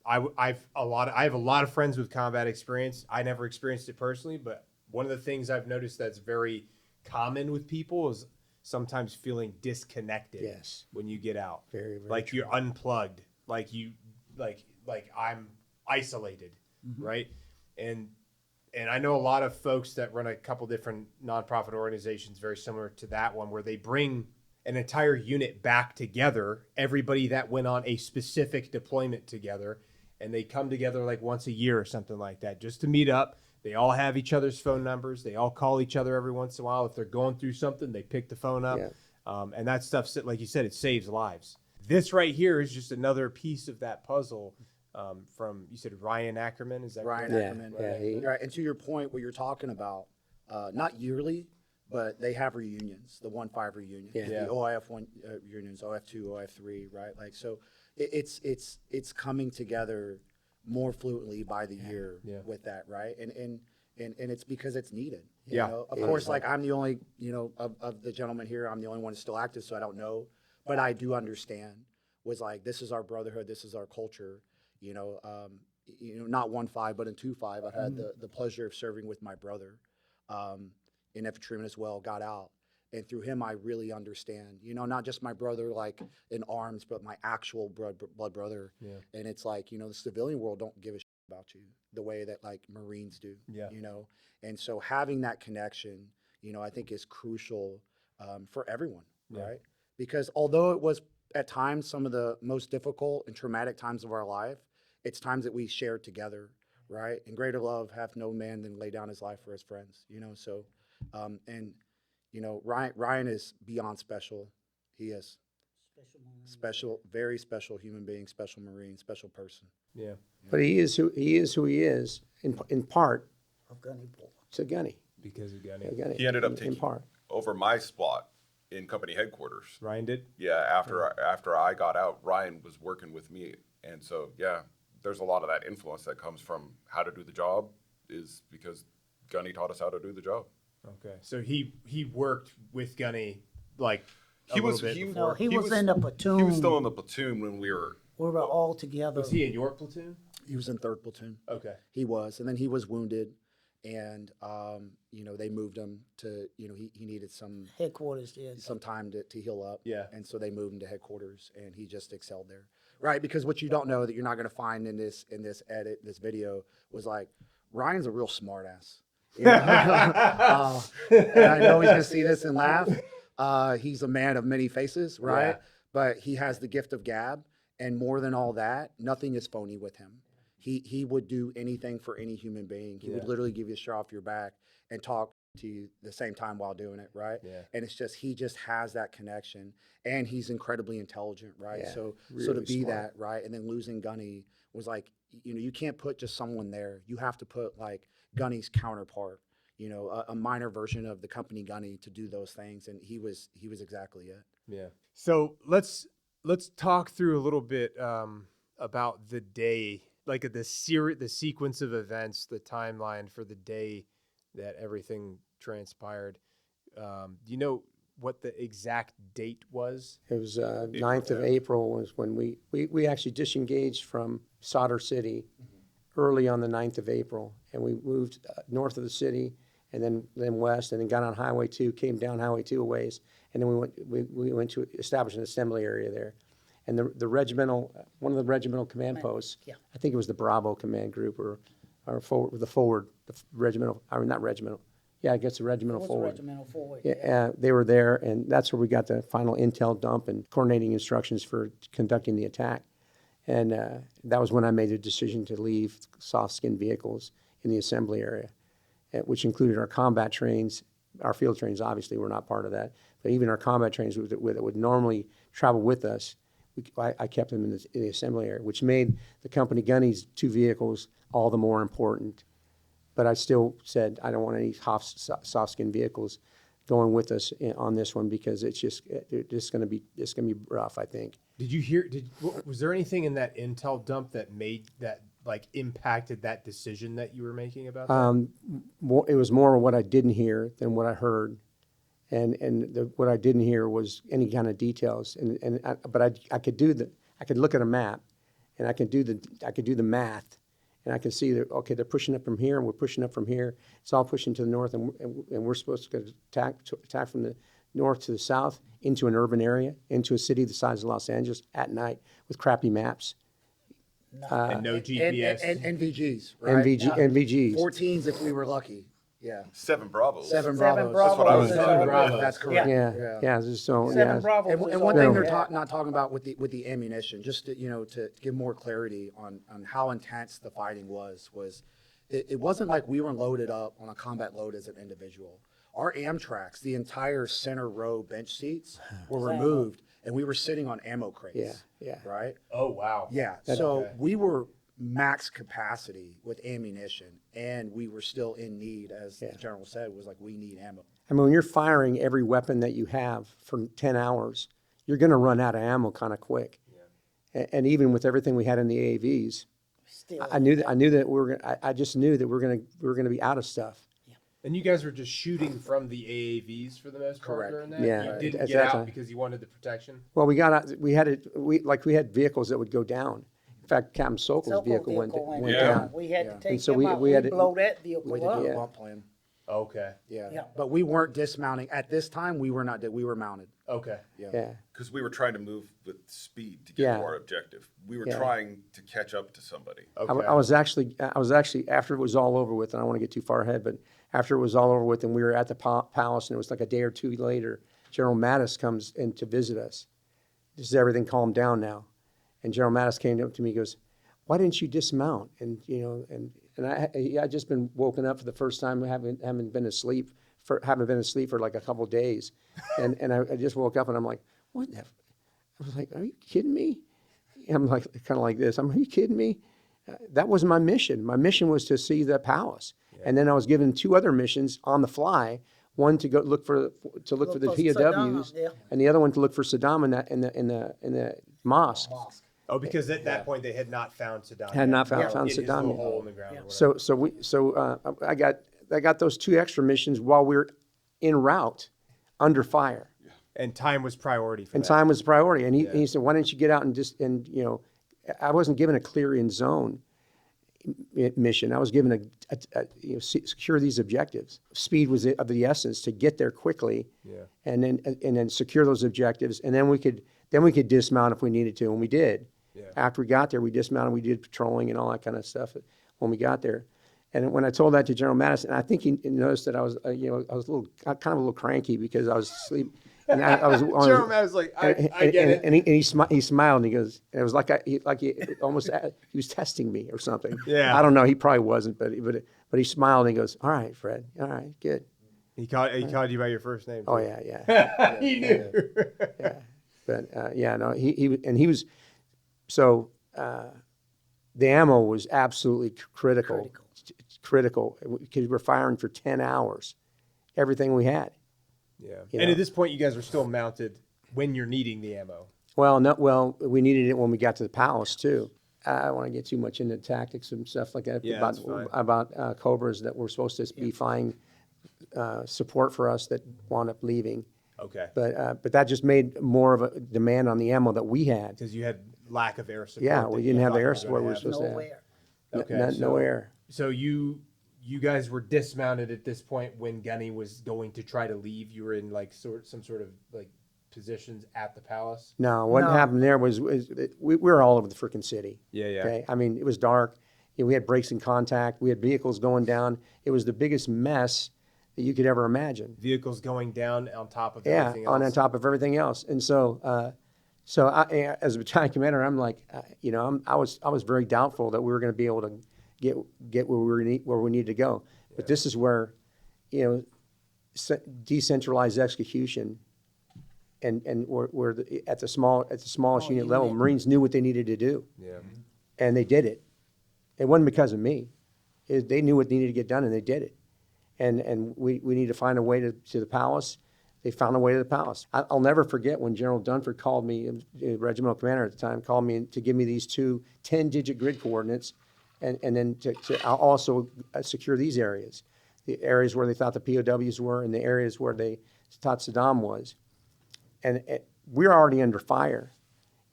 [SPEAKER 6] I have a lot of friends with combat experience. I never experienced it personally, but one of the things I've noticed that's very common with people is sometimes feeling disconnected when you get out.
[SPEAKER 2] Very, very
[SPEAKER 6] like
[SPEAKER 2] true.
[SPEAKER 6] You're unplugged, like I'm isolated, right? And I know a lot of folks that run a couple different nonprofit organizations very similar to that one, where they bring an entire unit back together, everybody that went on a specific deployment together, and they come together like once a year or something like that just to meet up. They all have each other's phone numbers. They all call each other every once in a while. If they're going through something, they pick the phone up. And that stuff, like you said, it saves lives. This right here is just another piece of that puzzle from, you said Ryan Ackerman, is that
[SPEAKER 5] Ryan
[SPEAKER 6] correct?
[SPEAKER 5] Ackerman.
[SPEAKER 2] Yeah,
[SPEAKER 5] Right. And to your point, what you're talking about, not yearly, but they have reunions, the 1-5 reunions, the OIF 1 reunions, OIF 2, OIF 3, right? Like, so it's coming together more fluently by the year with that, right? And it's because it's needed. You know? Of course, like I'm the only, of the gentlemen here, I'm the only one still active, so I don't know, but I do understand. Was like, this is our brotherhood, this is our culture. Not 1-5, but in 2-5, I've had the pleasure of serving with my brother. In infantryman as well, got out. And through him, I really understand, not just my brother, like in arms, but my actual blood brother. And it's like, the civilian world don't give a shit about you the way that like Marines do, And so having that connection, I think is crucial for everyone, right? Because although it was at times some of the most difficult and traumatic times of our life, it's times that we shared together, right? And greater love hath no man than lay down his life for his friends, So, Ryan is beyond special. He is special, very special human being, special Marine, special person.
[SPEAKER 6] Yeah.
[SPEAKER 2] But he is who he is in part
[SPEAKER 7] Of Gunny Boore.
[SPEAKER 2] to Gunny.
[SPEAKER 6] Because of Gunny.
[SPEAKER 2] Gunny,
[SPEAKER 3] He ended up
[SPEAKER 2] in
[SPEAKER 3] taking
[SPEAKER 2] part.
[SPEAKER 3] over my spot in company headquarters.
[SPEAKER 6] Ryan did?
[SPEAKER 3] Yeah, after I got out, Ryan was working with me. And so, there's a lot of that influence that comes from how to do the job is because Gunny taught us how to do the job.
[SPEAKER 6] Okay. So he worked with Gunny like
[SPEAKER 3] He
[SPEAKER 6] a
[SPEAKER 3] was
[SPEAKER 6] little bit
[SPEAKER 3] he,
[SPEAKER 6] before.
[SPEAKER 7] He was in the platoon.
[SPEAKER 3] He was still in the platoon when we were.
[SPEAKER 7] We were all together.
[SPEAKER 6] Was he in your platoon?
[SPEAKER 5] He was in 3rd platoon.
[SPEAKER 6] Okay.
[SPEAKER 5] He was, and then he was wounded, and they moved him to, he needed some
[SPEAKER 7] Headquarters there.
[SPEAKER 5] time to heal up.
[SPEAKER 6] Yeah.
[SPEAKER 5] And so they moved him to headquarters, and he just excelled there. Right, because what you don't know that you're not going to find in this video was like Ryan's a real smart ass. And I know he's going to see this and laugh. He's a man of many faces, right?
[SPEAKER 6] Yeah.
[SPEAKER 5] But he has the gift of gab, and more than all that, nothing is phony with him. He would do anything for any human being. He would literally give you a shirt off your back and talk to you the same time while doing it, right?
[SPEAKER 6] Yeah.
[SPEAKER 5] And it's just he just has that connection, and he's incredibly intelligent, right?
[SPEAKER 2] Yeah,
[SPEAKER 5] so to
[SPEAKER 2] really
[SPEAKER 5] be
[SPEAKER 2] smart.
[SPEAKER 5] that, right? And then losing Gunny was like, you can't put just someone there. You have to put like Gunny's counterpart, a minor version of the company Gunny to do those things, and he was exactly it.
[SPEAKER 6] Yeah. So let's talk through a little bit about the day, like the sequence of events, the timeline for the day that everything transpired. Do you know what the exact date was?
[SPEAKER 2] It was 9th of April was when we actually disengaged from Solder City early on the 9th of April, and we moved north of the city and then west, and then got on Highway 2, came down Highway 2 a ways, and then we went to establish an assembly area there. And the regimental, one of the regimental command posts,
[SPEAKER 7] yeah.
[SPEAKER 2] I think it was the Bravo Command Group or the regimental, I mean, not regimental, yeah, I guess the regimental
[SPEAKER 7] Was
[SPEAKER 2] forward.
[SPEAKER 7] regimental forward.
[SPEAKER 2] Yeah, they were there, and that's where we got the final intel dump and coordinating instructions for conducting the attack. And that was when I made the decision to leave soft skin vehicles in the assembly area, which included our combat trains. Our field trains obviously were not part of that, but even our combat trains that would normally travel with us, I kept them in the assembly area, which made the company Gunny's 2 vehicles all the more important. But I still said I don't want any soft skin vehicles going with us on this one because it's going to be rough, I think.
[SPEAKER 6] Did you hear? Was there anything in that intel dump that impacted that decision that you were making about that?
[SPEAKER 2] It was more what I didn't hear than what I heard, and what I didn't hear was any kind of details. But I could look at a map, and I could do the math. And I can see that, okay, they're pushing up from here, and we're pushing up from here. It's all pushing to the north, and we're supposed to attack from the north to the south into an urban area, into a city the size of Los Angeles at night with crappy maps.
[SPEAKER 6] And no GPS.
[SPEAKER 5] And NVGs, right?
[SPEAKER 2] NVGs.
[SPEAKER 5] 14s if we were lucky. Yeah.
[SPEAKER 3] 7 Bravos.
[SPEAKER 5] 7
[SPEAKER 7] Seven
[SPEAKER 5] Bravos.
[SPEAKER 3] That's what I was
[SPEAKER 7] Bravos.
[SPEAKER 3] thinking.
[SPEAKER 6] Bravos.
[SPEAKER 5] That's correct.
[SPEAKER 2] Yeah. So
[SPEAKER 7] Seven
[SPEAKER 2] yeah.
[SPEAKER 7] Bravos.
[SPEAKER 5] And
[SPEAKER 7] is
[SPEAKER 5] one
[SPEAKER 7] all
[SPEAKER 5] thing
[SPEAKER 7] we
[SPEAKER 5] they're
[SPEAKER 7] had.
[SPEAKER 5] not talking about with the ammunition, just to give more clarity on how intense the fighting was it wasn't like we were loaded up on a combat load as an individual. Our Amtraks, the entire center row bench seats were removed, and we were sitting on ammo crates.
[SPEAKER 2] Yeah.
[SPEAKER 5] Right?
[SPEAKER 6] Oh wow.
[SPEAKER 5] Yeah. So we were max capacity with ammunition, and we were still in need, as the general said, was like, we need ammo.
[SPEAKER 2] I mean, when you're firing every weapon that you have for 10 hours, you're going to run out of ammo kind of quick. Yeah. And even with everything we had in the AAVs,
[SPEAKER 7] Still,
[SPEAKER 2] I knew that I just knew that we're going to be out of stuff.
[SPEAKER 6] And you guys were just shooting from the AAVs for the most part
[SPEAKER 5] Correct.
[SPEAKER 6] during that?
[SPEAKER 2] Yeah.
[SPEAKER 6] You didn't
[SPEAKER 2] At
[SPEAKER 6] get
[SPEAKER 2] that
[SPEAKER 6] out
[SPEAKER 2] time.
[SPEAKER 6] because you wanted the protection?
[SPEAKER 2] Well, we had vehicles that would go down. In fact, Captain Sokol's
[SPEAKER 7] Sokol's
[SPEAKER 2] vehicle went
[SPEAKER 3] Yeah.
[SPEAKER 2] down.
[SPEAKER 7] We had to take
[SPEAKER 2] And so
[SPEAKER 7] him out.
[SPEAKER 2] we
[SPEAKER 7] We
[SPEAKER 2] had to-
[SPEAKER 7] blow that vehicle
[SPEAKER 5] We had to do
[SPEAKER 7] up.
[SPEAKER 5] a bump plan.
[SPEAKER 6] Okay.
[SPEAKER 5] Yeah.
[SPEAKER 7] Yeah.
[SPEAKER 5] But we weren't dismounting. At this time, we were not. We were mounted.
[SPEAKER 6] Okay.
[SPEAKER 2] Yeah.
[SPEAKER 3] Because we were trying to move with speed to get
[SPEAKER 2] Yeah.
[SPEAKER 3] to our objective. We were
[SPEAKER 2] Yeah.
[SPEAKER 3] trying to catch up to somebody.
[SPEAKER 6] Okay.
[SPEAKER 2] I was actually after it was all over with, and I don't want to get too far ahead, but after it was all over with, and we were at the palace, and it was like a day or two later, General Mattis comes in to visit us. Just everything calmed down now, and General Mattis came up to me, and goes, "Why didn't you dismount?" And I just been woken up for the first time, haven't been asleep for like a couple of days, and I just woke up and I'm like, what the? I was like, are you kidding me? I'm like kind of like this. Are you kidding me? That was my mission. My mission was to see the palace, and then I was given 2 other missions on the fly. One to go look for the
[SPEAKER 7] for
[SPEAKER 2] POWs,
[SPEAKER 7] Saddam, yeah.
[SPEAKER 2] and the other one to look for Saddam in the mosque.
[SPEAKER 6] Oh, because at that point they had not found Saddam.
[SPEAKER 2] Had not
[SPEAKER 6] yet.
[SPEAKER 2] found
[SPEAKER 6] In his
[SPEAKER 2] Saddam
[SPEAKER 6] little
[SPEAKER 2] yet.
[SPEAKER 6] hole in the ground. or whatever.
[SPEAKER 2] So I got those 2 extra missions while we were en route, under fire,
[SPEAKER 6] And time was priority for
[SPEAKER 2] and
[SPEAKER 6] that.
[SPEAKER 2] time was priority. And he said, "Why didn't you get out I wasn't given a clear in zone mission. I was given secure these objectives. Speed was of the essence to get there quickly, and then secure those objectives, and then we could dismount if we needed to, and we did.
[SPEAKER 6] Yeah.
[SPEAKER 2] After we got there, we dismounted, we did patrolling and all that kind of stuff when we got there. And when I told that to General Mattis, and I think he noticed that I was kind of a little cranky because I was asleep And I was on
[SPEAKER 6] General Mattis like, I get it.
[SPEAKER 2] And he smiled and he goes, and it was like he was testing me or something.
[SPEAKER 6] Yeah.
[SPEAKER 2] I don't know. He probably wasn't, but he smiled and he goes, "All right, Fred. All right, good."
[SPEAKER 6] He called you by your first name.
[SPEAKER 2] Oh
[SPEAKER 6] too.
[SPEAKER 2] yeah.
[SPEAKER 6] He knew.
[SPEAKER 2] Yeah. But no, he was so the ammo was absolutely critical because we're firing for 10 hours, everything we had.
[SPEAKER 6] Yeah.
[SPEAKER 2] You
[SPEAKER 6] And
[SPEAKER 2] know?
[SPEAKER 6] at this point, you guys are still mounted when you're needing the ammo.
[SPEAKER 2] Well, we needed it when we got to the palace too. I don't want to get too much into tactics and stuff like that
[SPEAKER 6] Yeah, that's fine.
[SPEAKER 2] about Cobras that were supposed to be flying support for us that wound up leaving.
[SPEAKER 6] Okay.
[SPEAKER 2] But that just made more of a demand on the ammo that we had.
[SPEAKER 6] Because you had lack of air support.
[SPEAKER 2] Yeah,
[SPEAKER 6] that
[SPEAKER 2] we
[SPEAKER 6] you
[SPEAKER 2] didn't have
[SPEAKER 6] thought
[SPEAKER 2] the
[SPEAKER 6] you
[SPEAKER 2] air
[SPEAKER 6] were
[SPEAKER 2] support we
[SPEAKER 6] gonna
[SPEAKER 2] were
[SPEAKER 6] have.
[SPEAKER 2] supposed to have.
[SPEAKER 7] Nowhere.
[SPEAKER 6] Okay.
[SPEAKER 2] No air.
[SPEAKER 6] So you guys were dismounted at this point when Gunny was going to try to leave. You were in like some sort of like positions at the palace.
[SPEAKER 2] No, what
[SPEAKER 7] No.
[SPEAKER 2] happened there was we were all over the freaking city.
[SPEAKER 6] Yeah, yeah.
[SPEAKER 2] Okay, I mean it was dark. We had breaks in contact. We had vehicles going down. It was the biggest mess that you could ever imagine.
[SPEAKER 6] Vehicles going down on top of
[SPEAKER 2] Yeah,
[SPEAKER 6] everything else.
[SPEAKER 2] on top of everything else. And so, I, as a battalion commander, I'm like, I was very doubtful that we were going to be able to get where we need to go. But this is where, decentralized execution, and where at the smallest unit level, Marines knew what they needed to do,
[SPEAKER 6] Yeah.
[SPEAKER 2] and they did it. It wasn't because of me. They knew what needed to get done, and they did it. And we need to find a way to the palace. They found a way to the palace. I'll never forget when General Dunford called me, regimental commander at the time, called me to give me these 2 10-digit grid coordinates, and then to also secure these areas, the areas where they thought the POWs were and the areas where they thought Saddam was. And we're already under fire,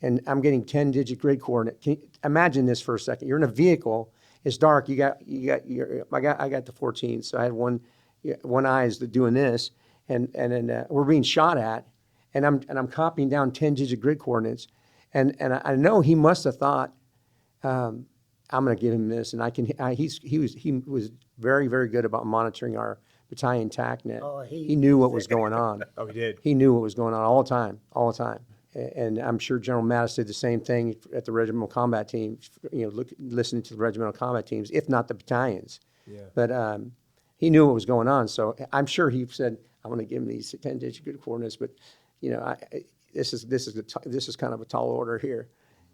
[SPEAKER 2] and I'm getting 10-digit grid coordinate. Imagine this for a second. You're in a vehicle. It's dark. I got the 14, so I had one eye is doing this, and then we're being shot at, and I'm copying down 10-digit grid coordinates, and I know he must have thought, I'm going to give him this, and he was very, very good about monitoring our battalion TACnet.
[SPEAKER 7] Oh,
[SPEAKER 2] he knew what was going on.
[SPEAKER 6] Oh, he did.
[SPEAKER 2] He knew what was going on all the time. And I'm sure General Mattis did the same thing at the regimental combat teams, listening to the regimental combat teams, if not the battalions.
[SPEAKER 6] Yeah.
[SPEAKER 2] But he knew what was going on. So I'm sure he said, I'm going to give him these 10-digit grid coordinates, but this is kind of a tall order here.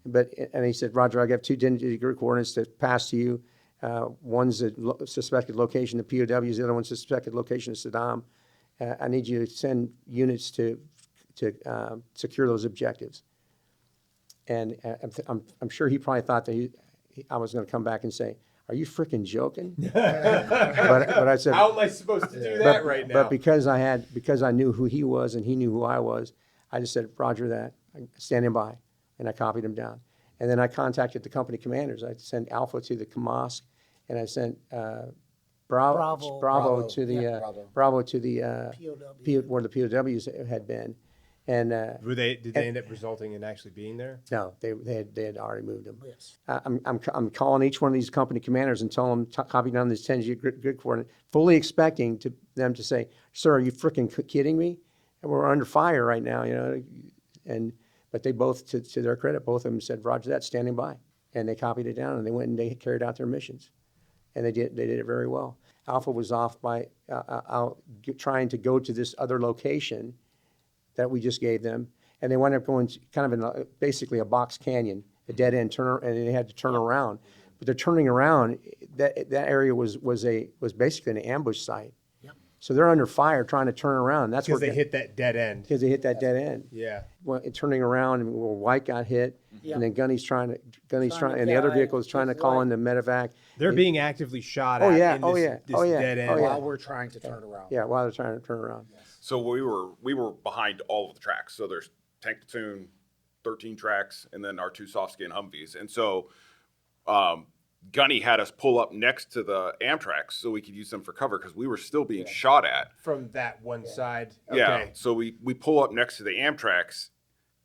[SPEAKER 2] And he said, Roger, I got 2 10-digit grid coordinates to pass to you. One's a suspected location of POWs, the other one's a suspected location of Saddam. I need you to send units to secure those objectives. And I'm sure he probably thought that I was going to come back and say, "Are you freaking joking?" but I said,
[SPEAKER 6] how am I supposed to do that right now?
[SPEAKER 2] But because I knew who he was and he knew who I was, I just said, "Roger that, standing by," and I copied him down. And then I contacted the company commanders. I sent Alpha to the Kamas, and I sent Bravo to the
[SPEAKER 7] POW.
[SPEAKER 2] where the POWs had been. And
[SPEAKER 6] Did they end up resulting in actually being there?
[SPEAKER 2] no, they had already moved them.
[SPEAKER 7] Yes.
[SPEAKER 2] I'm calling each one of these company commanders and telling them copy down this 10-G grid coordinate, fully expecting them to say, "Sir, are you freaking kidding me? And we're under fire right now, But they both, to their credit, both of them said, "Roger that, standing by," and they copied it down and they went and they carried out their missions, and they did it very well. Alpha was off by trying to go to this other location that we just gave them, and they wound up going kind of in basically a box canyon, a dead end and they had to turn around. But they're turning around. That area was basically an ambush site.
[SPEAKER 7] Yep.
[SPEAKER 2] So they're under fire trying to turn around. That's
[SPEAKER 6] Because
[SPEAKER 2] where
[SPEAKER 6] they hit that dead end.
[SPEAKER 2] because they hit that dead end.
[SPEAKER 6] Yeah.
[SPEAKER 2] Well, turning around, and White got hit,
[SPEAKER 7] Yeah.
[SPEAKER 2] and then Gunny's trying, and the
[SPEAKER 7] get
[SPEAKER 2] other
[SPEAKER 7] right.
[SPEAKER 2] vehicle is trying to
[SPEAKER 7] That's
[SPEAKER 2] call
[SPEAKER 7] right.
[SPEAKER 2] in the medevac.
[SPEAKER 6] They're being actively shot
[SPEAKER 2] Oh,
[SPEAKER 6] at
[SPEAKER 2] yeah,
[SPEAKER 6] in this, dead end.
[SPEAKER 2] yeah.
[SPEAKER 5] While we're trying to turn around.
[SPEAKER 2] Yeah, while they're trying to turn around.
[SPEAKER 3] So we were behind all of the tracks. So there's tank platoon, 13 tracks, and then our 2 soft skin Humvees. And so Gunny had us pull up next to the Amtraks so we could use them for cover because we were still being shot at.
[SPEAKER 6] From that one side. Okay.
[SPEAKER 3] Yeah. So we pull up next to the Amtraks,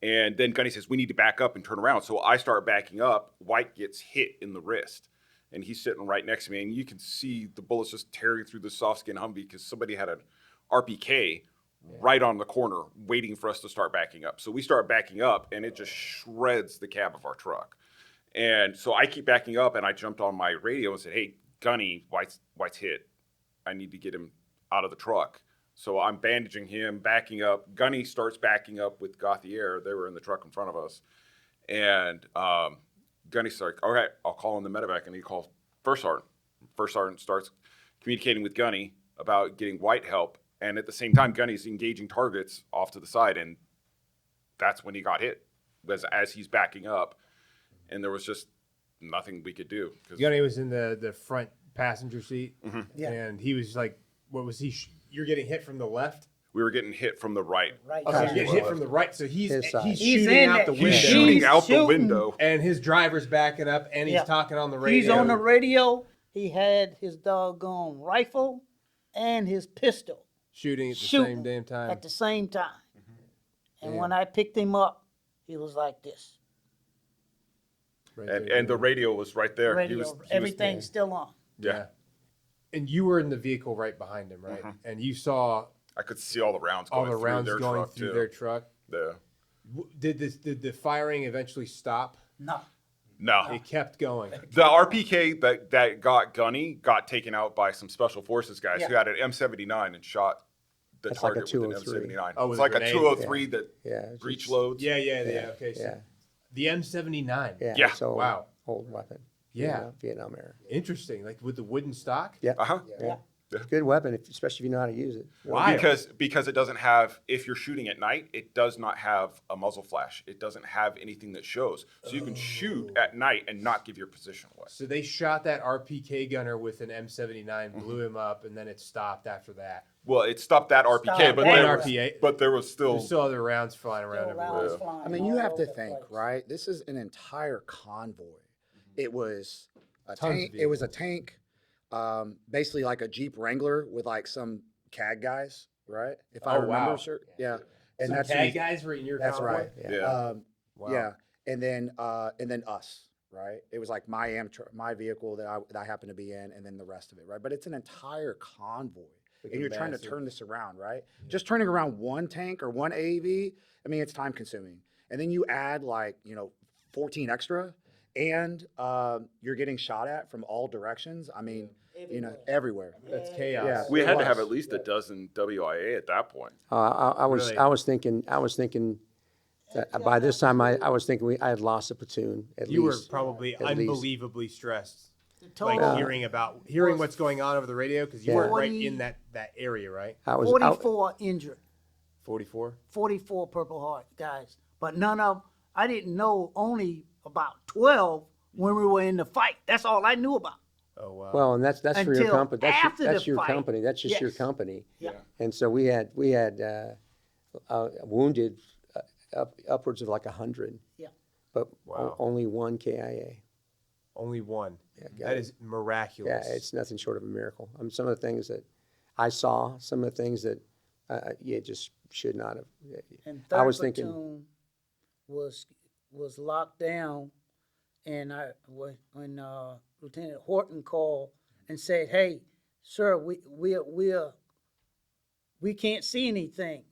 [SPEAKER 3] and then Gunny says, "We need to back up and turn around." So I start backing up. White gets hit in the wrist, and he's sitting right next to me, and you can see the bullets just tearing through the soft skin Humvee because somebody had an RPK right on the corner, waiting for us to start backing up. So we start backing up, and it just shreds the cab of our truck. And so I keep backing up, and I jumped on my radio and said, "Hey, Gunny, White's hit. I need to get him out of the truck." So I'm bandaging him, backing up. Gunny starts backing up with Gauthier. They were in the truck in front of us. And Gunny's like, "Okay, I'll call in the medevac." And he calls First Sergeant. First Sergeant starts communicating with Gunny about getting White help. And at the same time, Gunny's engaging targets off to the side. And that's when he got hit, was as he's backing up. And there was just nothing we could do.
[SPEAKER 6] Gunny was in the front passenger seat,
[SPEAKER 7] Yeah.
[SPEAKER 6] and he was like, what was he? You're getting hit from the left?
[SPEAKER 3] We were getting hit from the right.
[SPEAKER 7] Right.
[SPEAKER 6] Oh, so
[SPEAKER 7] side.
[SPEAKER 6] you're getting hit from the right. So he's
[SPEAKER 2] His side.
[SPEAKER 6] shooting
[SPEAKER 7] in
[SPEAKER 6] out
[SPEAKER 7] it.
[SPEAKER 6] the
[SPEAKER 7] He's
[SPEAKER 6] window.
[SPEAKER 3] He's shooting out the
[SPEAKER 7] shooting.
[SPEAKER 3] window.
[SPEAKER 6] And his driver's backing up, and he's
[SPEAKER 7] Yeah.
[SPEAKER 6] talking on the radio.
[SPEAKER 7] He's on the radio. He had his doggone rifle and his pistol
[SPEAKER 6] shooting at the
[SPEAKER 7] shooting
[SPEAKER 6] same damn time.
[SPEAKER 7] at the same time. And
[SPEAKER 6] Yeah.
[SPEAKER 7] when I picked him up, he was like this.
[SPEAKER 6] Right
[SPEAKER 3] And,
[SPEAKER 6] there.
[SPEAKER 3] and the radio was right there.
[SPEAKER 7] Radio, everything's still on.
[SPEAKER 3] Yeah.
[SPEAKER 6] And you were in the vehicle right behind him, right? And you saw
[SPEAKER 3] I could see all the rounds
[SPEAKER 6] all
[SPEAKER 3] going
[SPEAKER 6] the
[SPEAKER 3] through
[SPEAKER 6] rounds
[SPEAKER 3] their
[SPEAKER 6] going
[SPEAKER 3] truck,
[SPEAKER 6] through
[SPEAKER 3] too.
[SPEAKER 6] their truck.
[SPEAKER 3] Yeah.
[SPEAKER 6] Did the firing eventually stop?
[SPEAKER 7] No.
[SPEAKER 3] No.
[SPEAKER 6] It kept going.
[SPEAKER 3] The RPK that got Gunny got taken out by some special forces guys who
[SPEAKER 7] Yeah.
[SPEAKER 3] had an M79 and shot the
[SPEAKER 2] That's like a
[SPEAKER 3] target with an
[SPEAKER 2] 203.
[SPEAKER 3] M79.
[SPEAKER 6] Oh,
[SPEAKER 3] It's
[SPEAKER 6] with
[SPEAKER 3] like
[SPEAKER 6] a
[SPEAKER 3] a
[SPEAKER 6] grenade?
[SPEAKER 3] 203 that
[SPEAKER 2] Yeah.
[SPEAKER 3] breech
[SPEAKER 2] It's-
[SPEAKER 3] loads.
[SPEAKER 6] Yeah. Okay. So
[SPEAKER 2] Yeah.
[SPEAKER 6] the M79.
[SPEAKER 2] Yeah.
[SPEAKER 3] Yeah.
[SPEAKER 2] So
[SPEAKER 6] Wow.
[SPEAKER 2] old weapon.
[SPEAKER 6] Yeah.
[SPEAKER 2] Vietnam era.
[SPEAKER 6] Interesting. Like with the wooden stock.
[SPEAKER 2] Yeah.
[SPEAKER 3] Uh-huh.
[SPEAKER 2] Yeah. Good weapon, especially if you know how to use it.
[SPEAKER 6] Why?
[SPEAKER 3] Because it doesn't have, if you're shooting at night, it does not have a muzzle flash. It doesn't have anything that shows. So you can shoot at night and not give your position away.
[SPEAKER 6] So they shot that RPK gunner with an M79, blew him up, and then it stopped after that.
[SPEAKER 3] Well, it stopped that RPK,
[SPEAKER 7] Stopped
[SPEAKER 3] but
[SPEAKER 7] that
[SPEAKER 3] there,
[SPEAKER 6] RPA.
[SPEAKER 3] but there was still
[SPEAKER 6] There's still other rounds flying around
[SPEAKER 7] Still
[SPEAKER 6] everywhere.
[SPEAKER 7] rounds flying
[SPEAKER 5] I mean, you
[SPEAKER 7] all
[SPEAKER 5] have to
[SPEAKER 7] over the
[SPEAKER 5] think,
[SPEAKER 7] place.
[SPEAKER 5] right? This is an entire convoy. It was a
[SPEAKER 6] Tons of
[SPEAKER 5] tank. It was a tank, basically like a Jeep Wrangler with like some CAG guys, right? If I
[SPEAKER 6] Oh,
[SPEAKER 5] remember,
[SPEAKER 6] wow.
[SPEAKER 5] sir. Yeah, and
[SPEAKER 6] Some
[SPEAKER 5] that's
[SPEAKER 6] CAG
[SPEAKER 5] who's-
[SPEAKER 6] guys were in your
[SPEAKER 5] That's
[SPEAKER 6] convoy?
[SPEAKER 5] right.
[SPEAKER 3] yeah.
[SPEAKER 6] Wow.
[SPEAKER 5] Yeah, and then us, right? It was like my vehicle that I happened to be in, and then the rest of it, right? But it's an entire convoy, and you're trying to
[SPEAKER 6] massive-
[SPEAKER 5] turn this around, right? Just turning around one tank or one AAV, I mean, it's time consuming. And then you add 14 extra, and you're getting shot at from all directions. I mean, everywhere.
[SPEAKER 6] That's chaos.
[SPEAKER 5] Yeah.
[SPEAKER 3] We
[SPEAKER 5] It
[SPEAKER 3] had to have
[SPEAKER 5] was.
[SPEAKER 3] at least a dozen WIA at that point.
[SPEAKER 2] I was
[SPEAKER 6] Really?
[SPEAKER 2] I was thinking that by this time I was thinking I had lost a platoon at
[SPEAKER 6] You were
[SPEAKER 2] least.
[SPEAKER 6] probably
[SPEAKER 2] at least.
[SPEAKER 6] unbelievably stressed.
[SPEAKER 7] The total,
[SPEAKER 6] Like hearing what's going on over the radio, because you
[SPEAKER 2] Yeah.
[SPEAKER 6] weren't right
[SPEAKER 7] 40
[SPEAKER 6] in that area, right?
[SPEAKER 2] I was
[SPEAKER 7] 44 injured,
[SPEAKER 6] 44?
[SPEAKER 7] 44 Purple Heart guys. But I didn't know only about 12 when we were in the fight. That's all I knew about.
[SPEAKER 6] Oh, wow.
[SPEAKER 2] well, and that's for your
[SPEAKER 7] Until
[SPEAKER 2] company.
[SPEAKER 7] after
[SPEAKER 2] That's
[SPEAKER 7] the
[SPEAKER 2] your
[SPEAKER 7] fight.
[SPEAKER 2] company. That's just your
[SPEAKER 7] Yes.
[SPEAKER 2] company.
[SPEAKER 7] Yeah.
[SPEAKER 2] And so we had wounded upwards of like 100,
[SPEAKER 7] Yeah.
[SPEAKER 2] but
[SPEAKER 6] Wow.
[SPEAKER 2] only one KIA.
[SPEAKER 6] Only one.
[SPEAKER 2] got
[SPEAKER 6] That
[SPEAKER 2] it.
[SPEAKER 6] is miraculous.
[SPEAKER 2] Yeah, it's nothing short of a miracle. Some of the things that I saw, some of the things that just should not have.
[SPEAKER 7] And
[SPEAKER 2] I
[SPEAKER 7] third
[SPEAKER 2] was thinking-
[SPEAKER 7] platoon was locked down, and when Lieutenant Horton called and said, "Hey, sir, we can't see anything,"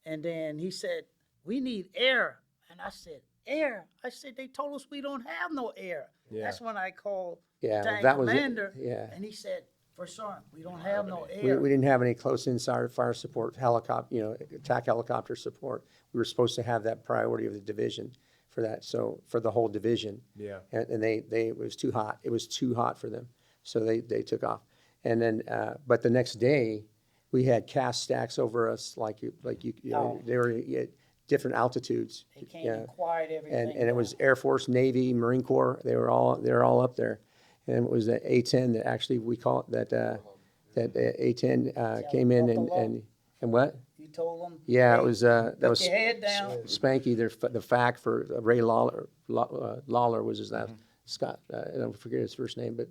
[SPEAKER 7] and then he said, "We need air," and I said, "Air?" I said, "They told us we don't have no air."
[SPEAKER 6] Yeah.
[SPEAKER 7] That's when I called
[SPEAKER 2] Yeah,
[SPEAKER 7] battalion
[SPEAKER 2] that was it.
[SPEAKER 7] commander,
[SPEAKER 2] Yeah.
[SPEAKER 7] and he said, "First Sergeant, we don't have no
[SPEAKER 2] We
[SPEAKER 7] air."
[SPEAKER 2] didn't have any close-in fire support, attack helicopter support. We were supposed to have that priority of the division for that, so for the whole division.
[SPEAKER 6] Yeah.
[SPEAKER 2] And it was too hot. It was too hot for them, so they took off. And then, but the next day, we had cast stacks over us, they were at different altitudes.
[SPEAKER 7] They came
[SPEAKER 2] Yeah.
[SPEAKER 7] and quiet everything.
[SPEAKER 2] And it was Air Force, Navy, Marine Corps. They were all up there, and it was the A-10 that actually we call it that A-10 came in and what?
[SPEAKER 7] You told them.
[SPEAKER 2] Yeah,
[SPEAKER 7] "Hey,
[SPEAKER 2] it was that
[SPEAKER 7] put
[SPEAKER 2] was
[SPEAKER 7] your head down."
[SPEAKER 2] Spanky. The fact for Ray Lawler. Lawler was his last. Scott, I don't forget his first name, but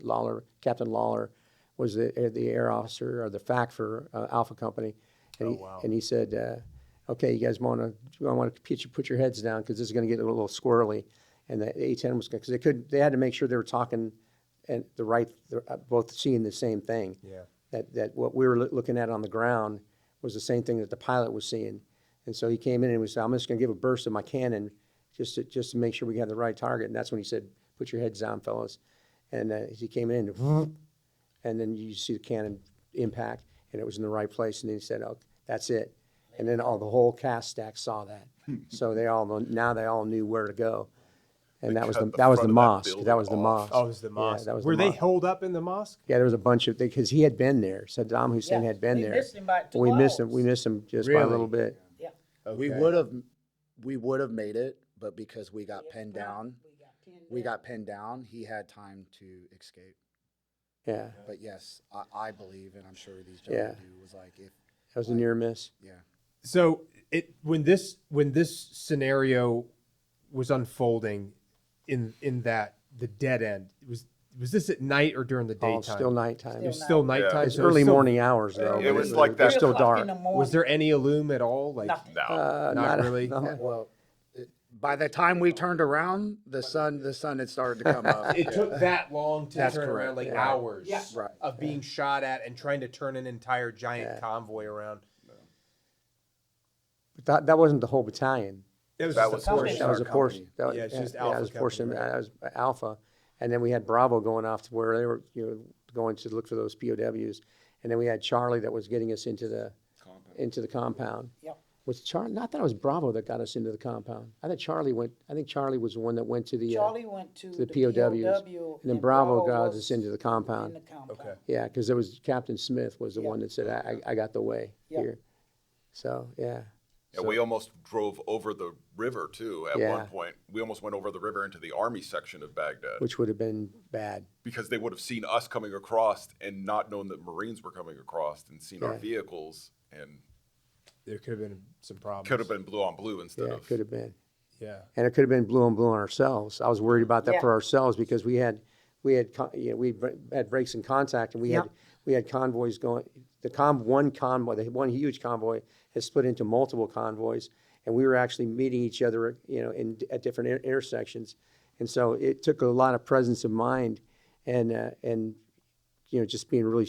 [SPEAKER 2] Captain Lawler was the air officer or the fact for Alpha Company, and he said, "Okay, you guys want to put your heads down because this is going to get a little squirrely." And the A-10 was because they had to make sure they were talking and both seeing the same thing.
[SPEAKER 6] Yeah.
[SPEAKER 2] That what we were looking at on the ground was the same thing that the pilot was seeing. And so he came in and said, I'm just going to give a burst of my cannon just to make sure we have the right target. And that's when he said, put your heads down, fellas. And he came in, and then you see the cannon impact, and it was in the right place. And then he said, oh, that's it. And then the whole cast stack saw that. So they all knew where to go. And that was the mosque. That was the mosque.
[SPEAKER 6] Oh, it was the mosque.
[SPEAKER 2] Yeah, that was
[SPEAKER 6] Were
[SPEAKER 2] the
[SPEAKER 6] they
[SPEAKER 2] mosque.
[SPEAKER 6] holed up in the mosque?
[SPEAKER 2] Yeah, there was a bunch of, because he had been there. Saddam Hussein
[SPEAKER 7] Yeah,
[SPEAKER 2] had been
[SPEAKER 7] we
[SPEAKER 2] there.
[SPEAKER 7] missed him by 2
[SPEAKER 2] We missed him.
[SPEAKER 7] hours.
[SPEAKER 2] We missed him just by a
[SPEAKER 6] Really?
[SPEAKER 2] little bit.
[SPEAKER 7] Yeah.
[SPEAKER 5] We would have made it, but because we got pinned down, he had time to escape.
[SPEAKER 2] Yeah,
[SPEAKER 5] But yes, I believe, and I'm sure these
[SPEAKER 2] Yeah.
[SPEAKER 5] gentlemen do, was like, if,
[SPEAKER 2] that was a near miss.
[SPEAKER 5] yeah.
[SPEAKER 6] So when this scenario was unfolding in that the dead end, was this at night or during the daytime?
[SPEAKER 2] Oh, still nighttime.
[SPEAKER 6] It was still nighttime.
[SPEAKER 2] It's
[SPEAKER 6] so it was
[SPEAKER 2] early
[SPEAKER 6] still-
[SPEAKER 2] morning hours, though.
[SPEAKER 3] It was
[SPEAKER 2] but
[SPEAKER 3] like
[SPEAKER 2] it's
[SPEAKER 3] that.
[SPEAKER 2] still
[SPEAKER 7] 3 o'clock in
[SPEAKER 2] dark.
[SPEAKER 7] the morning.
[SPEAKER 6] Was there any illume at all? Like
[SPEAKER 7] Nothing.
[SPEAKER 3] No.
[SPEAKER 6] not really.
[SPEAKER 2] no.
[SPEAKER 5] Well, by the time we turned around, the sun had started to come up.
[SPEAKER 6] It took that long to
[SPEAKER 5] That's
[SPEAKER 6] turn
[SPEAKER 5] correct.
[SPEAKER 6] around, like
[SPEAKER 2] Yeah.
[SPEAKER 6] hours
[SPEAKER 7] Yeah.
[SPEAKER 5] Right.
[SPEAKER 6] of being shot at and trying to turn an entire giant
[SPEAKER 2] Yeah.
[SPEAKER 6] convoy around.
[SPEAKER 2] But that wasn't the whole battalion.
[SPEAKER 6] It was
[SPEAKER 3] That
[SPEAKER 6] just
[SPEAKER 3] was
[SPEAKER 6] a portion.
[SPEAKER 2] That was a
[SPEAKER 5] Our
[SPEAKER 2] portion.
[SPEAKER 5] company.
[SPEAKER 2] That was,
[SPEAKER 6] Yeah, it's just
[SPEAKER 2] that
[SPEAKER 6] Alpha
[SPEAKER 2] was a portion.
[SPEAKER 6] company, right?
[SPEAKER 2] That was Alpha, and then we had Bravo going off to where they were, going to look for those POWs, and then we had Charlie that was getting us into the compound.
[SPEAKER 7] Yep.
[SPEAKER 2] Was Charlie? Not that it was Bravo that got us into the compound. I think Charlie was the one that went to the
[SPEAKER 7] Charlie went to
[SPEAKER 2] the POWs, and then Bravo got us into the compound.
[SPEAKER 7] in the compound.
[SPEAKER 6] Okay.
[SPEAKER 2] Yeah, because there was Captain Smith was the
[SPEAKER 7] Yeah.
[SPEAKER 2] one that said, I got the way
[SPEAKER 7] Yeah.
[SPEAKER 2] here. So, yeah.
[SPEAKER 3] Yeah, we almost drove over the river too. At
[SPEAKER 2] Yeah.
[SPEAKER 3] one point, we almost went over the river into the army section of Baghdad
[SPEAKER 2] Which would have been bad.
[SPEAKER 3] because they would have seen us coming across and not known that Marines were coming across and seen our
[SPEAKER 2] Yeah.
[SPEAKER 3] vehicles and
[SPEAKER 6] There could have been some problems.
[SPEAKER 3] could have been blue on blue instead
[SPEAKER 2] Yeah, it
[SPEAKER 3] of.
[SPEAKER 2] could have been.
[SPEAKER 6] Yeah.
[SPEAKER 2] And it could have been blue on blue on ourselves. I was worried about that
[SPEAKER 7] Yeah.
[SPEAKER 2] for ourselves because we had breaks in contact, and we had convoys going. The one huge convoy has split into multiple convoys, and we were actually meeting each other, at different intersections, and so it took a lot of presence of mind, and just being really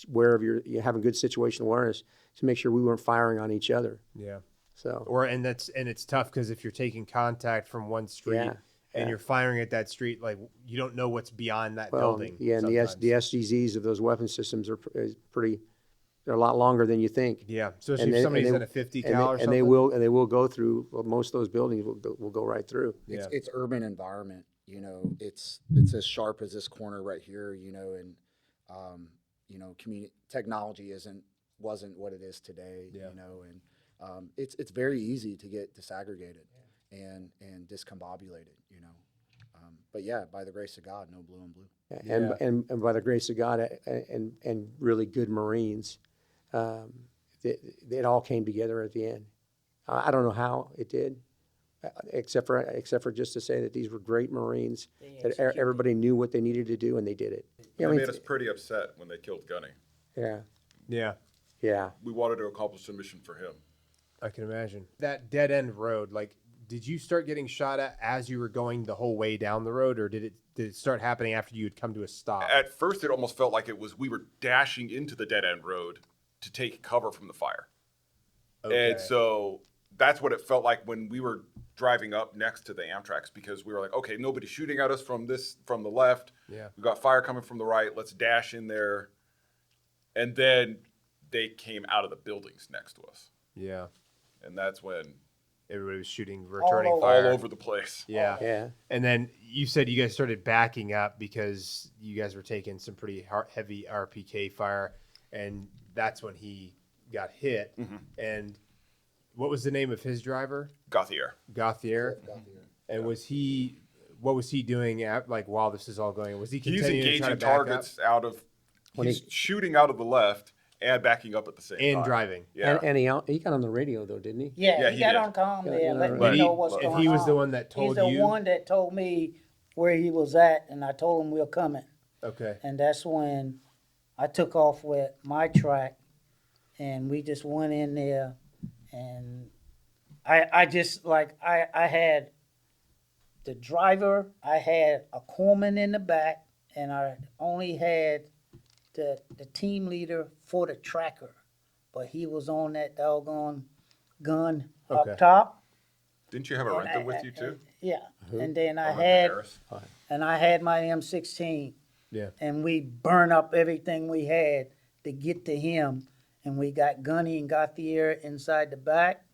[SPEAKER 2] aware of you having good situational awareness to make sure we weren't firing on each other.
[SPEAKER 6] Yeah.
[SPEAKER 2] So
[SPEAKER 6] And it's tough because if you're taking contact from one street
[SPEAKER 2] Yeah,
[SPEAKER 6] and
[SPEAKER 2] yeah.
[SPEAKER 6] you're firing at that street, like you don't know what's beyond that
[SPEAKER 2] well,
[SPEAKER 6] building.
[SPEAKER 2] yeah, and
[SPEAKER 6] sometimes.
[SPEAKER 2] the SGZs of those weapon systems is pretty. They're a lot longer than you think.
[SPEAKER 6] Yeah, especially
[SPEAKER 2] And
[SPEAKER 6] if
[SPEAKER 2] they-
[SPEAKER 6] somebody's
[SPEAKER 2] and
[SPEAKER 6] in
[SPEAKER 2] they-
[SPEAKER 6] a 50
[SPEAKER 2] and
[SPEAKER 6] cal
[SPEAKER 2] they,
[SPEAKER 6] or
[SPEAKER 2] and
[SPEAKER 6] something.
[SPEAKER 2] they will go through. Well, most of those buildings will go right through.
[SPEAKER 6] Yeah.
[SPEAKER 5] It's urban environment, it's as sharp as this corner right here, and technology wasn't what it is today,
[SPEAKER 6] Yeah.
[SPEAKER 5] and it's very easy to get disaggregated and discombobulated, but yeah, by the grace of God, no blue on blue.
[SPEAKER 6] Yeah.
[SPEAKER 2] And by the grace of God and really good Marines, it all came together at the end. I don't know how it did, except for just to say that these were great Marines. That everybody knew what they needed to do, and they did it.
[SPEAKER 3] They
[SPEAKER 2] I mean,
[SPEAKER 3] made us pretty upset when they killed Gunny.
[SPEAKER 2] yeah,
[SPEAKER 6] Yeah,
[SPEAKER 2] yeah.
[SPEAKER 3] We wanted to accomplish a mission for him.
[SPEAKER 6] I can imagine. That dead end road, like, did you start getting shot at as you were going the whole way down the road, or did it start happening after you had come to a stop?
[SPEAKER 3] At first, it almost felt like we were dashing into the dead end road to take cover from the fire.
[SPEAKER 6] Okay.
[SPEAKER 3] And so that's what it felt like when we were driving up next to the Amtraks, because we were like, okay, nobody's shooting at us from the left.
[SPEAKER 6] Yeah.
[SPEAKER 3] We've got fire coming from the right. Let's dash in there. And then they came out of the buildings next to us.
[SPEAKER 6] Yeah.
[SPEAKER 3] And that's when
[SPEAKER 6] Everybody was shooting, returning
[SPEAKER 7] over.
[SPEAKER 6] fire.
[SPEAKER 3] all over the place.
[SPEAKER 6] Yeah.
[SPEAKER 2] Yeah.
[SPEAKER 6] And then you said you guys started backing up because you guys were taking some pretty heavy RPK fire, and that's when he got hit.
[SPEAKER 3] Mm-hmm.
[SPEAKER 6] And what was the name of his driver?
[SPEAKER 3] Gauthier.
[SPEAKER 6] Gauthier. And what was he doing while this is all going on? Was he
[SPEAKER 3] He's
[SPEAKER 6] continuing to try to
[SPEAKER 3] engaging
[SPEAKER 6] back
[SPEAKER 3] targets he's shooting out of the left and backing up at the same
[SPEAKER 6] up and
[SPEAKER 3] time.
[SPEAKER 6] driving?
[SPEAKER 3] Yeah.
[SPEAKER 2] And he got on the radio though, didn't he?
[SPEAKER 7] Yeah,
[SPEAKER 3] Yeah,
[SPEAKER 7] he
[SPEAKER 3] he
[SPEAKER 7] got
[SPEAKER 3] did.
[SPEAKER 7] on comm there, let
[SPEAKER 2] But
[SPEAKER 7] me know what's
[SPEAKER 6] and
[SPEAKER 7] going on.
[SPEAKER 6] he was the one that told
[SPEAKER 7] He's the
[SPEAKER 6] you?
[SPEAKER 7] one that told me where he was at, and I told him we're coming.
[SPEAKER 6] Okay.
[SPEAKER 7] And that's when I took off with my track, and we just went in there, and I just I had the driver, I had a corpsman in the back, and I only had the team leader for the tracker. but he was on that doggone gun
[SPEAKER 6] Okay.
[SPEAKER 7] up top.
[SPEAKER 3] Didn't you have a renter with you too?
[SPEAKER 7] Yeah, and then I
[SPEAKER 3] Renter
[SPEAKER 7] had,
[SPEAKER 3] Harris?
[SPEAKER 7] and I had my M16,
[SPEAKER 6] Yeah.
[SPEAKER 7] and we burned up everything we had to get to him, and we got Gunny and Gauthier inside the back,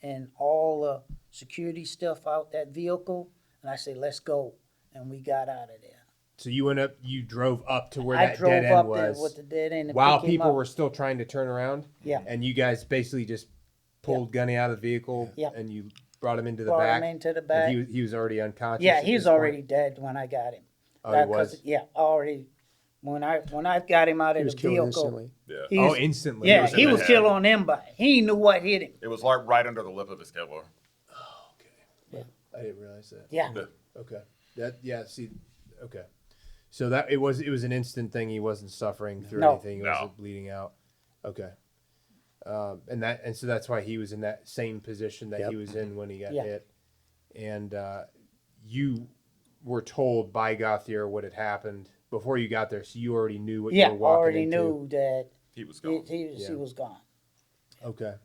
[SPEAKER 7] and all the security stuff out that vehicle, and I said, let's go, and we got out of there.
[SPEAKER 6] So you drove up to where
[SPEAKER 7] I
[SPEAKER 6] that
[SPEAKER 7] drove
[SPEAKER 6] dead end
[SPEAKER 7] up
[SPEAKER 6] was.
[SPEAKER 7] there with the dead end and
[SPEAKER 6] while
[SPEAKER 7] pick him
[SPEAKER 6] people
[SPEAKER 7] up.
[SPEAKER 6] were still trying to turn around.
[SPEAKER 7] Yeah.
[SPEAKER 6] And you guys basically just pulled Gunny out of the vehicle.
[SPEAKER 7] Yeah.
[SPEAKER 6] And you brought him into the
[SPEAKER 7] Brought
[SPEAKER 6] back.
[SPEAKER 7] him into the
[SPEAKER 6] And
[SPEAKER 7] back.
[SPEAKER 6] he was already unconscious.
[SPEAKER 7] Yeah,
[SPEAKER 6] at
[SPEAKER 7] he was
[SPEAKER 6] this point?
[SPEAKER 7] already dead when I got him.
[SPEAKER 6] Oh, he was?
[SPEAKER 7] Yeah, already. When I got him out
[SPEAKER 2] He
[SPEAKER 7] of
[SPEAKER 2] was
[SPEAKER 7] the
[SPEAKER 2] killed
[SPEAKER 7] vehicle,
[SPEAKER 2] instantly.
[SPEAKER 3] Yeah.
[SPEAKER 7] he
[SPEAKER 6] Oh,
[SPEAKER 7] was-
[SPEAKER 6] instantly.
[SPEAKER 7] yeah,
[SPEAKER 3] was in
[SPEAKER 7] he
[SPEAKER 3] the
[SPEAKER 7] was
[SPEAKER 3] head.
[SPEAKER 7] killed on impact. He knew what hit him.
[SPEAKER 3] It was like right under the lip of his kevlar.
[SPEAKER 6] I didn't realize that.
[SPEAKER 7] Yeah,
[SPEAKER 6] Okay. Okay. So that it was an instant thing. He wasn't suffering through
[SPEAKER 7] No.
[SPEAKER 6] anything. He
[SPEAKER 3] No.
[SPEAKER 6] wasn't bleeding out. Okay. And so that's why he was in that same position that
[SPEAKER 2] Yep.
[SPEAKER 6] he was in when he got
[SPEAKER 7] Yeah.
[SPEAKER 6] hit. And you were told by Gauthier what had happened before you got there, so you already knew what
[SPEAKER 7] yeah,
[SPEAKER 6] you were walking
[SPEAKER 7] already
[SPEAKER 6] into.
[SPEAKER 7] knew that
[SPEAKER 3] He was
[SPEAKER 7] he,
[SPEAKER 3] gone.
[SPEAKER 7] he was gone.
[SPEAKER 6] Okay.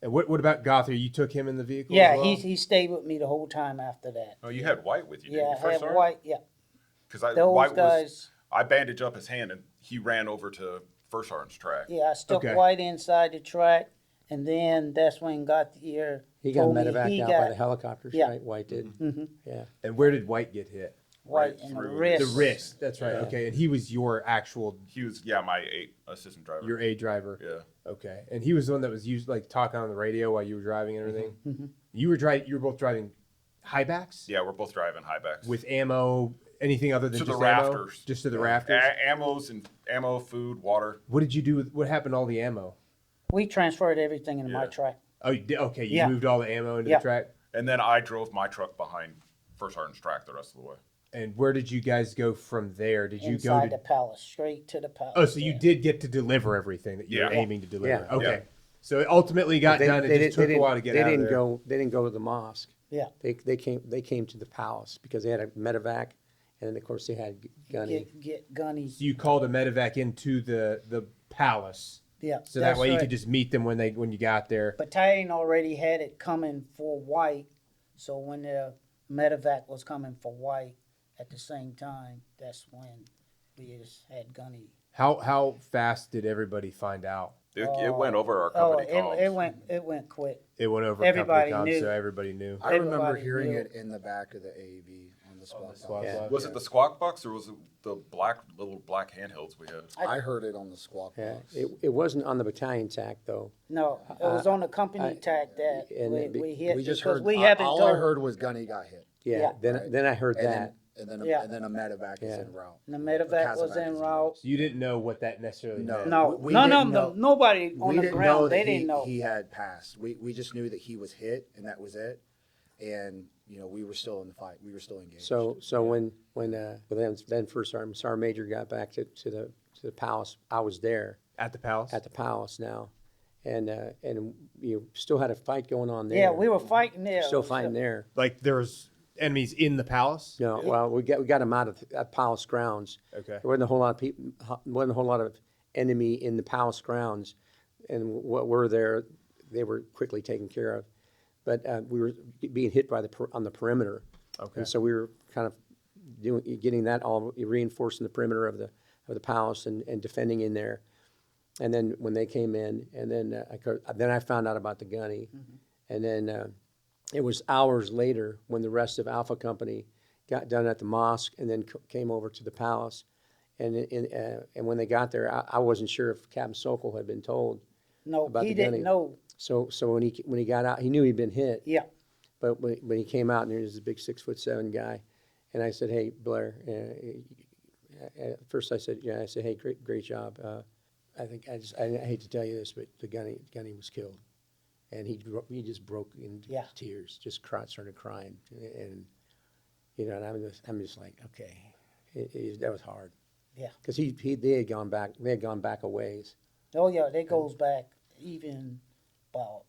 [SPEAKER 6] And what about Gauthier? You took him in the vehicle?
[SPEAKER 7] Yeah,
[SPEAKER 6] as well?
[SPEAKER 7] he stayed with me the whole time after that.
[SPEAKER 3] Oh, you had White with you, didn't
[SPEAKER 7] Yeah,
[SPEAKER 3] you,
[SPEAKER 7] I
[SPEAKER 3] First
[SPEAKER 7] had
[SPEAKER 3] Sergeant?
[SPEAKER 7] White. Yeah,
[SPEAKER 3] Because
[SPEAKER 7] those
[SPEAKER 3] White
[SPEAKER 7] guys.
[SPEAKER 3] I bandaged up his hand and he ran over to First Sergeant's track.
[SPEAKER 7] Yeah, I stuck
[SPEAKER 6] Okay.
[SPEAKER 7] White inside the track, and then that's when Gauthier
[SPEAKER 2] He got
[SPEAKER 7] told me
[SPEAKER 2] medevaced
[SPEAKER 7] he
[SPEAKER 2] out by
[SPEAKER 7] got
[SPEAKER 2] the helicopters,
[SPEAKER 7] Yeah.
[SPEAKER 2] right? White did. Yeah.
[SPEAKER 6] And where did White get hit?
[SPEAKER 7] White
[SPEAKER 3] Right
[SPEAKER 7] in the
[SPEAKER 3] through
[SPEAKER 7] wrist.
[SPEAKER 6] The wrist. That's right.
[SPEAKER 2] Yeah.
[SPEAKER 6] Okay. And he was your actual
[SPEAKER 3] He was, my assistant driver.
[SPEAKER 6] your A driver.
[SPEAKER 3] Yeah.
[SPEAKER 6] Okay. And he was the one that was used like talking on the radio while you were driving and everything.
[SPEAKER 7] Mm-hmm.
[SPEAKER 6] You were both driving high backs
[SPEAKER 3] Yeah, we're both driving high backs.
[SPEAKER 6] with ammo, anything other than
[SPEAKER 3] To the
[SPEAKER 6] just ammo?
[SPEAKER 3] rafters.
[SPEAKER 6] Just to the rafters.
[SPEAKER 3] Ammo, food, water.
[SPEAKER 6] What did you do with what happened to all the ammo?
[SPEAKER 7] We transferred everything in my
[SPEAKER 3] Yeah.
[SPEAKER 7] track.
[SPEAKER 6] Oh, you did? Okay, you
[SPEAKER 7] Yeah.
[SPEAKER 6] moved all the ammo into
[SPEAKER 7] Yeah.
[SPEAKER 6] the track.
[SPEAKER 3] And then I drove my truck behind First Sergeant's track the rest of the way.
[SPEAKER 6] And where did you guys go from there? Did you
[SPEAKER 7] Inside
[SPEAKER 6] go
[SPEAKER 7] the
[SPEAKER 6] to
[SPEAKER 7] palace, straight to the palace.
[SPEAKER 6] Oh, so you
[SPEAKER 7] yeah.
[SPEAKER 6] did get to deliver everything that you were
[SPEAKER 3] Yeah.
[SPEAKER 6] aiming to deliver.
[SPEAKER 2] Yeah.
[SPEAKER 6] Okay.
[SPEAKER 3] Yeah.
[SPEAKER 6] So it ultimately got done. It just took a while to get out of there.
[SPEAKER 2] They didn't go to the mosque.
[SPEAKER 7] Yeah.
[SPEAKER 2] They came to the palace because they had a medevac, and then of course they had Gunny.
[SPEAKER 7] Get Gunny.
[SPEAKER 6] So you called a medevac into the palace,
[SPEAKER 7] Yeah.
[SPEAKER 6] so that
[SPEAKER 7] that's
[SPEAKER 6] way you
[SPEAKER 7] right.
[SPEAKER 6] could just meet them when you got there.
[SPEAKER 7] Battalion already had it coming for White, so when the medevac was coming for White at the same time, that's when we just had Gunny.
[SPEAKER 6] How fast did everybody find out?
[SPEAKER 3] It went over our company comms.
[SPEAKER 7] It went quick.
[SPEAKER 6] It went over
[SPEAKER 7] Everybody
[SPEAKER 6] company comms,
[SPEAKER 7] knew.
[SPEAKER 6] so everybody knew.
[SPEAKER 5] I remember
[SPEAKER 7] Everybody
[SPEAKER 5] hearing
[SPEAKER 7] knew.
[SPEAKER 5] it in the back of the AAV on the spot.
[SPEAKER 6] Squawk
[SPEAKER 2] Yeah.
[SPEAKER 6] box.
[SPEAKER 3] Was it the squawk box or was it the little black handhelds we had?
[SPEAKER 5] I heard it on the squawk
[SPEAKER 2] Yeah,
[SPEAKER 5] box.
[SPEAKER 2] it wasn't on the battalion tack though.
[SPEAKER 7] No, it was on the company tack that
[SPEAKER 2] and it be-
[SPEAKER 7] we hit
[SPEAKER 5] We just
[SPEAKER 7] because
[SPEAKER 5] heard.
[SPEAKER 7] we haven't
[SPEAKER 5] all I
[SPEAKER 7] told.
[SPEAKER 5] heard was Gunny got hit.
[SPEAKER 2] Yeah.
[SPEAKER 7] Yeah.
[SPEAKER 2] Then
[SPEAKER 5] Right.
[SPEAKER 2] then I heard
[SPEAKER 5] And
[SPEAKER 2] that.
[SPEAKER 7] Yeah.
[SPEAKER 5] then a medevac is
[SPEAKER 2] Yeah.
[SPEAKER 5] en route.
[SPEAKER 7] The medevac was
[SPEAKER 5] Casevac
[SPEAKER 7] en
[SPEAKER 5] is
[SPEAKER 7] route.
[SPEAKER 6] So you didn't know what that necessarily
[SPEAKER 5] No.
[SPEAKER 6] meant.
[SPEAKER 7] No,
[SPEAKER 5] We
[SPEAKER 7] none
[SPEAKER 5] didn't
[SPEAKER 7] of
[SPEAKER 5] know.
[SPEAKER 7] them, nobody on
[SPEAKER 5] We
[SPEAKER 7] the
[SPEAKER 5] didn't know
[SPEAKER 7] ground,
[SPEAKER 5] that
[SPEAKER 7] they didn't know.
[SPEAKER 5] he had passed. We just knew that he was hit and that was it. And we were still in the fight. We were still engaged.
[SPEAKER 2] So when then first sergeant major got back to the palace, I was there
[SPEAKER 6] At the palace.
[SPEAKER 2] at the palace now, and you still had a fight going on there.
[SPEAKER 7] Yeah, we were fighting there.
[SPEAKER 2] still fighting there.
[SPEAKER 6] Like there was enemies in the palace.
[SPEAKER 2] No, well, we got them out of palace grounds.
[SPEAKER 6] Okay.
[SPEAKER 2] There wasn't a whole lot of people. Wasn't a whole lot of enemy in the palace grounds, and what were there, they were quickly taken care of. But we were being hit on the perimeter,
[SPEAKER 6] Okay.
[SPEAKER 2] and so we were kind of getting that all reinforcing the perimeter of the palace and defending in there. And then when they came in, and then I found out about the Gunny, and then it was hours later when the rest of Alpha Company got done at the mosque and then came over to the palace. And when they got there, I wasn't sure if Captain Sokol had been told.
[SPEAKER 7] No,
[SPEAKER 2] about
[SPEAKER 7] he
[SPEAKER 2] the Gunny.
[SPEAKER 7] didn't know.
[SPEAKER 2] So when he got out, he knew he'd been hit.
[SPEAKER 7] Yeah,
[SPEAKER 2] But when he came out, and there was a big 6'7" guy, and I said, "Hey, Blair." At first, I said, "Yeah." I said, "Hey, great job." I hate to tell you this, but the Gunny was killed, and he just broke into
[SPEAKER 7] Yeah.
[SPEAKER 2] tears, just started crying, and and I'm just like, okay, that was hard.
[SPEAKER 7] Yeah.
[SPEAKER 2] Because they had gone back a ways.
[SPEAKER 7] oh yeah, that goes back even about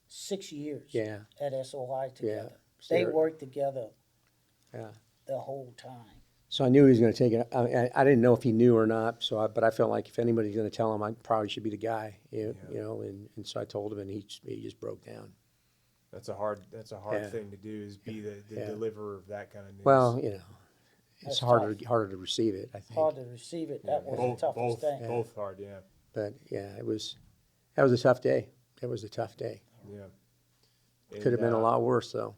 [SPEAKER 7] 6 years.
[SPEAKER 2] Yeah.
[SPEAKER 7] At SOI together.
[SPEAKER 2] So
[SPEAKER 7] They
[SPEAKER 2] they're-
[SPEAKER 7] worked together
[SPEAKER 2] Yeah.
[SPEAKER 7] the whole time.
[SPEAKER 2] So I knew he was going to take it. I didn't know if he knew or not. But I felt like if anybody's going to tell him, I probably should be the guy. You know. And so I told him, and he just broke down.
[SPEAKER 6] That's a hard
[SPEAKER 2] Yeah.
[SPEAKER 6] thing to do, is be the
[SPEAKER 2] Yeah.
[SPEAKER 6] deliverer of that kind of news.
[SPEAKER 2] Well, you know, it's
[SPEAKER 7] That's
[SPEAKER 2] harder to receive it, I think.
[SPEAKER 7] Hard to receive it. That was the toughest thing.
[SPEAKER 6] both hard, yeah.
[SPEAKER 2] But yeah, that was a tough day. It was a tough day.
[SPEAKER 6] Yeah.
[SPEAKER 2] Could have been a lot worse though.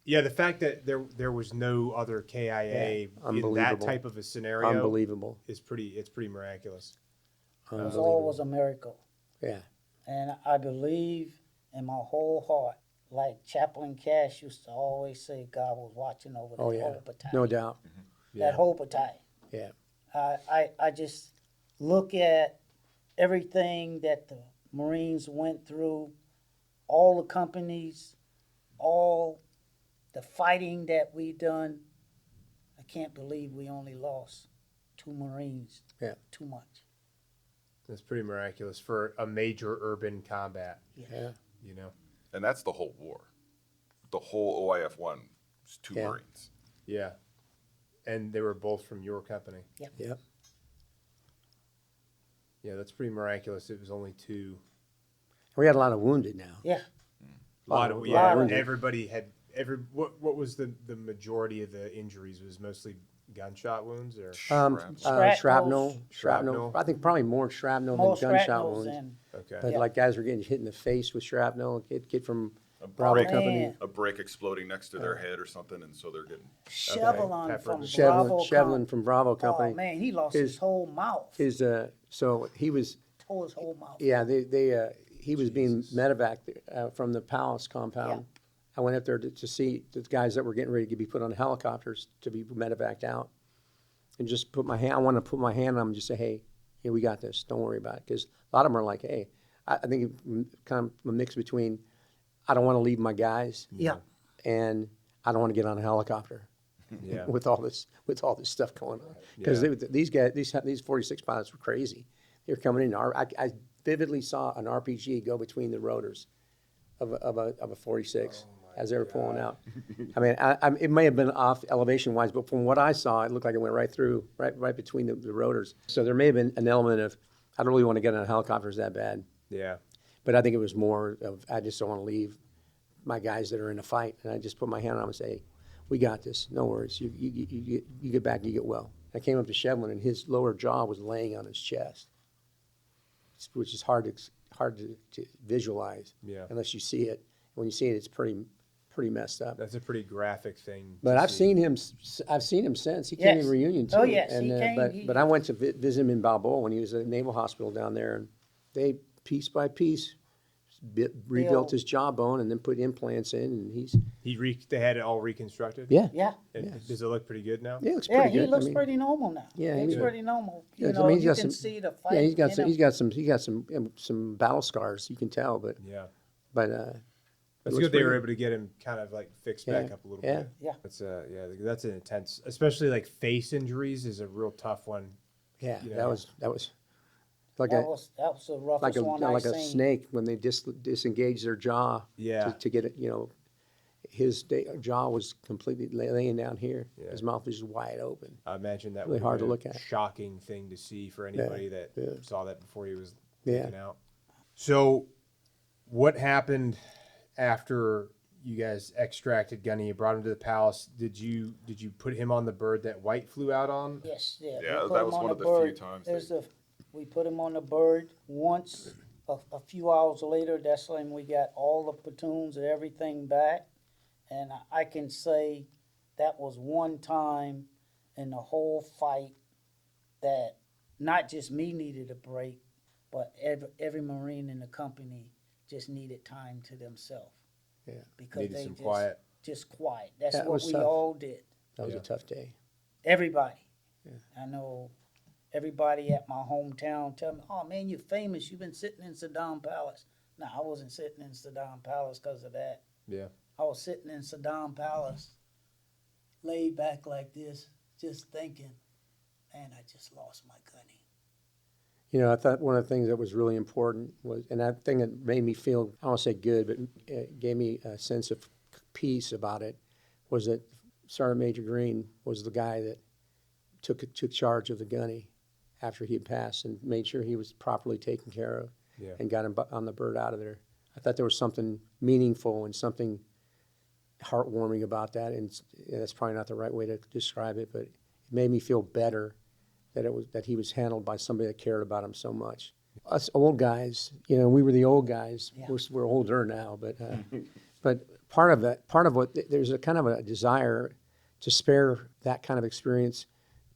[SPEAKER 6] Yeah, the fact that there was no other KIA in that
[SPEAKER 2] Unbelievable.
[SPEAKER 6] type of a scenario
[SPEAKER 2] Unbelievable.
[SPEAKER 6] is pretty miraculous.
[SPEAKER 7] It was always a miracle.
[SPEAKER 2] Yeah.
[SPEAKER 7] And I believe in my whole heart, like Chaplain Cash used to always say, God was watching over the
[SPEAKER 2] Oh yeah.
[SPEAKER 7] whole battalion.
[SPEAKER 2] No doubt.
[SPEAKER 7] That whole battalion.
[SPEAKER 2] Yeah.
[SPEAKER 7] I just look at everything that the Marines went through, all the companies, all the fighting that we done. I can't believe we only lost 2 Marines.
[SPEAKER 2] Yeah.
[SPEAKER 7] Too much.
[SPEAKER 6] That's pretty miraculous for a major urban combat,
[SPEAKER 2] Yeah.
[SPEAKER 6] you know?
[SPEAKER 3] And that's the whole war. The whole OIF 1 was 2
[SPEAKER 2] Yeah.
[SPEAKER 3] Marines.
[SPEAKER 6] Yeah. And they were both from your company.
[SPEAKER 2] Yep.
[SPEAKER 6] Yeah, that's pretty miraculous. It was only 2.
[SPEAKER 2] We had a lot of wounded now.
[SPEAKER 7] Yeah.
[SPEAKER 6] A lot of,
[SPEAKER 2] lot
[SPEAKER 6] yeah,
[SPEAKER 2] of wounded.
[SPEAKER 6] everybody had, what was the majority of the injuries? Was mostly gunshot wounds or?
[SPEAKER 2] Shrapnel.
[SPEAKER 6] Shrapnel.
[SPEAKER 2] I think probably more shrapnel
[SPEAKER 7] More
[SPEAKER 2] than gunshot
[SPEAKER 7] shrapnels
[SPEAKER 2] wounds.
[SPEAKER 7] and
[SPEAKER 6] Okay.
[SPEAKER 2] But like guys were getting hit in the face with shrapnel. Kid from
[SPEAKER 3] A
[SPEAKER 2] Bravo
[SPEAKER 3] brick,
[SPEAKER 2] Company.
[SPEAKER 3] a brick exploding next to their head or something, and so they're getting.
[SPEAKER 7] Chevron
[SPEAKER 6] Pepper.
[SPEAKER 7] from
[SPEAKER 2] Shevlin
[SPEAKER 7] Bravo
[SPEAKER 2] from Bravo
[SPEAKER 7] Oh
[SPEAKER 2] Company.
[SPEAKER 7] man, he lost
[SPEAKER 2] His-
[SPEAKER 7] his whole mouth.
[SPEAKER 2] So he was.
[SPEAKER 7] Tore his whole mouth.
[SPEAKER 2] Yeah, he was being medevaced from the Palace compound. I went up there to see the guys that were getting ready to be put on helicopters to be medevaced out, and just put my hand. I want to put my hand on them and just say, "Hey, yeah, we got this. Don't worry about it." Because a lot of them are like, "Hey," I think kind of a mix between, I don't want to leave my guys,
[SPEAKER 7] Yeah.
[SPEAKER 2] and I don't want to get on a helicopter.
[SPEAKER 6] Yeah.
[SPEAKER 2] with all this stuff going on, because
[SPEAKER 6] Yeah.
[SPEAKER 2] these 46 pilots were crazy. They were coming in. I vividly saw an RPG go between the rotors of a 46 as they were pulling out. I mean, it may have been off elevation wise, but from what I saw, it looked like it went right through, right between the rotors. So there may have been an element of, I don't really want to get on helicopters that bad,
[SPEAKER 6] Yeah.
[SPEAKER 2] but I think it was more of, I just don't want to leave my guys that are in a fight, and I just put my hand on them and say, "We got this. No worries. You get back, you get well." I came up to Shevlin, and his lower jaw was laying on his chest, which is hard to visualize unless you see it. When you see it, it's pretty messed up.
[SPEAKER 6] That's a pretty graphic thing.
[SPEAKER 2] But
[SPEAKER 6] to
[SPEAKER 2] I've
[SPEAKER 6] see.
[SPEAKER 2] seen him since. He came
[SPEAKER 7] Yes.
[SPEAKER 2] in reunion too.
[SPEAKER 7] Oh, yes,
[SPEAKER 2] And,
[SPEAKER 7] he came,
[SPEAKER 2] but I went to visit him in Balboa when he was at the Naval Hospital down there, and they piece by piece rebuilt his jawbone and then put implants in, and
[SPEAKER 6] They had it all reconstructed.
[SPEAKER 2] yeah.
[SPEAKER 6] And does it look pretty good now?
[SPEAKER 2] Yeah, it looks
[SPEAKER 7] Yeah,
[SPEAKER 2] pretty
[SPEAKER 7] he
[SPEAKER 2] good.
[SPEAKER 7] looks
[SPEAKER 2] I mean,
[SPEAKER 7] pretty normal now.
[SPEAKER 2] Yeah,
[SPEAKER 7] he looks
[SPEAKER 2] he-
[SPEAKER 7] pretty normal.
[SPEAKER 2] Yeah,
[SPEAKER 7] You
[SPEAKER 2] I
[SPEAKER 7] know,
[SPEAKER 2] mean, he's
[SPEAKER 7] you
[SPEAKER 2] got
[SPEAKER 7] can
[SPEAKER 2] some-
[SPEAKER 7] see the fight.
[SPEAKER 2] Yeah, he's got
[SPEAKER 7] in him.
[SPEAKER 2] some battle scars. You can tell, but
[SPEAKER 6] Yeah.
[SPEAKER 2] but
[SPEAKER 6] That's
[SPEAKER 2] looks
[SPEAKER 6] good. They were
[SPEAKER 2] pretty
[SPEAKER 6] able to get him kind of like fixed
[SPEAKER 2] Yeah.
[SPEAKER 6] back up a little
[SPEAKER 2] Yeah.
[SPEAKER 6] bit.
[SPEAKER 7] Yeah.
[SPEAKER 6] That's an intense, especially like face injuries is a real tough one.
[SPEAKER 2] yeah,
[SPEAKER 6] You
[SPEAKER 2] that
[SPEAKER 6] know.
[SPEAKER 2] was like
[SPEAKER 7] That
[SPEAKER 2] a
[SPEAKER 7] was the roughest one I
[SPEAKER 2] like a
[SPEAKER 7] seen.
[SPEAKER 2] snake when they disengage their jaw.
[SPEAKER 6] Yeah.
[SPEAKER 2] To get it, his jaw was completely laying down here.
[SPEAKER 6] Yeah.
[SPEAKER 2] His mouth was just wide open.
[SPEAKER 6] I imagine that
[SPEAKER 2] Really
[SPEAKER 6] would
[SPEAKER 2] hard
[SPEAKER 6] be
[SPEAKER 2] to
[SPEAKER 6] a
[SPEAKER 2] look at.
[SPEAKER 6] shocking thing to see for anybody that saw that before he was
[SPEAKER 2] Yeah.
[SPEAKER 6] taken out. So, what happened after you guys extracted Gunny? You brought him to the palace. Did you put him on the bird that White flew out on?
[SPEAKER 7] Yes, yeah.
[SPEAKER 3] Yeah,
[SPEAKER 7] we put
[SPEAKER 3] that
[SPEAKER 7] him
[SPEAKER 3] was
[SPEAKER 7] on
[SPEAKER 3] one of the
[SPEAKER 7] bird.
[SPEAKER 3] few times
[SPEAKER 7] We put him on the bird once. A few hours later, that's when we got all the platoons and everything back. And I can say that was one time in the whole fight that not just me needed a break, but every Marine in the company just needed time to themselves.
[SPEAKER 2] Yeah.
[SPEAKER 7] Because
[SPEAKER 6] Needed
[SPEAKER 7] they
[SPEAKER 6] some quiet.
[SPEAKER 7] Just quiet. That's
[SPEAKER 2] That
[SPEAKER 7] what
[SPEAKER 2] was
[SPEAKER 7] we
[SPEAKER 2] tough.
[SPEAKER 7] all did.
[SPEAKER 2] That was
[SPEAKER 6] Yeah.
[SPEAKER 2] a tough day.
[SPEAKER 7] Everybody. I know everybody at my hometown tell me, "Oh man, you're famous. You've been sitting in Saddam Palace." No, I wasn't sitting in Saddam Palace because of that.
[SPEAKER 6] Yeah.
[SPEAKER 7] I was sitting in Saddam Palace, laid back like this, just thinking, "Man, I just lost my Gunny."
[SPEAKER 2] I thought one of the things that was really important was, and that thing that made me feel, I don't want to say good, but it gave me a sense of peace about it, was that Sergeant Major Green was the guy that took charge of the Gunny after he had passed and made sure he was properly taken care of and got him on the bird out of there. I thought there was something meaningful and something heartwarming about that, and that's probably not the right way to describe it, but it made me feel better that he was handled by somebody that cared about him so much. Us old guys, we were the old guys.
[SPEAKER 7] Yeah.
[SPEAKER 2] We're older now, but part of what there's a kind of a desire to spare that kind of experience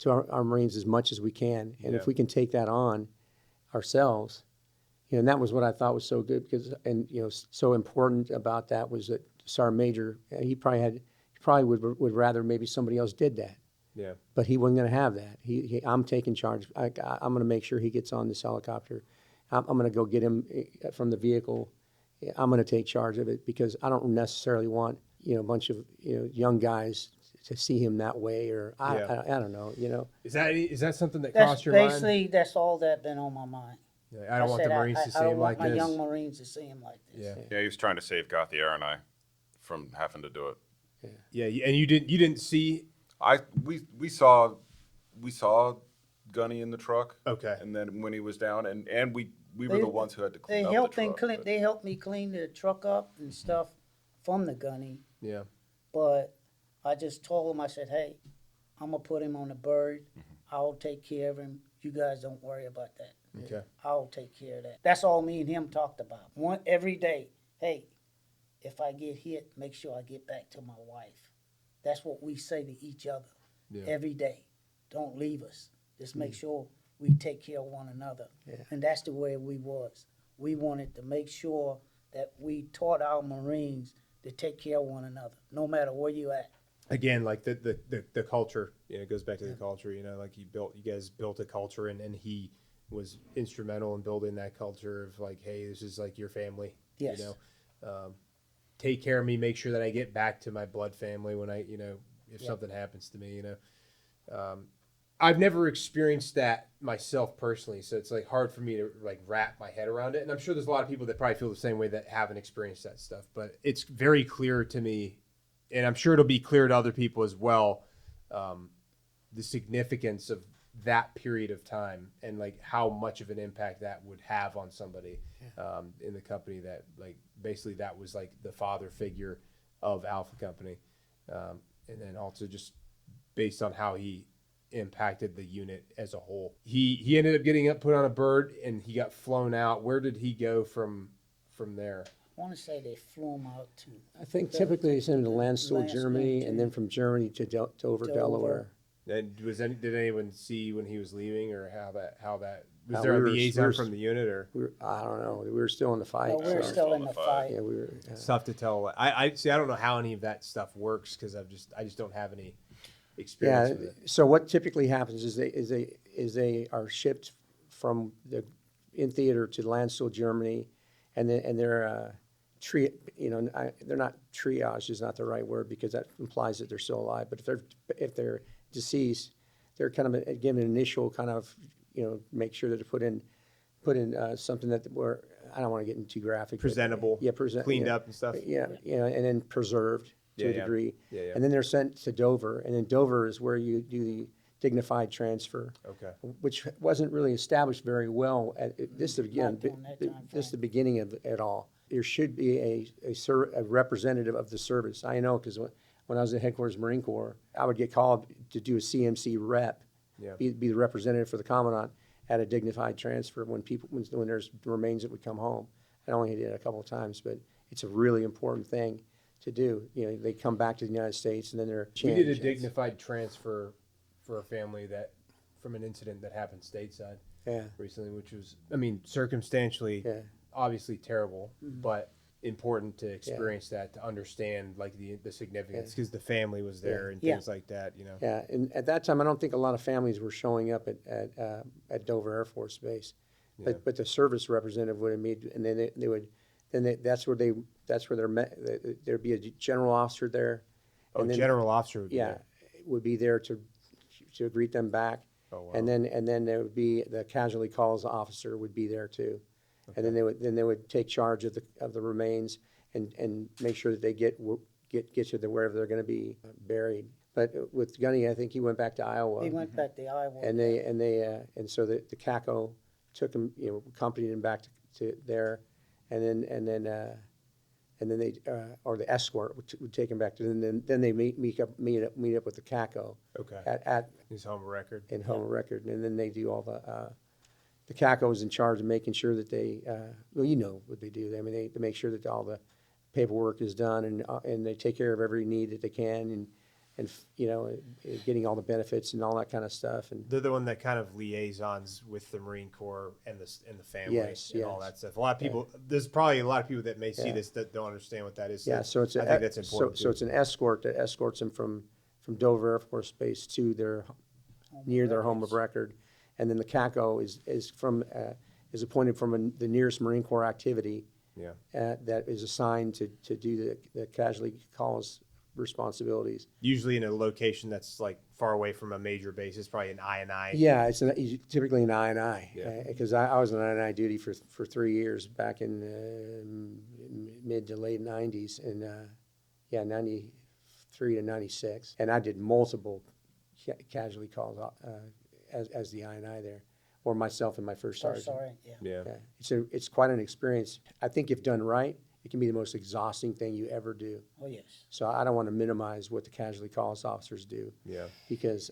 [SPEAKER 2] to our Marines as much as we can, and if we can take that on ourselves, and that was what I thought was so good because so important about that was that Sergeant Major he probably would rather maybe somebody else did that.
[SPEAKER 6] Yeah.
[SPEAKER 2] But he wasn't going to have that. I'm taking charge. I'm going to make sure he gets on this helicopter. I'm going to go get him from the vehicle. I'm going to take charge of it because I don't necessarily want a bunch of young guys to see him that way, or I don't know.
[SPEAKER 6] Is that something that
[SPEAKER 7] That's
[SPEAKER 6] crossed your mind?
[SPEAKER 7] basically that's all that been on my mind.
[SPEAKER 6] I don't want the Marines to see him like
[SPEAKER 7] I don't
[SPEAKER 6] this.
[SPEAKER 7] want my young Marines to see him like this.
[SPEAKER 3] Yeah, he was trying to save Gauthier and I from having to do it.
[SPEAKER 6] Yeah, and you didn't see.
[SPEAKER 3] We saw Gunny in the truck.
[SPEAKER 6] Okay.
[SPEAKER 3] And then when he was down, and we were the ones who had to clean
[SPEAKER 7] They
[SPEAKER 3] up
[SPEAKER 7] helped
[SPEAKER 3] the truck.
[SPEAKER 7] They helped me clean the truck up and stuff from the Gunny.
[SPEAKER 6] Yeah.
[SPEAKER 7] But I just told him, I said, hey, I'm gonna put him on the bird. I'll take care of him. You guys don't worry about that.
[SPEAKER 6] Okay.
[SPEAKER 7] I'll take care of that. That's all me and him talked about. Every day, hey, if I get hit, make sure I get back to my wife. That's what we say to each other every day. Don't leave us. Just make sure we take care of one another. Yeah. And that's the way we was. We wanted to make sure that we taught our Marines to take care of one another, no matter where you at.
[SPEAKER 6] Again, like the culture, it goes back to the culture, like you guys built a culture and he was instrumental in building that culture of like, hey, this is like your family,
[SPEAKER 7] Yes.
[SPEAKER 6] Take care of me, make sure that I get back to my blood family when I, if something happens to me, I've never experienced that myself personally. So it's like hard for me to like wrap my head around it. And I'm sure there's a lot of people that probably feel the same way that haven't experienced that stuff, but it's very clear to me, and I'm sure it'll be clear to other people as well, the significance of that period of time and like how much of an impact that would have on somebody in the company that like basically that was like the father figure of Alpha Company. And then also just based on how he impacted the unit as a whole. He ended up getting put on a bird and he got flown out. Where did he go from there?
[SPEAKER 7] I want to say they flew him out to.
[SPEAKER 2] I think typically they send him to Landstuhl,
[SPEAKER 7] Landstuhl,
[SPEAKER 2] Germany, and then from Germany to Dover, Delaware.
[SPEAKER 6] And did anyone see when he was leaving, or how that was
[SPEAKER 2] No,
[SPEAKER 6] there
[SPEAKER 2] we
[SPEAKER 6] a
[SPEAKER 2] were-
[SPEAKER 6] liaison
[SPEAKER 2] we were-
[SPEAKER 6] from the unit, or
[SPEAKER 2] I don't know. We were still in the fight.
[SPEAKER 7] No, we were
[SPEAKER 2] so-
[SPEAKER 7] still in the fight.
[SPEAKER 2] Yeah, we were.
[SPEAKER 6] it's tough to tell? I see. I don't know how any of that stuff works because I just don't have any experience
[SPEAKER 2] Yeah.
[SPEAKER 6] with it.
[SPEAKER 2] So what typically happens is they are shipped from in theater to Landstuhl, Germany, and they're they're not triage is not the right word because that implies that they're still alive. But if they're deceased, they're kind of given an initial kind of make sure that they put in something that were I don't want to get into too graphic.
[SPEAKER 6] Presentable, cleaned up and stuff.
[SPEAKER 2] Yeah, and then preserved to a degree.
[SPEAKER 6] Yeah.
[SPEAKER 2] And then they're sent to Dover, and then Dover is where you do the dignified transfer.
[SPEAKER 6] Okay.
[SPEAKER 2] Which wasn't really established very well. This is
[SPEAKER 7] Not during that time
[SPEAKER 2] this is the beginning of it all. There should be a representative of the service. I know because when I was at headquarters Marine Corps, I would get called to do a CMC rep, be the representative for the commandant at a dignified transfer when there's remains that would come home. I only did it a couple of times, but it's a really important thing to do. They come back to the United States and then they're
[SPEAKER 6] We did a dignified transfer for a family from an incident that happened stateside recently, which was, circumstantially obviously terrible, but important to experience that, to understand like the significance because the family was there and things like that,
[SPEAKER 2] Yeah, and at that time, I don't think a lot of families were showing up at Dover Air Force Base, but the service representative would meet, and then that's where they're met. There'd be a general officer there.
[SPEAKER 6] And then, general officer would be
[SPEAKER 2] yeah,
[SPEAKER 6] there.
[SPEAKER 2] would be there to greet them back.
[SPEAKER 6] Oh, wow.
[SPEAKER 2] And then there would be the casualty calls officer would be there too. Okay. And then they would take charge of the remains and make sure that they get to wherever they're going to be buried. But with Gunny, I think he went back to Iowa.
[SPEAKER 7] He went back to Iowa.
[SPEAKER 2] And so the CACO took him, accompanied him back to there, and then they or the escort would take him back to, and then they meet up with the CACO.
[SPEAKER 6] Okay.
[SPEAKER 2] At
[SPEAKER 6] His home record.
[SPEAKER 2] in home record, and then they do all the CACO is in charge of making sure that they, well, you know what they do. I mean, they make sure that all the paperwork is done, and they take care of every need that they can, and getting all the benefits and all that kind of stuff. And
[SPEAKER 6] They're the one that kind of liaisons with the Marine Corps and the family and all that stuff. A lot of people, there's probably a lot of people that may see this that don't understand what that is.
[SPEAKER 2] yeah, so it's
[SPEAKER 6] I think that's important.
[SPEAKER 2] So it's an escort that escorts them from Dover Air Force Base to their home of record, and then the CACO is appointed from the nearest Marine Corps activity.
[SPEAKER 6] Yeah.
[SPEAKER 2] That is assigned to do the casualty calls responsibilities.
[SPEAKER 6] Usually in a location that's like far away from a major base. It's probably an I&I.
[SPEAKER 2] Yeah, it's typically an I&I,
[SPEAKER 6] Yeah.
[SPEAKER 2] because I was on I&I duty for 3 years back in mid to late 90s, and 93 to 96, and I did multiple casualty calls as the I&I there, or myself and my first sergeant.
[SPEAKER 7] Sergeant, yeah.
[SPEAKER 6] Yeah.
[SPEAKER 2] It's quite an experience. I think if done right, it can be the most exhausting thing you ever do.
[SPEAKER 7] Oh, yes.
[SPEAKER 2] So I don't want to minimize what the casualty calls officers do.
[SPEAKER 6] Yeah.
[SPEAKER 2] Because,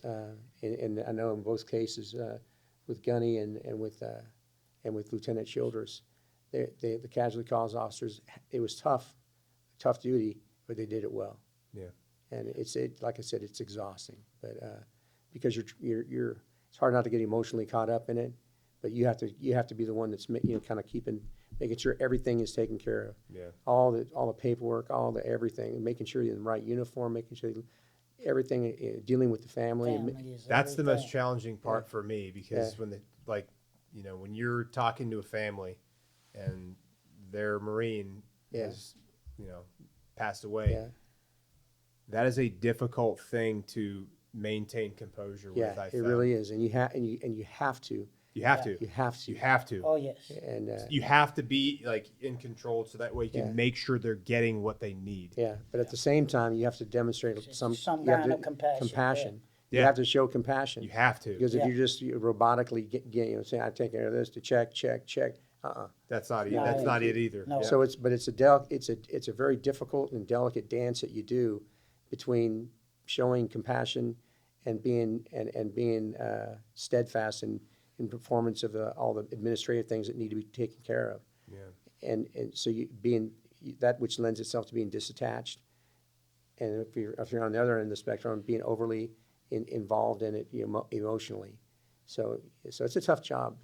[SPEAKER 2] and I know in both cases, with Gunny and with Lieutenant Childress, the casualty calls officers, it was tough duty, but they did it well.
[SPEAKER 6] Yeah.
[SPEAKER 2] And like I said, it's exhausting, but because it's hard not to get emotionally caught up in it, but you have to be the one that's kind of making sure everything is taken care of.
[SPEAKER 6] Yeah.
[SPEAKER 2] All the paperwork, all the everything, and making sure you're in the right uniform, making sure everything, dealing with the family.
[SPEAKER 6] That's the most challenging part for me, because when when you're talking to a family and their Marine is, passed away, that is a difficult thing to maintain composure with. I
[SPEAKER 2] It
[SPEAKER 6] found.
[SPEAKER 2] really is, and you have to.
[SPEAKER 6] You have to.
[SPEAKER 2] You have to.
[SPEAKER 6] You have to.
[SPEAKER 7] Oh, yes.
[SPEAKER 2] And
[SPEAKER 6] You have to be like in control, so that way you can
[SPEAKER 2] Yeah.
[SPEAKER 6] make sure they're getting what they need.
[SPEAKER 2] yeah, but at the same time, you have to demonstrate
[SPEAKER 7] Some
[SPEAKER 2] you have
[SPEAKER 7] kind
[SPEAKER 2] to-
[SPEAKER 7] of compassion,
[SPEAKER 2] You
[SPEAKER 6] Yeah.
[SPEAKER 2] have to show compassion.
[SPEAKER 6] You have to.
[SPEAKER 2] Because if
[SPEAKER 7] Yeah.
[SPEAKER 2] you just robotically saying, I take care of this, to check,
[SPEAKER 6] That's not.
[SPEAKER 7] No,
[SPEAKER 6] That's not it either.
[SPEAKER 7] no.
[SPEAKER 6] Yeah.
[SPEAKER 2] So it's a very difficult and delicate dance that you do between showing compassion and being steadfast in performance of all the administrative things that need to be taken care of.
[SPEAKER 6] Yeah.
[SPEAKER 2] And so that which lends itself to being disattached, and if you're on the other end of the spectrum, being overly involved in it emotionally. So it's a tough job,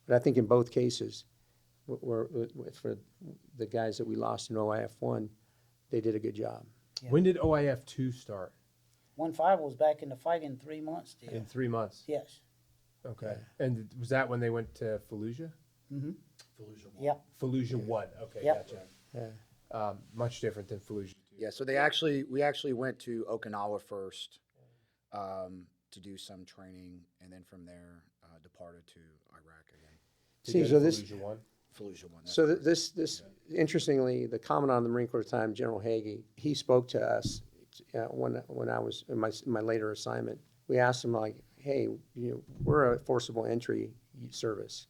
[SPEAKER 2] but I think in both cases, for the guys that we lost in OIF 1, they did a good job.
[SPEAKER 6] When did OIF 2 start?
[SPEAKER 7] 1-5 was back in the fight in 3 months. Dear.
[SPEAKER 6] In 3 months.
[SPEAKER 7] Yes.
[SPEAKER 6] Okay. And was that when they went to Fallujah?
[SPEAKER 7] Yep.
[SPEAKER 6] Fallujah 1. Okay,
[SPEAKER 7] Yep.
[SPEAKER 6] gotcha.
[SPEAKER 2] Yeah.
[SPEAKER 6] Much different than Fallujah 2.
[SPEAKER 5] Yeah, so we actually went to Okinawa first to do some training, and then from there departed to Iraq again.
[SPEAKER 2] See, so this.
[SPEAKER 6] Fallujah 1.
[SPEAKER 5] Fallujah 1. that's
[SPEAKER 2] So
[SPEAKER 5] correct.
[SPEAKER 2] this interestingly, the Commandant of the Marine Corps at the time, General Hagee, he spoke to us when I was in my later assignment. We asked him, like, hey, we're a forcible entry service,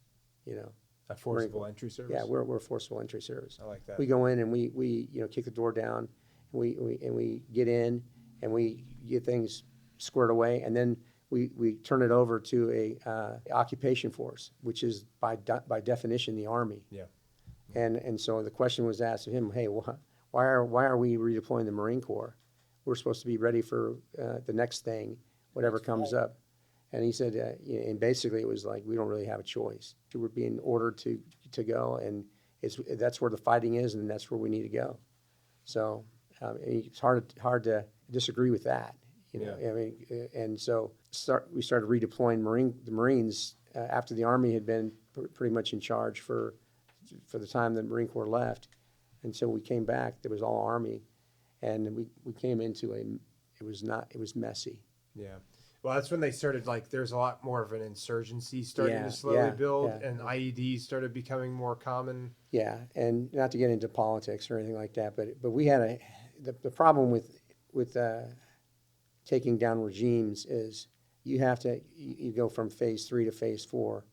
[SPEAKER 6] A forcible entry service?
[SPEAKER 2] Yeah, we're a forcible entry service.
[SPEAKER 6] I like that.
[SPEAKER 2] We go in and we kick the door down, and we get in and we get things squared away, and then we turn it over to a occupation force, which is by definition the Army.
[SPEAKER 6] Yeah.
[SPEAKER 2] And so the question was asked of him, hey, why are we redeploying the Marine Corps? We're supposed to be ready for the next thing, whatever comes up. And he said, and basically it was like, we don't really have a choice. We're being ordered to go, and that's where the fighting is, and that's where we need to go. So it's hard to disagree with that.
[SPEAKER 6] Yeah.
[SPEAKER 2] I mean, and so we started redeploying the Marines after the Army had been pretty much in charge for the time the Marine Corps left. And so we came back, it was all Army, and we came into it was messy.
[SPEAKER 6] Yeah. Well, that's when they started, there's a lot more of an insurgency starting to slowly build, and IEDs started becoming more common.
[SPEAKER 2] Yeah, and not to get into politics or anything like that, but we had the problem with taking down regimes is you have to, you go from phase 3 to phase 4,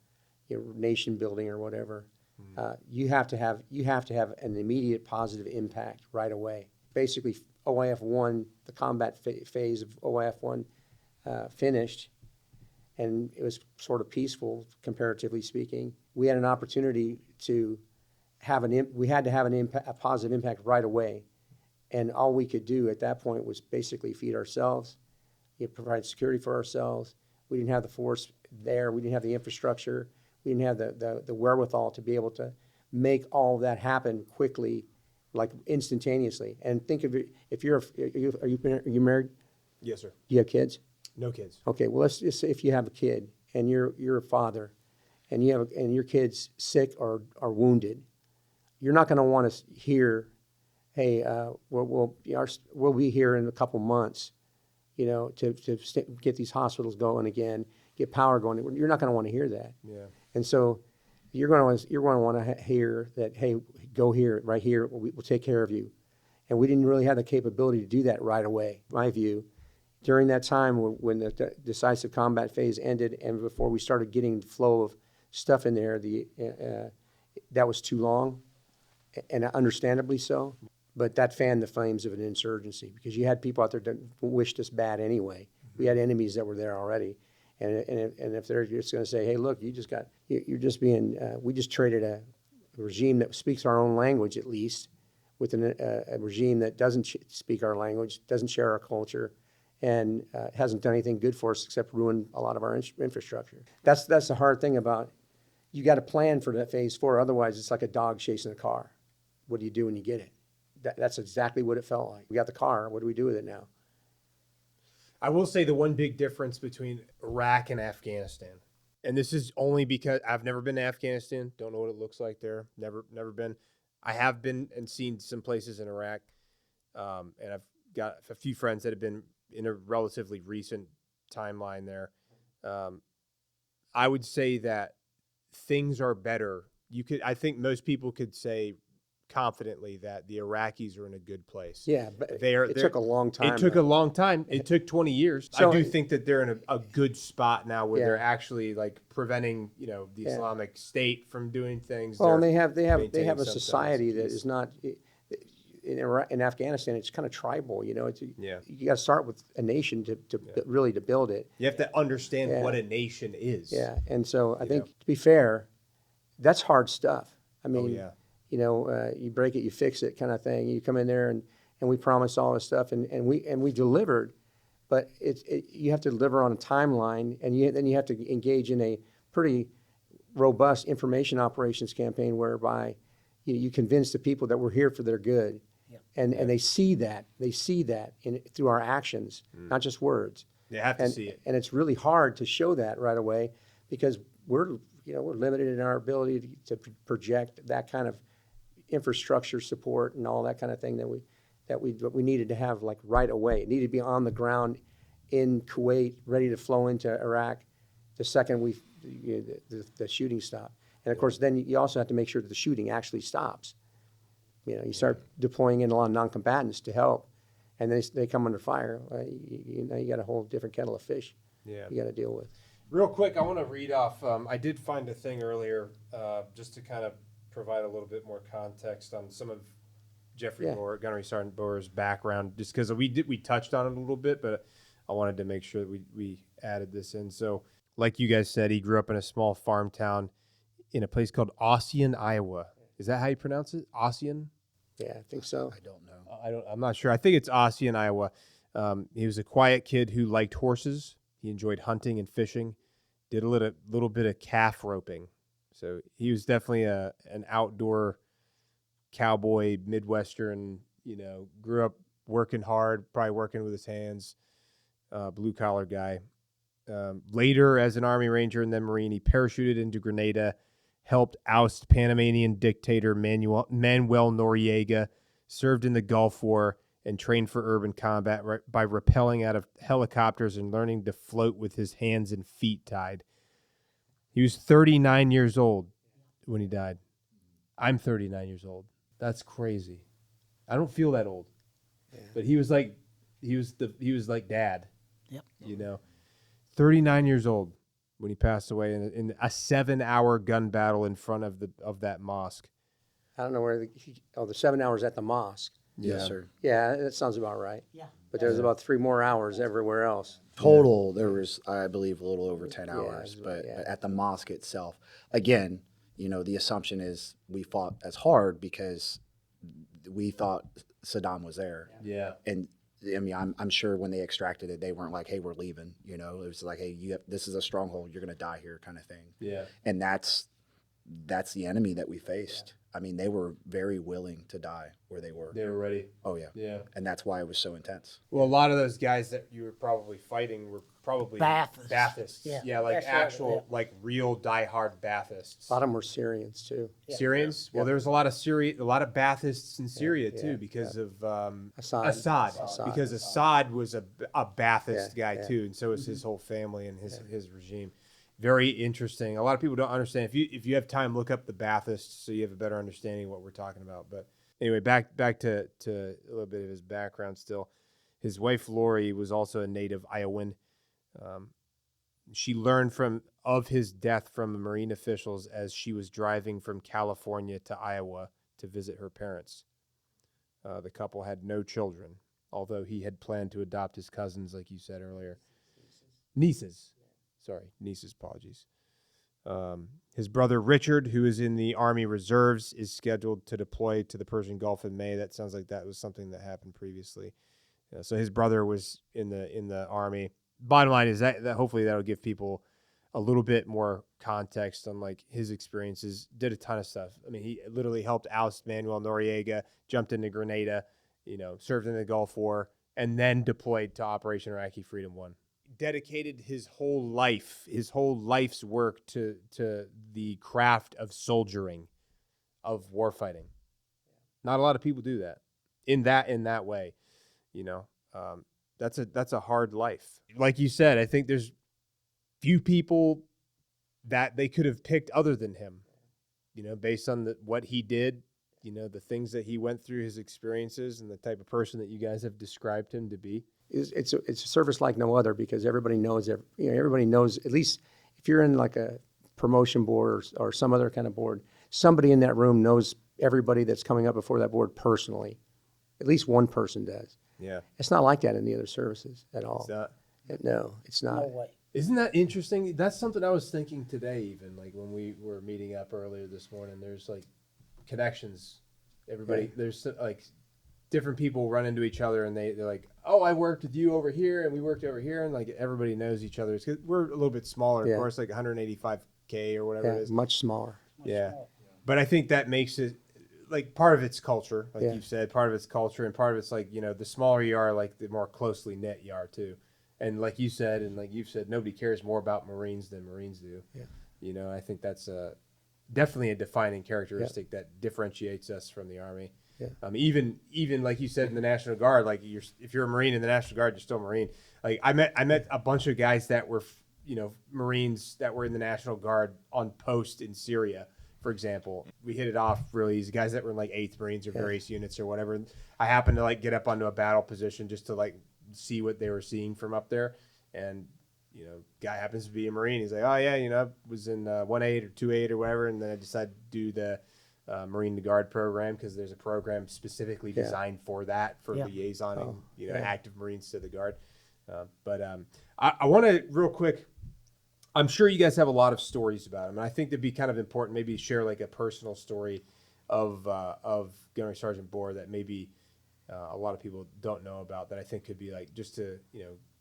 [SPEAKER 2] nation building or whatever. You have to have an immediate positive impact right away. Basically, OIF 1, the combat phase of OIF 1 finished, and it was sort of peaceful, comparatively speaking. We had an opportunity to have a positive impact right away. And all we could do at that point was basically feed ourselves, provide security for ourselves. We didn't have the force there. We didn't have the infrastructure. We didn't have the wherewithal to be able to make all of that happen quickly, like instantaneously. And think of it, are you married?
[SPEAKER 6] Yes, sir.
[SPEAKER 2] Do you have kids?
[SPEAKER 6] No kids.
[SPEAKER 2] Okay, well, let's just say if you have a kid and you're a father and and your kid's sick or wounded, you're not going to want to hear, hey, we'll be here in a couple months, to get these hospitals going again, get power going. You're not going to want to hear that.
[SPEAKER 6] Yeah.
[SPEAKER 2] And so you're going to want to hear that, hey, go here, right here, we'll take care of you. And we didn't really have the capability to do that right away, in my view. During that time when the decisive combat phase ended and before we started getting the flow of stuff in there, that was too long, and understandably so. But that fanned the flames of an insurgency because you had people out there that wished us bad anyway. We had enemies that were there already. And if they're just going to say, hey, look, we just traded a regime that speaks our own language at least with a regime that doesn't speak our language, doesn't share our culture, and hasn't done anything good for us except ruin a lot of our infrastructure. That's the hard thing about, you got to plan for that phase 4, otherwise it's like a dog chasing a car. What do you do when you get it? That's exactly what it felt like. We got the car, what do we do with it now?
[SPEAKER 6] I will say the one big difference between Iraq and Afghanistan, and this is only because I've never been to Afghanistan, don't know what it looks like there, never been. I have been and seen some places in Iraq, and I've got a few friends that have been in a relatively recent timeline there. I would say that things are better. I think most people could say confidently that the Iraqis are in a good place.
[SPEAKER 2] Yeah, but it took a long time.
[SPEAKER 6] It took a long time. It took 20 years.
[SPEAKER 2] So
[SPEAKER 6] I do think that they're in a good spot now where they're actually like preventing, the Islamic State from doing things.
[SPEAKER 2] Well, and they have a
[SPEAKER 6] some
[SPEAKER 2] society that
[SPEAKER 6] semblance of
[SPEAKER 2] is not in Iraq, in Afghanistan. It's kind of tribal, You got to start with a nation to really to build it.
[SPEAKER 6] You have to understand what a nation is.
[SPEAKER 2] Yeah, and so I think to be fair, that's hard stuff. I mean, you break it, you fix it, kind of thing. You come in there and we promise all this stuff, and we delivered, but you have to deliver on a timeline, and then you have to engage in a pretty robust information operations campaign whereby you convince the people that we're here for their good, and they see that through our actions, not just words.
[SPEAKER 6] They have to see it,
[SPEAKER 2] and it's really hard to show that right away because we're limited in our ability to project that kind of infrastructure support and all that kind of thing that we needed to have like right away. It needed to be on the ground in Kuwait, ready to flow into Iraq the second the shooting stopped. And of course, then you also have to make sure that the shooting actually stops. You start deploying in a lot of non-combatants to help, and they come under fire. You got a whole different kettle of fish. You got to deal with.
[SPEAKER 6] Real quick, I want to read off. I did find a thing earlier, just to kind of provide a little bit more context on some of Jeffrey Boore, Gunnery Sergeant Boor's background, just because we touched on it a little bit, but I wanted to make sure that we added this in. So, like you guys said, he grew up in a small farm town in a place called Ossian, Iowa. Is that how you pronounce it? Ossian?
[SPEAKER 2] Yeah, I think so.
[SPEAKER 5] I don't know.
[SPEAKER 6] I'm not sure. I think it's Ossian, Iowa. He was a quiet kid who liked horses. He enjoyed hunting and fishing. Did a little bit of calf roping. So he was definitely an outdoor cowboy, Midwestern, grew up working hard, probably working with his hands, blue collar guy. Later, as an Army Ranger and then Marine, he parachuted into Grenada, helped oust Panamanian dictator Manuel Noriega, served in the Gulf War, and trained for urban combat by rappelling out of helicopters and learning to float with his hands and feet tied. He was 39 years old when he died. I'm 39 years old. That's crazy. I don't feel that old. Yeah. But he was like dad.
[SPEAKER 7] Yep.
[SPEAKER 6] You know, 39 years old when he passed away in a 7-hour gun battle in front of that mosque.
[SPEAKER 2] I don't know where the 7 hours at the mosque.
[SPEAKER 5] Yes, sir.
[SPEAKER 2] Yeah, that sounds about right.
[SPEAKER 7] Yeah.
[SPEAKER 2] But there's about 3 more hours everywhere else.
[SPEAKER 5] Total, there was, I believe, a little over 10
[SPEAKER 2] Yeah,
[SPEAKER 5] hours, but
[SPEAKER 2] yeah.
[SPEAKER 5] at the mosque itself, again, you know, the assumption is we fought as hard because we thought Saddam was there.
[SPEAKER 6] Yeah.
[SPEAKER 5] And I mean, I'm sure when they extracted it, they weren't like, hey, we're leaving. You know, it was like, hey, this is a stronghold. You're going to die here kind of thing.
[SPEAKER 6] Yeah.
[SPEAKER 5] And that's the enemy that we faced. I mean, they were very willing to die where they were.
[SPEAKER 6] They were ready.
[SPEAKER 5] Oh, yeah.
[SPEAKER 6] Yeah.
[SPEAKER 5] And that's why it was so intense.
[SPEAKER 6] Well, a lot of those guys that you were probably fighting were probably
[SPEAKER 7] Baathists.
[SPEAKER 6] Yeah, like
[SPEAKER 7] That's right,
[SPEAKER 6] actual, like real diehard Baathists.
[SPEAKER 2] A lot of them were Syrians too.
[SPEAKER 6] Syrians? Well, there's a lot of Baathists in Syria too because of
[SPEAKER 2] Assad.
[SPEAKER 6] Because Assad was a Baathist
[SPEAKER 2] Yeah,
[SPEAKER 6] guy
[SPEAKER 2] yeah.
[SPEAKER 6] too, and so was his whole family and his regime. Very interesting. A lot of people don't understand. If you have time, look up the Baathists so you have a better understanding of what we're talking about. But anyway, back to a little bit of his background still. His wife Lori was also a native Iowan. She learned of his death from Marine officials as she was driving from California to Iowa to visit her parents. The couple had no children, although he had planned to adopt his cousins, like you said earlier. Nieces. Apologies. His brother Richard, who is in the Army Reserves, is scheduled to deploy to the Persian Gulf in May. That sounds like that was something that happened previously. So his brother was in the Army. Bottom line is that hopefully that'll give people a little bit more context on like his experiences. Did a ton of stuff. I mean, he literally helped oust Manuel Noriega, jumped into Grenada, served in the Gulf War, and then deployed to Operation Iraqi Freedom 1. Dedicated his whole life's work to the craft of soldiering, of warfighting. Not a lot of people do that in that way, That's a hard life. Like you said, I think there's few people that they could have picked other than him, based on what he did, the things that he went through, his experiences, and the type of person that you guys have described him to be.
[SPEAKER 2] It's a service like no other because everybody knows everybody knows, at least if you're in like a promotion board or some other kind of board, somebody in that room knows everybody that's coming up before that board personally. At least one person does.
[SPEAKER 6] Yeah.
[SPEAKER 2] It's not like that in the other services at all.
[SPEAKER 6] It's not.
[SPEAKER 2] No, it's not.
[SPEAKER 7] No way.
[SPEAKER 6] Isn't that interesting? That's something I was thinking today, even like when we were meeting up earlier this morning. There's like connections. Everybody, there's like different people run into each other, and they're like, "Oh, I worked with you over here, and we worked over here," and like everybody knows each other. Because we're a little bit smaller, of course, like 185K or whatever it is.
[SPEAKER 2] Much smaller.
[SPEAKER 6] Yeah, but I think that makes it like part of its culture, like you've said, part of its culture, and part of it's like the smaller you are, like the more closely knit you are too. And like you said, and like you've said, nobody cares more about Marines than Marines do. Yeah. I think that's definitely a defining characteristic that differentiates us from the Army.
[SPEAKER 2] Yeah.
[SPEAKER 6] Even like you said in the National Guard, like if you're a Marine in the National Guard, you're still a Marine. Like I met a bunch of guys that were Marines that were in the National Guard on post in Syria, for example. We hit it off really easy. Guys that were in like 8th Marines or various units or whatever. I happened to like get up onto a battle position just to like see what they were seeing from up there, and guy happens to be a Marine. He's like, oh yeah, I was in 1-8 or 2-8 or whatever, and then I decided to do the Marine to Guard program because there's a program specifically designed for that, for liaisoning active Marines to the Guard. But I want to real quick. I'm sure you guys have a lot of stories about him, and I think it'd be kind of important maybe share like a personal story of Gunnery Sergeant Boore that maybe a lot of people don't know about, that I think could be like just to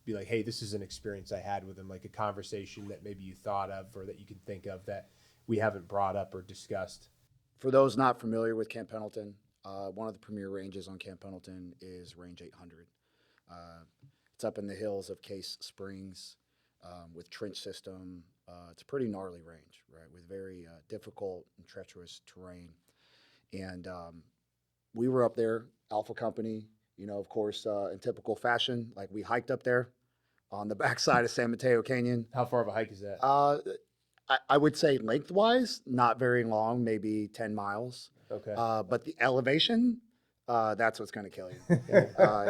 [SPEAKER 6] be like, hey, this is an experience I had with him, like a conversation that maybe you thought of or that you can think of that we haven't brought up or discussed.
[SPEAKER 5] For those not familiar with Camp Pendleton, one of the premier ranges on Camp Pendleton is Range 800. It's up in the hills of Case Springs with trench system. It's a pretty gnarly range, right, with very difficult and treacherous terrain. And we were up there, Alpha Company, of course, in typical fashion, like we hiked up there on the backside of San Mateo Canyon.
[SPEAKER 6] How far of a hike is that?
[SPEAKER 5] I would say lengthwise, not very long, maybe 10 miles.
[SPEAKER 6] Okay.
[SPEAKER 5] But the elevation, that's what's going to kill you.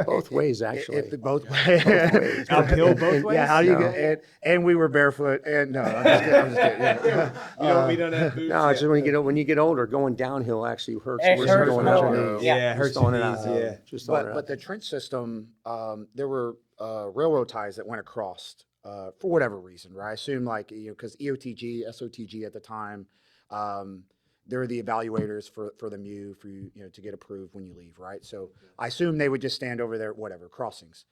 [SPEAKER 2] Both ways, actually.
[SPEAKER 5] Both ways.
[SPEAKER 6] Uphill both ways?
[SPEAKER 5] Yeah, how do you
[SPEAKER 2] No.
[SPEAKER 5] get? And we were barefoot. And no, I'm just kidding. I'm just kidding. Yeah.
[SPEAKER 6] We don't have boots.
[SPEAKER 2] No, it's just when you get older, going downhill actually hurts
[SPEAKER 7] It
[SPEAKER 2] worse
[SPEAKER 7] hurts
[SPEAKER 2] than going
[SPEAKER 7] more.
[SPEAKER 2] underneath.
[SPEAKER 6] Yeah, it hurts
[SPEAKER 2] Just throwing
[SPEAKER 6] your
[SPEAKER 2] it
[SPEAKER 6] knees,
[SPEAKER 2] out.
[SPEAKER 6] yeah.
[SPEAKER 2] Just throwing it
[SPEAKER 5] But
[SPEAKER 2] out.
[SPEAKER 5] the trench system, there were railroad ties that went across for whatever reason, right? I assume like because EOTG, SOTG at the time, they're the evaluators for the MU for you know to get approved when you leave, right? So I assume they would just stand over there, whatever crossings.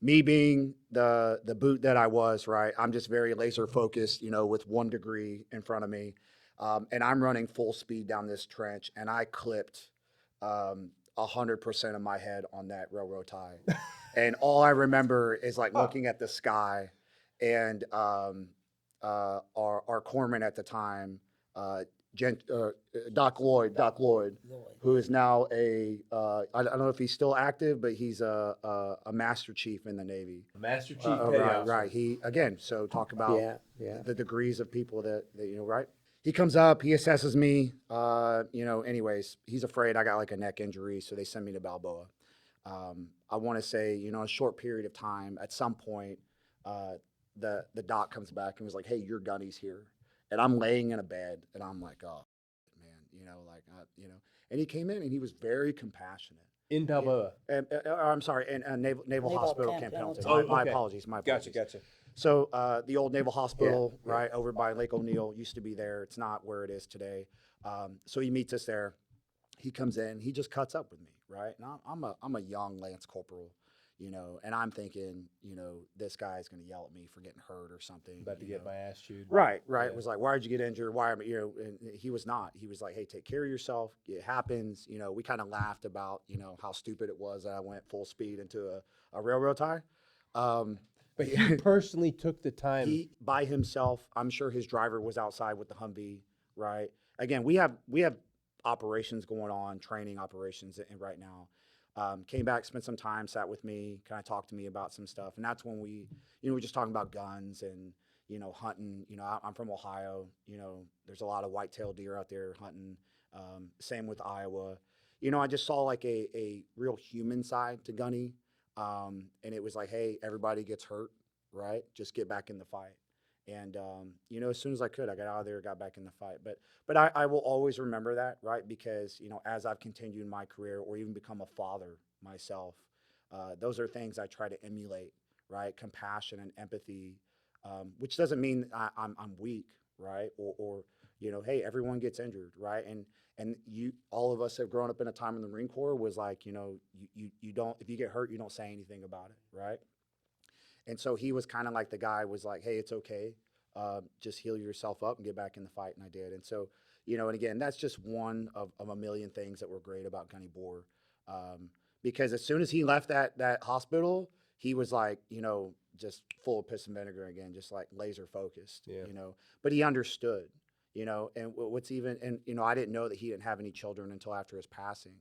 [SPEAKER 5] Me being the boot that I was, right? I'm just very laser focused, with 1 degree in front of me, and I'm running full speed down this trench, and I clipped 100% of my head on that railroad tie, and all I remember is like looking at the sky, and our corpsman at the time, Doc Lloyd, who is now I don't know if he's still active, but he's a Master Chief in the Navy.
[SPEAKER 6] Master Chief
[SPEAKER 5] Right. He again. So talk about
[SPEAKER 2] Yeah.
[SPEAKER 5] the degrees of people that right. He comes up, he assesses me. Anyways, he's afraid I got like a neck injury, so they send me to Balboa. I want to say, a short period of time. At some point, the doc comes back and was like, "Hey, your gunny's here." And I'm laying in a bed, and I'm like, "Oh, man," And he came in, and he was very compassionate.
[SPEAKER 6] In Balboa.
[SPEAKER 5] And I'm sorry, in Naval Hospital,
[SPEAKER 7] Camp
[SPEAKER 5] Camp Pendleton.
[SPEAKER 7] Pendleton.
[SPEAKER 5] My
[SPEAKER 6] okay.
[SPEAKER 5] apologies.
[SPEAKER 6] Gotcha.
[SPEAKER 5] So the old Naval Hospital, right over by Lake O'Neill, used to be there. It's not where it is today. So he meets us there. He comes in. He just cuts up with me, right? And I'm a young Lance Corporal, and I'm thinking, this guy's going to yell at me for getting hurt or something.
[SPEAKER 6] About to get my ass chewed.
[SPEAKER 5] Right.
[SPEAKER 6] Yeah.
[SPEAKER 5] It was like, why did you get injured? Why am and he was not. He was like, hey, take care of yourself. It happens. We kind of laughed about, how stupid it was that I went full speed into a railroad tie.
[SPEAKER 6] But he personally took the time.
[SPEAKER 5] He by himself. I'm sure his driver was outside with the Humvee. Right. Again, we have operations going on, training operations, and right now. Came back, spent some time, sat with me, kind of talked to me about some stuff. And that's when we were just talking about guns and, hunting. I'm from Ohio. There's a lot of white-tailed deer out there hunting. Same with Iowa. I just saw like a real human side to Gunny. And it was like, hey, everybody gets hurt, right? Just get back in the fight. And, as soon as I could, I got out of there, got back in the fight. But I will always remember that, right? Because, as I've continued my career or even become a father myself, those are things I try to emulate, right? Compassion and empathy, which doesn't mean I'm weak, right? Or hey, everyone gets injured, right? And all of us have grown up in a time in the Marine Corps was like, you don't, if you get hurt, you don't say anything about it, right? And so he was kind of like the guy was like, hey, it's okay. Just heal yourself up and get back in the fight. And I did. And so, and again, that's just one of a million things that were great about Gunny Boore. Because as soon as he left that hospital, he was like, just full of piss and vinegar again, just like laser focused, but he understood, and what's even, and, I didn't know that he didn't have any children until after his passing,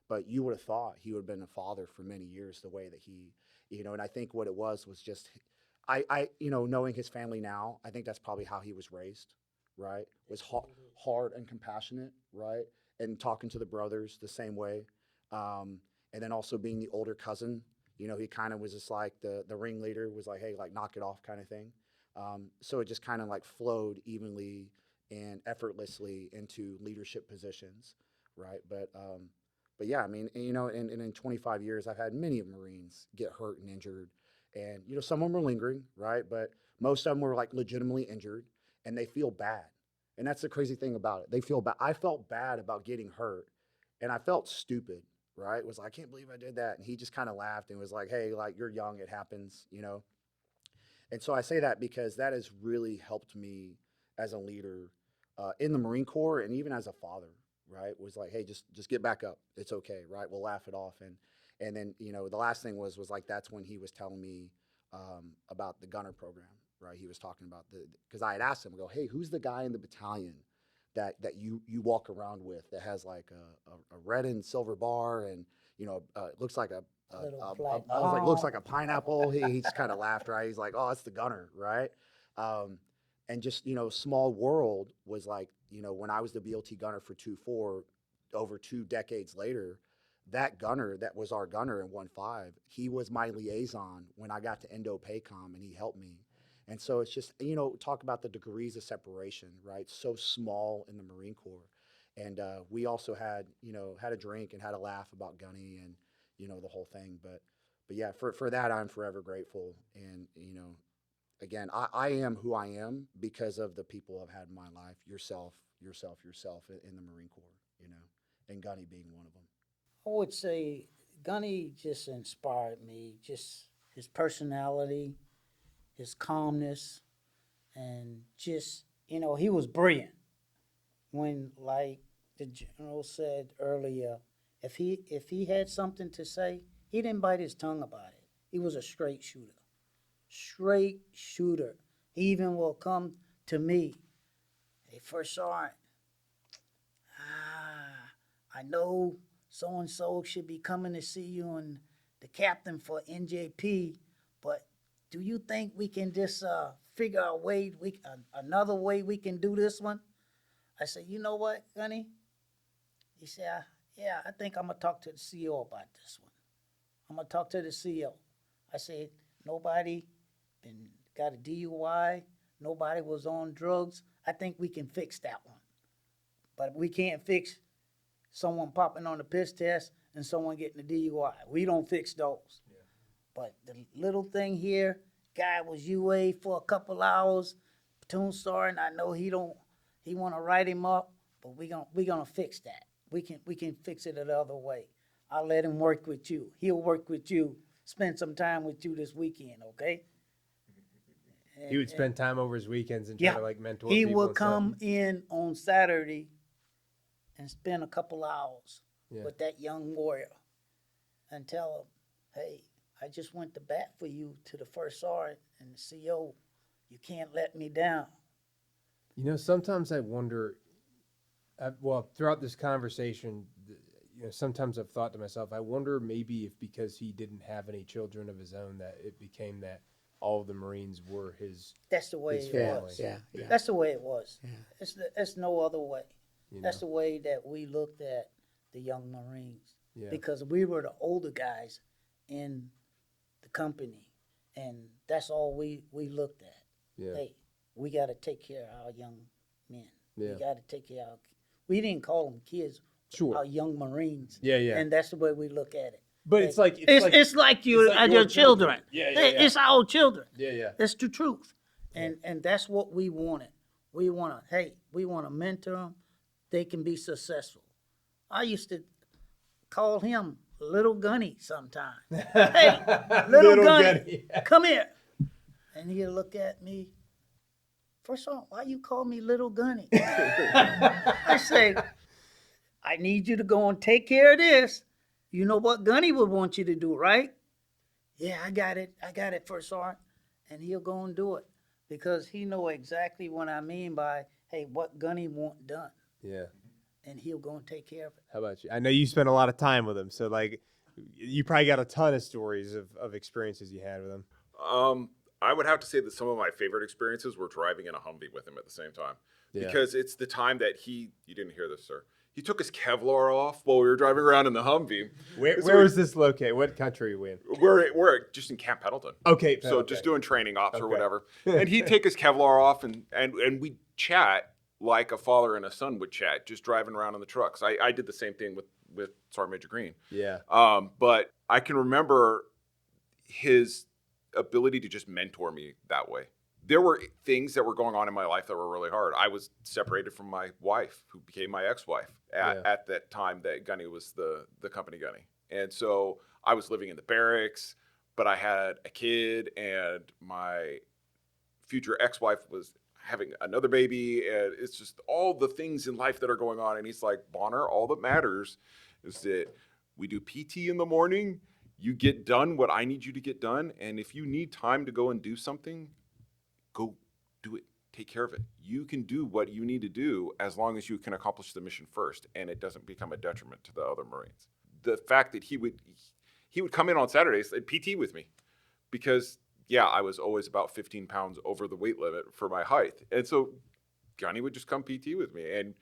[SPEAKER 5] but you would have thought he would have been a father for many years the way that he, and I think what it was just, I knowing his family now, I think that's probably how he was raised, right? Was hard and compassionate, right? And talking to the brothers the same way. And then also being the older cousin, he kind of was just like the ringleader was like, hey, like knock it off kind of thing. So it just kind of like flowed evenly and effortlessly into leadership positions, right? But yeah, I mean, and in 25 years, I've had many Marines get hurt and injured. And, some of them are lingering, right? But most of them were like legitimately injured and they feel bad. And that's the crazy thing about it. They feel bad. I felt bad about getting hurt and I felt stupid, right? It was like, I can't believe I did that. And he just kind of laughed and was like, hey, like you're young, it happens, And so I say that because that has really helped me as a leader in the Marine Corps and even as a father, right? Was like, hey, just get back up. It's okay, right? We'll laugh it off. And then, the last thing was like, that's when he was telling me about the gunner program, right? He was talking about because I had asked him, I go, hey, who's the guy in the battalion that you walk around with that has like a red and silver bar and, it looks like I was like, looks like a pineapple. He just kind of laughed, right? He's like, oh, that's the gunner, right? And just, small world was like, when I was the BLT gunner for 2-4 over 2 decades later, that gunner that was our gunner in 1-5, he was my liaison when I got to Indo-PACOM, and he helped me. And so it's just, talk about the degrees of separation, right? So small in the Marine Corps. And we also had a drink and had a laugh about Gunny and, the whole thing. But yeah, for that, I'm forever grateful. And, again, I am who I am because of the people I've had in my life, yourself in the Marine Corps, and Gunny being one of them.
[SPEAKER 7] I would say Gunny just inspired me, just his personality, his calmness, and just, he was brilliant. When, like the general said earlier, if he had something to say, he didn't bite his tongue about it. He was a straight shooter. Straight shooter. He even will come to me, hey, First Sergeant, I know so-and-so should be coming to see you and the captain for NJP, but do you think we can just figure a way, another way we can do this one? I said, you know what, Gunny? He said, yeah, I think I'm going to talk to the CEO about this one. I'm going to talk to the CEO. I said, nobody got a DUI. Nobody was on drugs. I think we can fix that one. But we can't fix someone popping on the piss test and someone getting a DUI. We don't fix those. Yeah. But the little thing here, guy was UA for a couple hours, Platoon Sergeant, I know he want to write him up, but we gonna fix that. We can fix it another way. I'll let him work with you. He'll work with you, spend some time with you this weekend, okay?
[SPEAKER 6] He would spend time over his weekends and try to mentor people.
[SPEAKER 7] He would come in on Saturday and spend a couple hours with that young warrior and tell him, hey, I just went to bat for you to the First Sergeant and the CO. You can't let me down.
[SPEAKER 6] Sometimes I wonder, throughout this conversation, sometimes I've thought to myself, I wonder maybe if because he didn't have any children of his own that it became that all of the Marines were his
[SPEAKER 7] That's the way it was.
[SPEAKER 2] Yeah.
[SPEAKER 7] That's the way it was.
[SPEAKER 6] Yeah.
[SPEAKER 7] It's no other way. That's the way that we looked at the young Marines. Yeah. Because we were the older guys in the company, and that's all we looked at. Yeah. Hey, we got to take care of our young men. Yeah. We got to take care of we didn't call them kids, our young Marines.
[SPEAKER 6] Yeah.
[SPEAKER 7] And that's the way we look at it.
[SPEAKER 6] But
[SPEAKER 7] it's like your children.
[SPEAKER 6] Yeah.
[SPEAKER 7] It's our children.
[SPEAKER 6] Yeah.
[SPEAKER 7] That's the truth. And that's what we wanted. We want to mentor them. They can be successful. I used to call him Little Gunny sometimes. Hey, little Gunny, come here. And he'll look at me. First of all, why you call me Little Gunny? I say, I need you to go and take care of this. You know what Gunny would want you to do, right? Yeah, I got it, First Sergeant. And he'll go and do it because he know exactly what I mean by, hey, what Gunny want done.
[SPEAKER 6] Yeah.
[SPEAKER 7] And he'll go and take care of it.
[SPEAKER 6] How about you? I know you spent a lot of time with him, so you probably got a ton of stories of experiences you had with him.
[SPEAKER 3] I would have to say that some of my favorite experiences were driving in a Humvee with him at the same time. Yeah. Because it's the time that you didn't hear this, sir. He took his Kevlar off while we were driving around in the Humvee.
[SPEAKER 6] Where is this located? What country are we in?
[SPEAKER 3] We're just in Camp Pendleton.
[SPEAKER 6] Okay.
[SPEAKER 3] So just doing training ops or whatever. And he'd take his Kevlar off and we'd chat like a father and a son would chat, just driving around in the trucks. I did the same thing with Sergeant Major Green.
[SPEAKER 6] Yeah.
[SPEAKER 3] But I can remember his ability to just mentor me that way. There were things that were going on in my life that were really hard. I was separated from my wife, who became my ex-wife at that time that Gunny was the company Gunny. And so I was living in the barracks, but I had a kid, and my future ex-wife was having another baby, and it's just all the things in life that are going on. And he's like, Bonner, all that matters is that we do PT in the morning, you get done what I need you to get done, and if you need time to go and do something, go do it. Take care of it. You can do what you need to do as long as you can accomplish the mission first, and it doesn't become a detriment to the other Marines. The fact that he would come in on Saturdays and PT with me because, I was always about 15 pounds over the weight limit for my height. And so Gunny would just come PT with me. And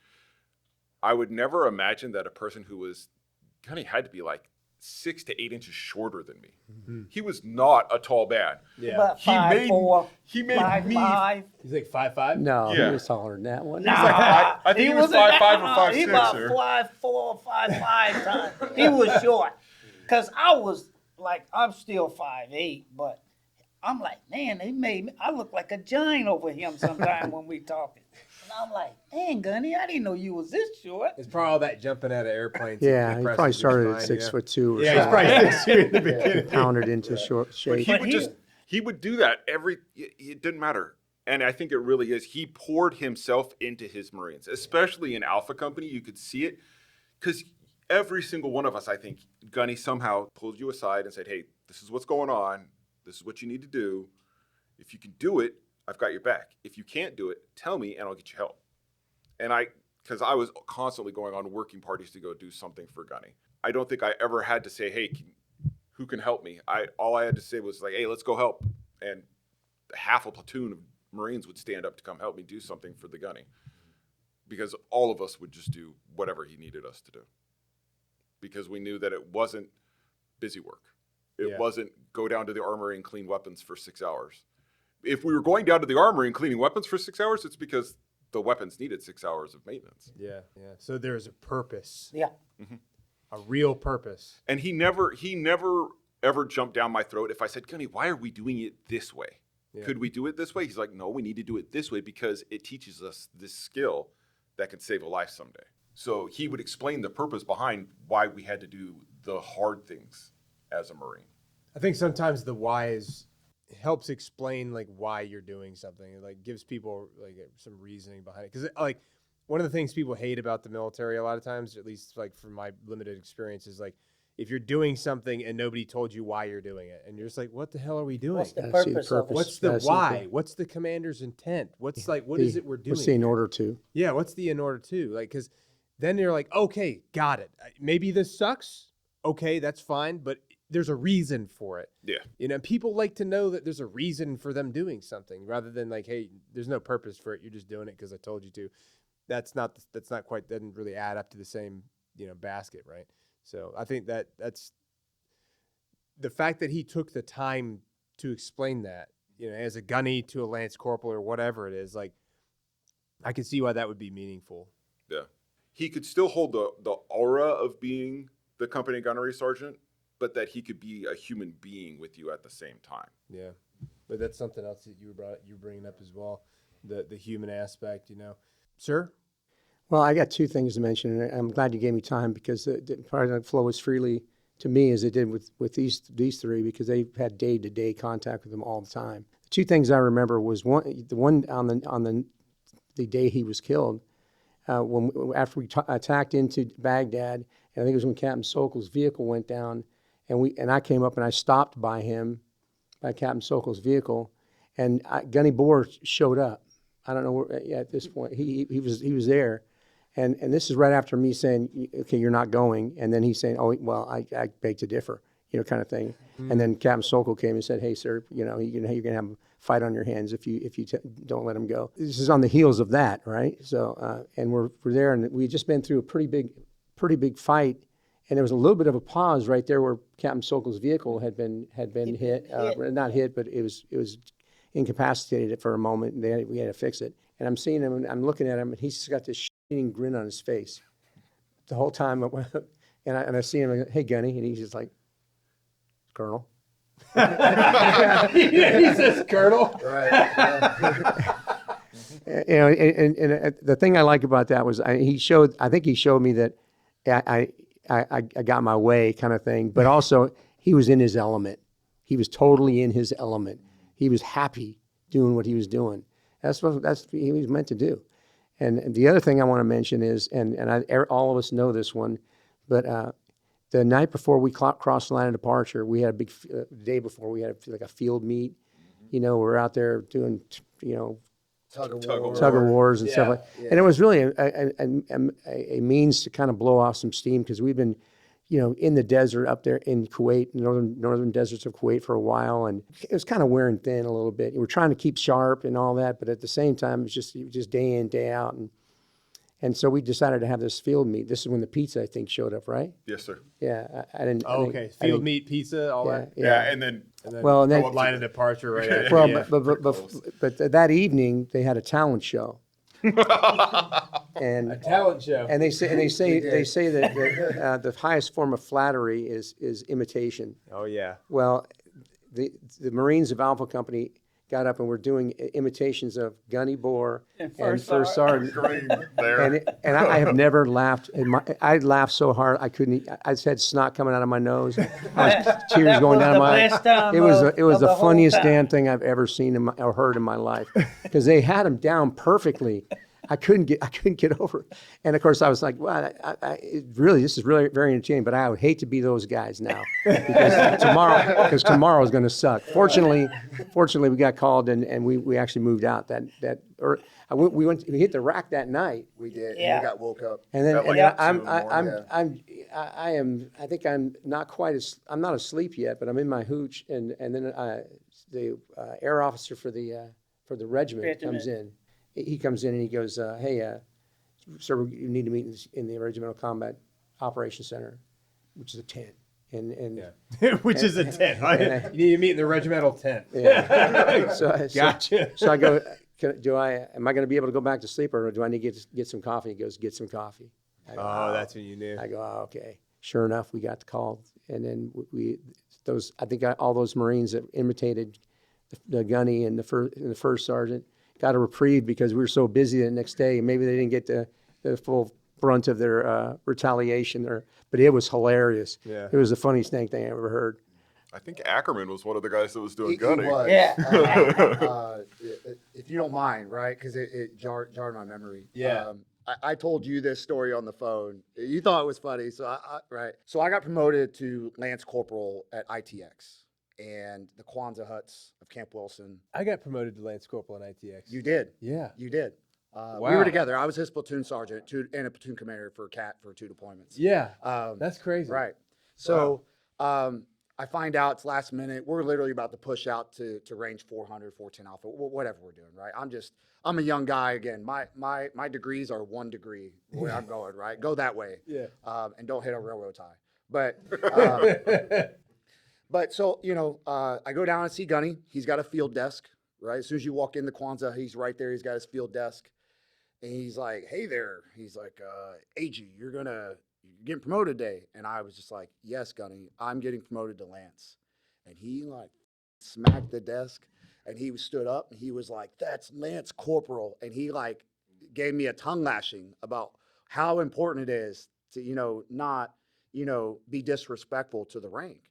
[SPEAKER 3] I would never imagine that a person who was Gunny had to be like 6 to 8 inches shorter than me. He was not a tall man.
[SPEAKER 6] Yeah.
[SPEAKER 7] About
[SPEAKER 3] He
[SPEAKER 7] 5'4",
[SPEAKER 3] he made
[SPEAKER 7] 5'5".
[SPEAKER 6] He's like 5'5"?
[SPEAKER 2] No,
[SPEAKER 3] Yeah.
[SPEAKER 2] he was taller than that one.
[SPEAKER 3] I think he was 5'5" or 5'6".
[SPEAKER 7] He about
[SPEAKER 3] or-
[SPEAKER 7] 5'4", 5'5". He was short. Cause I was like, I'm still 5'8", but I'm like, man, they made me. I look like a giant over him sometime when we talking. And I'm like, man, Gunny, I didn't know you was this short.
[SPEAKER 6] It's probably all that jumping out of airplanes.
[SPEAKER 2] Yeah, he probably started at 6'2" or
[SPEAKER 6] Yeah, he's
[SPEAKER 2] something.
[SPEAKER 6] probably 6'2" in the beginning.
[SPEAKER 2] Pounded into short
[SPEAKER 3] But
[SPEAKER 2] shape.
[SPEAKER 3] he would do that it didn't matter. And I think it really is. He poured himself into his Marines, especially in Alpha Company. You could see it because every single one of us, I think, Gunny somehow pulled you aside and said, hey, this is what's going on. This is what you need to do. If you can do it, I've got your back. If you can't do it, tell me and I'll get you help. And because I was constantly going on working parties to go do something for Gunny. I don't think I ever had to say, hey, who can help me? All I had to say was like, hey, let's go help. And half a platoon of Marines would stand up to come help me do something for the Gunny. Because all of us would just do whatever he needed us to do. Because we knew that it wasn't busy work. It wasn't go down to the armory and clean weapons for 6 hours. If we were going down to the armory and cleaning weapons for 6 hours, it's because the weapons needed 6 hours of maintenance.
[SPEAKER 6] Yeah. So there's a purpose,
[SPEAKER 7] Yeah.
[SPEAKER 6] a real purpose.
[SPEAKER 3] And he never ever jumped down my throat if I said, Gunny, why are we doing it this way?
[SPEAKER 6] Yeah.
[SPEAKER 3] Could we do it this way? He's like, no, we need to do it this way because it teaches us this skill that can save a life someday. So he would explain the purpose behind why we had to do the hard things as a Marine.
[SPEAKER 6] I think sometimes the why helps explain like why you're doing something. It like gives people like some reasoning behind it. Because like one of the things people hate about the military a lot of times, at least like from my limited experience, is like if you're doing something and nobody told you why you're doing it, and you're just like, what the hell are we doing?
[SPEAKER 7] What's the
[SPEAKER 2] Gotta see the
[SPEAKER 7] purpose of it?
[SPEAKER 2] purpose.
[SPEAKER 6] What's the
[SPEAKER 2] Gotta see
[SPEAKER 6] why? What's the commander's intent? What's like what is it we're doing?
[SPEAKER 2] What's the in
[SPEAKER 6] here?
[SPEAKER 2] order to?
[SPEAKER 6] Yeah, what's the in order to? Like, because then you're like, okay, got it. Maybe this sucks. Okay, that's fine, but there's a reason for it.
[SPEAKER 3] Yeah.
[SPEAKER 6] You know, people like to know that there's a reason for them doing something rather than like, hey, there's no purpose for it. You're just doing it because I told you to. That's not quite, doesn't really add up to the same, basket, right? So I think that's the fact that he took the time to explain that, as a gunny to a lance corporal or whatever it is, like, I can see why that would be meaningful.
[SPEAKER 3] Yeah. He could still hold the aura of being the company gunnery sergeant, but that he could be a human being with you at the same time.
[SPEAKER 6] Yeah, but that's something else that you bringing up as well, the human aspect, Sir?
[SPEAKER 2] Well, I got two things to mention, and I'm glad you gave me time because the part of flow as freely to me as it did with these three because they've had day-to-day contact with them all the time. The two things I remember was the one on the day he was killed, after we attacked into Baghdad, and I think it was when Captain Sokol's vehicle went down, and I came up and I stopped by him, by Captain Sokol's vehicle, and Gunny Boore showed up. I don't know where, at this point he was there, and this is right after me saying, okay, you're not going, and then he's saying, oh well, I beg to differ, kind of thing, and then Captain Sokol came and said, hey sir, you're gonna have a fight on your hands if you don't let him go. This is on the heels of that, right? So and we're there, and we had just been through a pretty big fight. And there was a little bit of a pause right there where Captain Sokol's vehicle had been hit, not hit, but it was incapacitated for a moment. And we had to fix it. And I'm seeing him, and I'm looking at him, and he's just got this shitting grin on his face the whole time. And I see him, like, hey Gunny, and he's just like, Colonel.
[SPEAKER 6] He says Colonel.
[SPEAKER 5] Right.
[SPEAKER 2] And the thing I like about that was I think he showed me that I got my way kind of thing, but also he was in his element. He was totally in his element. He was happy doing what he was doing. That's what he was meant to do. And the other thing I want to mention is, all of us know this one, but the night before we crossed the line of departure, we had a big day before we had like a field meet. We're out there doing
[SPEAKER 5] Tug of
[SPEAKER 2] wars and stuff like that. And it was really a means to kind of blow off some steam because we've been, in the desert up there in Kuwait, northern deserts of Kuwait for a while, and it was kind of wearing thin a little bit. We're trying to keep sharp and all that, but at the same time, it was just day in, day out. And so we decided to have this field meet. This is when the pizza, I think, showed up, right?
[SPEAKER 3] Yes, sir.
[SPEAKER 2] Yeah, I didn't.
[SPEAKER 6] Oh, okay. Field meet, pizza, all
[SPEAKER 2] Yeah,
[SPEAKER 6] that.
[SPEAKER 3] Yeah, and then
[SPEAKER 2] Well, and then,
[SPEAKER 6] Line of departure right after.
[SPEAKER 2] well,
[SPEAKER 6] yeah.
[SPEAKER 2] but that evening they had a talent show. And
[SPEAKER 6] Talent show.
[SPEAKER 2] and they say that the highest form of flattery is imitation.
[SPEAKER 6] Oh, yeah.
[SPEAKER 2] Well, the Marines of Alpha Company got up and were doing imitations of Gunny, Boore, and First Sergeant.
[SPEAKER 3] there.
[SPEAKER 2] And I have never laughed. I laughed so hard I couldn't. I just had snot coming out of my nose. Tears going down my
[SPEAKER 7] best time
[SPEAKER 2] eyes. It was
[SPEAKER 7] of
[SPEAKER 2] the
[SPEAKER 7] the whole
[SPEAKER 2] funniest
[SPEAKER 7] time.
[SPEAKER 2] damn thing I've ever seen or heard in my life, because they had him down perfectly. I couldn't get over it. And of course I was like, well, this is really very entertaining, but I would hate to be those guys now, because tomorrow is going to suck. Fortunately we got called and we actually moved out we hit the rack that night.
[SPEAKER 5] We did.
[SPEAKER 7] Yeah.
[SPEAKER 5] And we got woke up.
[SPEAKER 2] And then
[SPEAKER 3] At like
[SPEAKER 2] and
[SPEAKER 3] 2 in the
[SPEAKER 2] I think I'm not quite I'm not asleep yet, but I'm in my hooch, and then the air officer for the regiment comes in. He comes in and he goes, hey, sir, you need to meet in the Regimental Combat Operations Center, which is a tent. And
[SPEAKER 6] Which is a tent. Right? You need to meet in the regimental tent.
[SPEAKER 2] Gotcha. So I go, am I going to be able to go back to sleep, or do I need to get some coffee? He goes, get some coffee. I go,
[SPEAKER 6] That's when you knew.
[SPEAKER 2] I go, oh, okay. Sure enough, we got the call, and then I think all those Marines that imitated the Gunny and the first sergeant got a reprieve because we were so busy the next day. Maybe they didn't get the full brunt of their retaliation there, but it was hilarious.
[SPEAKER 6] Yeah.
[SPEAKER 2] It was the funniest thing I ever heard.
[SPEAKER 3] I think Ackerman was one of the guys that was doing
[SPEAKER 5] He
[SPEAKER 3] Gunny.
[SPEAKER 5] was.
[SPEAKER 7] Yeah.
[SPEAKER 5] If you don't mind, right? Because it jarred my memory.
[SPEAKER 6] Yeah.
[SPEAKER 5] I told you this story on the phone. You thought it was funny, so right. So I got promoted to Lance Corporal at ITX and the Kwanzaa huts of Camp Wilson.
[SPEAKER 6] I got promoted to Lance Corporal in ITX.
[SPEAKER 5] You did.
[SPEAKER 6] Yeah.
[SPEAKER 5] You did. We
[SPEAKER 6] Wow.
[SPEAKER 5] were together. I was his platoon sergeant and a platoon commander for CAT for 2 deployments.
[SPEAKER 6] Yeah.
[SPEAKER 5] Um,
[SPEAKER 6] That's crazy.
[SPEAKER 5] Right. So I find out it's last minute. We're literally about to push out to range 400, 410 Alpha, whatever we're doing, right? I'm a young guy again. My degrees are 1 degree where I'm going, right? Go that way.
[SPEAKER 6] Yeah.
[SPEAKER 5] And don't hit a railroad tie. But so, I go down and see Gunny. He's got a field desk, right? As soon as you walk in the Kwanzaa, he's right there. He's got his field desk. And he's like, hey there. He's like, AG, you're getting promoted today. And I was just like, yes, Gunny, I'm getting promoted to Lance. And he like smacked the desk and he stood up and he was like, that's Lance Corporal. And he like gave me a tongue lashing about how important it is to, not, be disrespectful to the rank.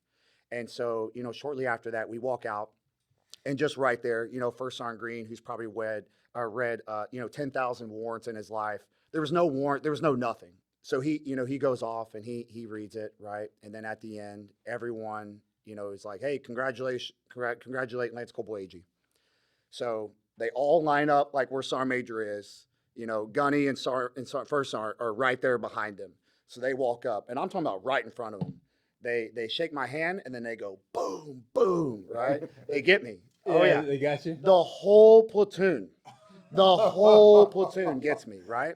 [SPEAKER 5] And so, shortly after that, we walk out and just right there, First Sergeant Green, who's probably read 10,000 warrants in his life. There was no warrant. There was no nothing. So he goes off and he reads it, right? And then at the end, everyone, is like, hey, congratulate Lance Corporal AG. So they all line up like where Sergeant Major is. Gunny and First Sergeant are right there behind him. So they walk up, and I'm talking about right in front of them. They shake my hand, and then they go, boom, boom, right? They get me. Oh, yeah.
[SPEAKER 6] They got you?
[SPEAKER 5] The whole platoon gets me, right?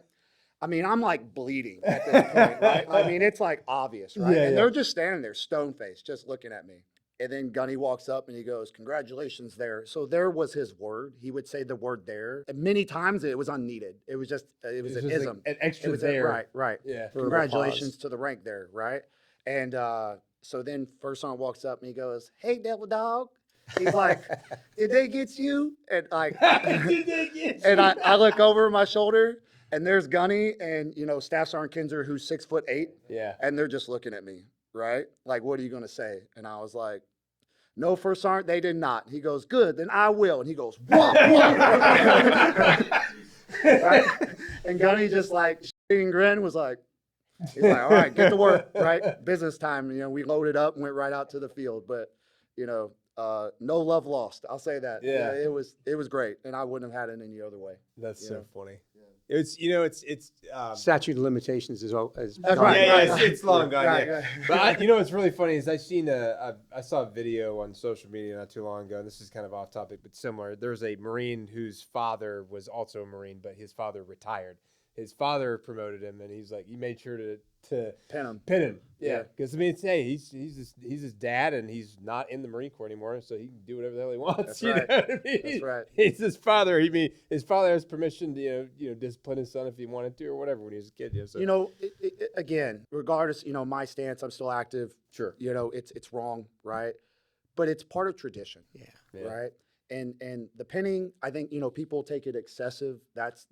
[SPEAKER 5] I mean, I'm like bleeding at this point, right? I mean, it's like obvious, right?
[SPEAKER 6] Yeah,
[SPEAKER 5] and
[SPEAKER 6] yeah.
[SPEAKER 5] they're just standing there, stone-faced, just looking at me. And then Gunny walks up and he goes, congratulations there. So there was his word. He would say the word there. And many times it was unneeded. It was an
[SPEAKER 6] just
[SPEAKER 5] ism.
[SPEAKER 6] like an extra
[SPEAKER 5] It was
[SPEAKER 6] there.
[SPEAKER 5] Right.
[SPEAKER 6] Yeah.
[SPEAKER 5] Congratulations to the rank there, right? And so then First Sergeant walks up and he goes, hey, devil dog. He's like, did they get you? And like,
[SPEAKER 6] Did they get
[SPEAKER 5] and I look over my shoulder and there's Gunny and, Staff Sergeant Kinzer, who's 6'8".
[SPEAKER 6] Yeah.
[SPEAKER 5] And they're just looking at me, right? Like, what are you going to say? And I was like, no, First Sergeant, they did not. He goes, good, then I will. And he goes, whoa, right? And Gunny just like, and grin was like, he's like, all right, get to work, right? Business time. We loaded up and went right out to the field. But, no love lost. I'll say that.
[SPEAKER 6] Yeah.
[SPEAKER 5] It was great. And I wouldn't have had it any other way.
[SPEAKER 6] That's so
[SPEAKER 5] Yeah.
[SPEAKER 6] funny. It's
[SPEAKER 2] Statute of limitations is
[SPEAKER 5] That's
[SPEAKER 6] yeah,
[SPEAKER 5] right.
[SPEAKER 6] yeah, it's long gone.
[SPEAKER 5] Right,
[SPEAKER 6] Yeah.
[SPEAKER 5] right.
[SPEAKER 6] But what's really funny is I saw a video on social media not too long ago, and this is kind of off topic but similar. There's a Marine whose father was also a Marine, but his father retired. his father promoted him, and he's like, he made sure to
[SPEAKER 5] Pin him.
[SPEAKER 6] Pin him. Yeah.
[SPEAKER 5] Yeah.
[SPEAKER 6] Because, I mean, he's his dad, and he's not in the Marine Corps anymore, so he can do whatever the hell he wants.
[SPEAKER 5] That's
[SPEAKER 6] you
[SPEAKER 5] right.
[SPEAKER 6] know what I mean?
[SPEAKER 5] That's right.
[SPEAKER 6] He's his father. His father has permission to, discipline his son if he wanted to or whatever when he was a kid. So.
[SPEAKER 5] Again, regardless, my stance, I'm still active.
[SPEAKER 6] Sure.
[SPEAKER 5] It's wrong, right? But it's part of tradition.
[SPEAKER 6] Yeah.
[SPEAKER 5] Right. And the pinning, I think, people take it excessive. That's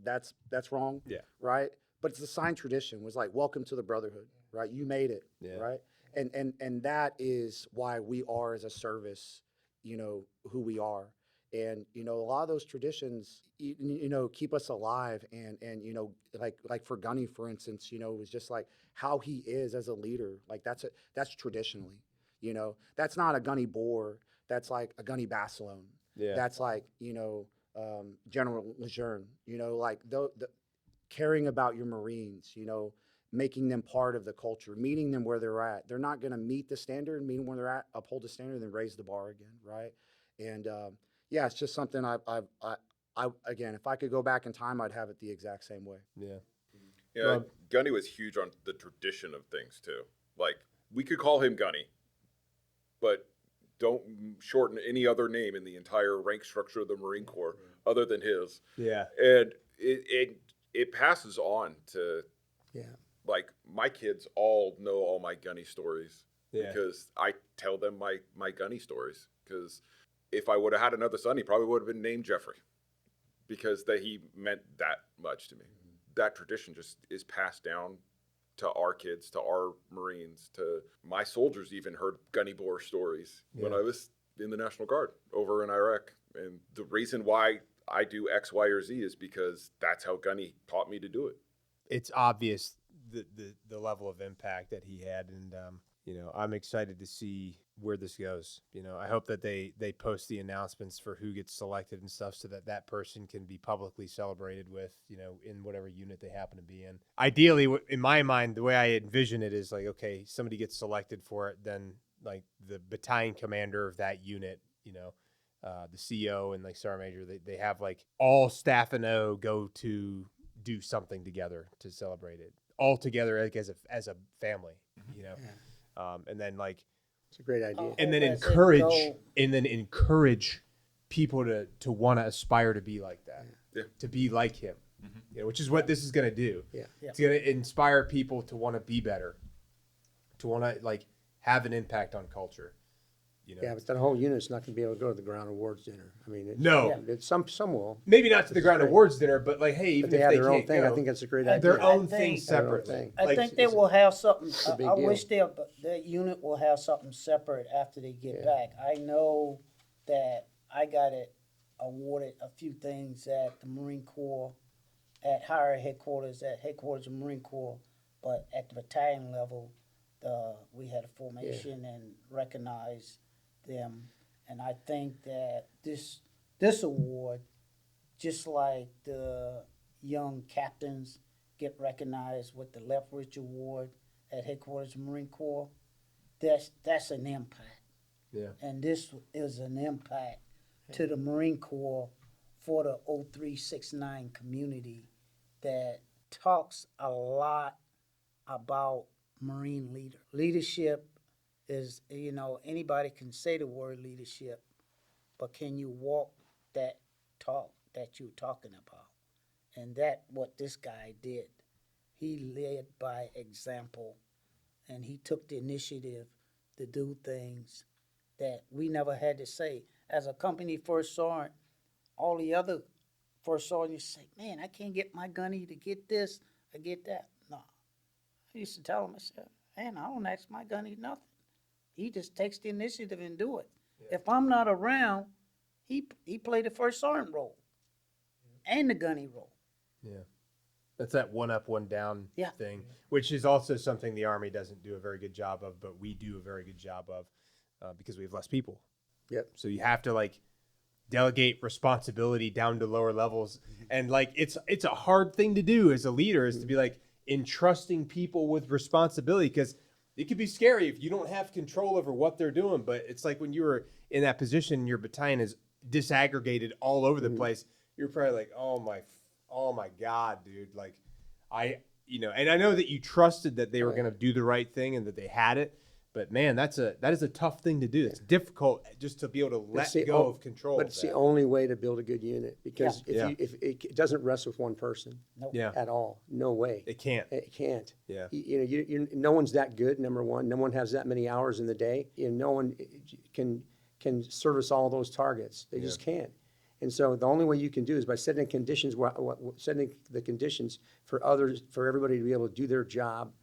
[SPEAKER 5] wrong.
[SPEAKER 6] Yeah.
[SPEAKER 5] Right. But it's a signed tradition. It was like, welcome to the brotherhood, right? You made it.
[SPEAKER 6] Yeah.
[SPEAKER 5] Right. And that is why we are as a service, who we are. And, a lot of those traditions, keep us alive. And like for Gunny, for instance, it was just like how he is as a leader. Like that's traditionally, that's not a Gunny Boore. That's like a Gunny Basilone.
[SPEAKER 6] Yeah.
[SPEAKER 5] That's like, General Lejeune, like the caring about your Marines, making them part of the culture, meeting them where they're at. They're not going to meet the standard, meet them where they're at, uphold the standard, then raise the bar again, right? And it's just something I again, if I could go back in time, I'd have it the exact same way.
[SPEAKER 6] Yeah.
[SPEAKER 3] Yeah, Gunny was huge on the tradition of things too. Like we could call him Gunny, but don't shorten any other name in the entire rank structure of the Marine Corps other than his.
[SPEAKER 6] Yeah.
[SPEAKER 3] And it passes on to, like my kids all know all my Gunny stories because I tell them my Gunny stories. Because if I would have had another son, he probably would have been named Jeffrey because he meant that much to me. That tradition just is passed down to our kids, to our Marines, to my soldiers even heard Gunny Boore stories when I was in the National Guard over in Iraq. And the reason why I do X, Y, or Z is because that's how Gunny taught me to do it.
[SPEAKER 6] It's obvious the level of impact that he had. And, I'm excited to see where this goes. I hope that they post the announcements for who gets selected and stuff so that person can be publicly celebrated with, in whatever unit they happen to be in. Ideally, in my mind, the way I envision it is like, okay, somebody gets selected for it, then like the battalion commander of that unit, the CO and like Sergeant Major, they have like all staff and O go to do something together to celebrate it all together, like as a family, and then like,
[SPEAKER 2] It's a great idea.
[SPEAKER 6] and then
[SPEAKER 7] That's it,
[SPEAKER 6] encourage people to want to aspire to be like that, to be like him, which is what this is going to do. It's going to inspire people to want to be better, to want to like have an impact on culture.
[SPEAKER 2] Yeah, but that whole unit's not going to be able to go to the ground awards dinner. I mean, some will.
[SPEAKER 6] Maybe not to the ground awards dinner, but like, hey, even
[SPEAKER 2] But they
[SPEAKER 6] if
[SPEAKER 2] have
[SPEAKER 6] they
[SPEAKER 2] their own
[SPEAKER 6] can't
[SPEAKER 2] thing.
[SPEAKER 6] go,
[SPEAKER 2] I think that's a great
[SPEAKER 7] I
[SPEAKER 2] idea.
[SPEAKER 6] their own
[SPEAKER 7] think-
[SPEAKER 6] thing
[SPEAKER 2] Their own
[SPEAKER 6] separately.
[SPEAKER 2] thing.
[SPEAKER 7] I
[SPEAKER 6] Like,
[SPEAKER 7] think they will have something.
[SPEAKER 2] a big
[SPEAKER 7] I
[SPEAKER 2] deal.
[SPEAKER 7] wish that unit will have something separate after they get back. I know that I got awarded a few things at the Marine Corps, at higher headquarters, at headquarters of Marine Corps, but at the battalion level, we had a formation and recognized them. And I think that this award, just like the young captains get recognized with the Lethbridge Award at headquarters of Marine Corps, that's an impact.
[SPEAKER 6] Yeah.
[SPEAKER 7] And this is an impact to the Marine Corps for the 0369 community that talks a lot about Marine leadership is, anybody can say the word leadership, but can you walk that talk that you're talking about? And that's what this guy did. He led by example, and he took the initiative to do things that we never had to say. As a company first sergeant, all the other first sergeants say, man, I can't get my gunny to get this or get that. No. I used to tell him, I said, man, I don't ask my gunny nothing. He just takes the initiative and do it. Yeah. If I'm not around, he played the first sergeant role and the gunny role.
[SPEAKER 6] Yeah. That's that one up, one down thing,
[SPEAKER 7] Yeah.
[SPEAKER 6] which is also something the Army doesn't do a very good job of, but we do a very good job of because we have less people.
[SPEAKER 2] Yep.
[SPEAKER 6] So you have to like delegate responsibility down to lower levels. And like, it's a hard thing to do as a leader, is to be like entrusting people with responsibility, because it could be scary if you don't have control over what they're doing. But it's like when you were in that position, your battalion is disaggregated all over the place. You're probably like, oh my God, dude. Like, And I know that you trusted that they were going to do the right thing and that they had it. But man, that is a tough thing to do. It's difficult just to be able to let go of control.
[SPEAKER 2] But it's the only way to build a good unit, because
[SPEAKER 6] Yeah.
[SPEAKER 2] if it doesn't rest with one person
[SPEAKER 6] Yeah.
[SPEAKER 2] at all, no way.
[SPEAKER 6] It can't.
[SPEAKER 2] It can't.
[SPEAKER 6] Yeah.
[SPEAKER 2] No one's that good. Number one, no one has that many hours in the day. No one can service all those targets. They just can't. And so the only way you can do is by setting conditions, setting the conditions for everybody to be able to do their job,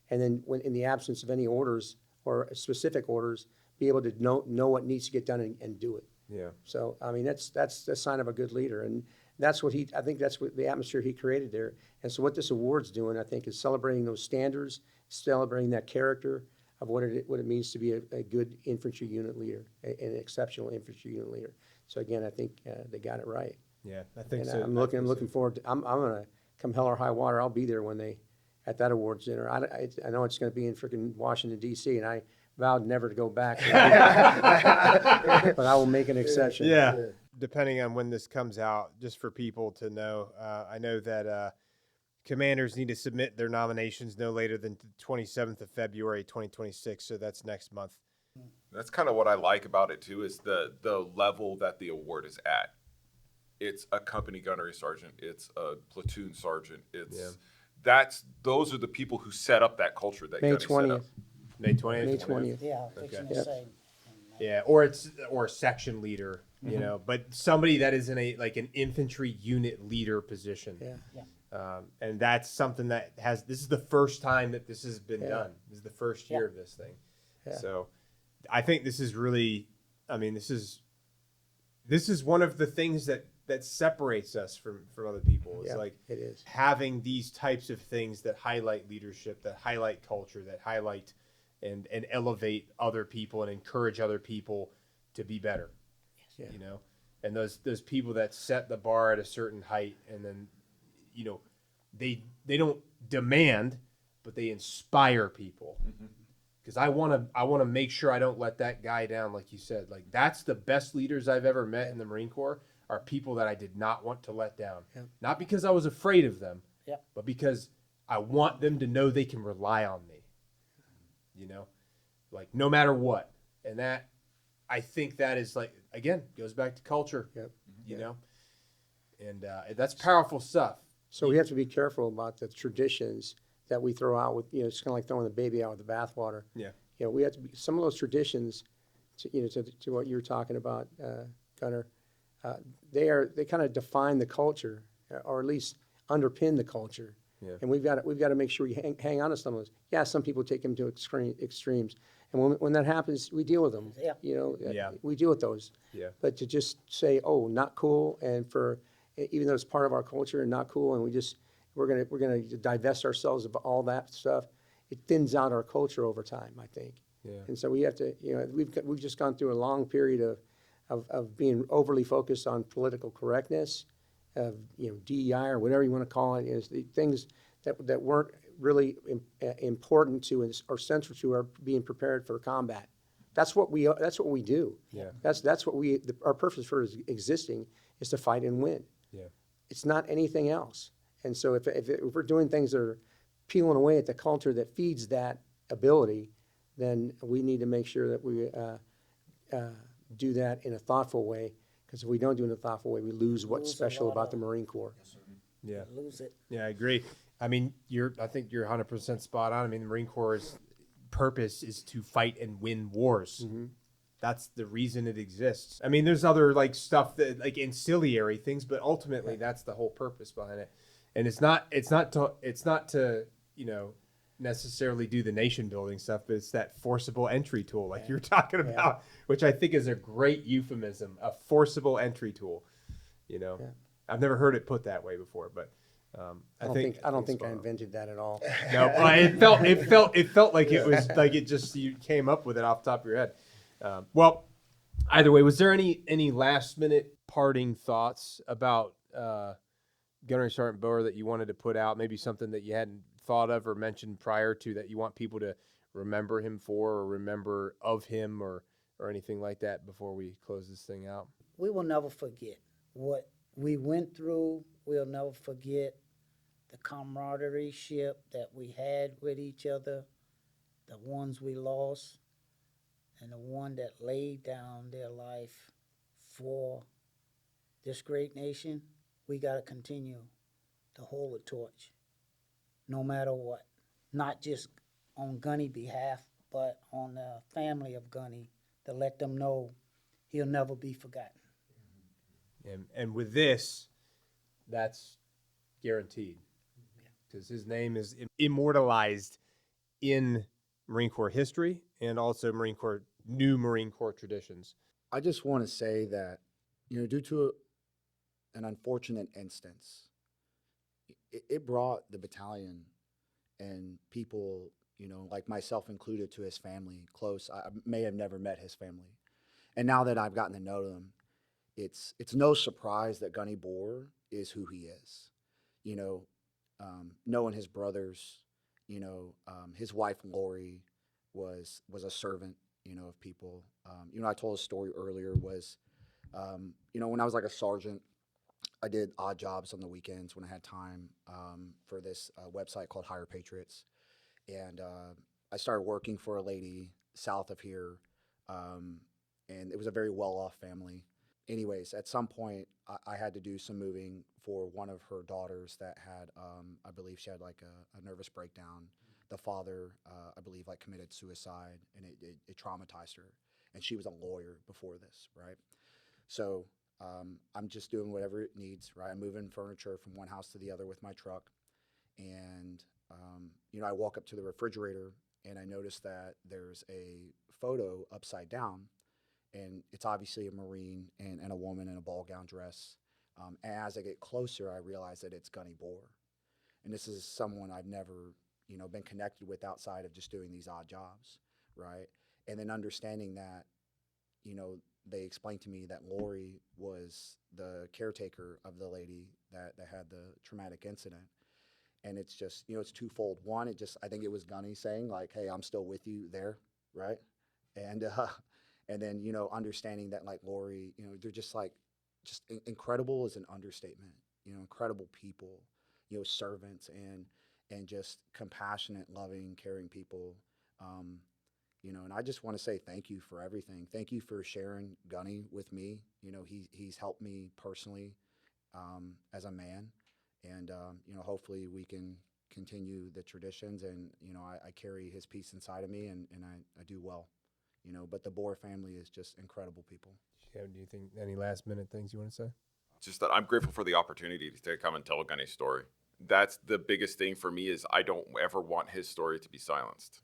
[SPEAKER 2] and then when in the absence of any orders or specific orders, be able to know what needs to get done and do it.
[SPEAKER 6] Yeah.
[SPEAKER 2] So I mean, that's the sign of a good leader, and that's what I think that's what the atmosphere he created there. And so what this award's doing, I think, is celebrating those standards, celebrating that character of what it means to be a good infantry unit leader, an exceptional infantry unit leader. So again, I think they got it right.
[SPEAKER 6] Yeah, I think
[SPEAKER 2] And
[SPEAKER 6] so.
[SPEAKER 2] I'm looking forward to. I'm gonna come hell or high water. I'll be there when they at that awards dinner. I know it's gonna be in freaking Washington D.C. and I vowed never to go back. But I will make an exception.
[SPEAKER 6] Yeah. Depending on when this comes out, just for people to know, I know that commanders need to submit their nominations no later than the 27th of February, 2026. So that's next month.
[SPEAKER 3] That's kind of what I like about it too, is the level that the award is at. It's a company gunnery sergeant. It's a platoon sergeant. Those are the people who set up that culture that
[SPEAKER 2] May
[SPEAKER 3] Gunny set up.
[SPEAKER 2] 20th.
[SPEAKER 6] May 20th.
[SPEAKER 2] May 20th.
[SPEAKER 7] Yeah, fixing to say.
[SPEAKER 6] Yeah, or a section leader, but somebody that is in an infantry unit leader position.
[SPEAKER 2] Yeah.
[SPEAKER 6] And that's something that this is the first time that this has been done. This is the first year of this thing.
[SPEAKER 2] Yeah.
[SPEAKER 6] So I think this is really, this is one of the things that separates us from other people. It's
[SPEAKER 2] it is.
[SPEAKER 6] having these types of things that highlight leadership, that highlight culture, that highlight and elevate other people and encourage other people to be better.
[SPEAKER 2] Yeah.
[SPEAKER 6] And those people that set the bar at a certain height, and then they don't demand, but they inspire people. Because I want to make sure I don't let that guy down, like you said. Like, that's the best leaders I've ever met in the Marine Corps are people that I did not want to let down.
[SPEAKER 2] Yeah.
[SPEAKER 6] Not because I was afraid of them,
[SPEAKER 7] Yep.
[SPEAKER 6] but because I want them to know they can rely on me. Like, no matter what. And that, I think that is again, goes back to culture.
[SPEAKER 2] Yep.
[SPEAKER 6] And that's powerful stuff.
[SPEAKER 2] So we have to be careful about the traditions that we throw out with, it's kind of like throwing the baby out with the bathwater.
[SPEAKER 6] Yeah.
[SPEAKER 2] We have to be, some of those traditions, to what you're talking about, Gunner, they kind of define the culture, or at least underpin the culture.
[SPEAKER 6] Yeah.
[SPEAKER 2] And we've got to make sure we hang on to some of those. Yeah, some people take them to extremes, and when that happens, we deal with them.
[SPEAKER 7] Yeah.
[SPEAKER 6] Yeah.
[SPEAKER 2] We deal with those.
[SPEAKER 6] Yeah.
[SPEAKER 2] But to just say, oh, not cool, and even though it's part of our culture and not cool, and we're gonna divest ourselves of all that stuff, it thins out our culture over time, I think.
[SPEAKER 6] Yeah.
[SPEAKER 2] And so we have to, we've just gone through a long period of being overly focused on political correctness, of DEI or whatever you want to call it, is the things that weren't really important to us or central to our being prepared for combat. That's what we do.
[SPEAKER 6] Yeah.
[SPEAKER 2] That's what our purpose for existing is to fight and win.
[SPEAKER 6] Yeah.
[SPEAKER 2] It's not anything else. And so if we're doing things that are peeling away at the culture that feeds that ability, then we need to make sure that we do that in a thoughtful way. Because if we don't do it in a thoughtful way, we lose what's
[SPEAKER 7] Lose a
[SPEAKER 2] special
[SPEAKER 7] lot
[SPEAKER 2] about
[SPEAKER 7] of-
[SPEAKER 2] the Marine Corps.
[SPEAKER 6] Yeah.
[SPEAKER 7] Lose it.
[SPEAKER 6] Yeah, I agree. I think you're 100% spot on. The Marine Corps' purpose is to fight and win wars. That's the reason it exists. There's other stuff that ancillary things, but ultimately that's the whole purpose behind it. And it's not to necessarily do the nation building stuff, but it's that forcible entry tool like you're talking about, which I think is a great euphemism, a forcible entry tool. I've never heard it put that way before, but
[SPEAKER 2] I don't think I invented that at all.
[SPEAKER 6] no, but it felt like it was like it just you came up with it off the top of your head. Well, either way, was there any last minute parting thoughts about Gunnery Sergeant Boore that you wanted to put out? Maybe something that you hadn't thought of or mentioned prior to that you want people to remember him for, or remember of him, or anything like that before we close this thing out?
[SPEAKER 7] We will never forget what we went through. We'll never forget the camaraderie ship that we had with each other, the ones we lost, and the one that laid down their life for this great nation. We got to continue to hold the torch, no matter what. Not just on Gunny behalf, but on the family of Gunny, to let them know he'll never be forgotten.
[SPEAKER 6] And with this, that's guaranteed, because his name is immortalized in Marine Corps history and also new Marine Corps traditions.
[SPEAKER 5] I just want to say that, due to an unfortunate instance, it brought the battalion and people, like myself included, to his family close. I may have never met his family. And now that I've gotten to know them, it's no surprise that Gunny Boore is who he is. Knowing his brothers, his wife Lori was a servant, of people. I told a story earlier was, when I was like a sergeant, I did odd jobs on the weekends when I had time for this website called Hire Patriots. And I started working for a lady south of here, and it was a very well-off family. Anyways, at some point, I had to do some moving for one of her daughters that had, I believe she had like a nervous breakdown. The father, I believe, like committed suicide, and it traumatized her. And she was a lawyer before this, right? So I'm just doing whatever it needs, right? I'm moving furniture from one house to the other with my truck. And, I walk up to the refrigerator, and I notice that there's a photo upside down. And it's obviously a Marine and a woman in a ball gown dress. And as I get closer, I realize that it's Gunny Boore. And this is someone I've never, been connected with outside of just doing these odd jobs, right? And then understanding that, they explained to me that Lori was the caretaker of the lady that had the traumatic incident. And it's just, it's twofold. One, I think it was Gunny saying like, hey, I'm still with you there, right? And then, understanding that like Lori, they're just incredible is an understatement, incredible people, servants and just compassionate, loving, caring people. And I just want to say thank you for everything. Thank you for sharing Gunny with me. He's helped me personally as a man. And, hopefully we can continue the traditions. And, I carry his peace inside of me, and I do well. But the Boore family is just incredible people.
[SPEAKER 6] Yeah, do you think any last minute things you want to say?
[SPEAKER 3] Just that I'm grateful for the opportunity to come and tell Gunny's story. That's the biggest thing for me, is I don't ever want his story to be silenced.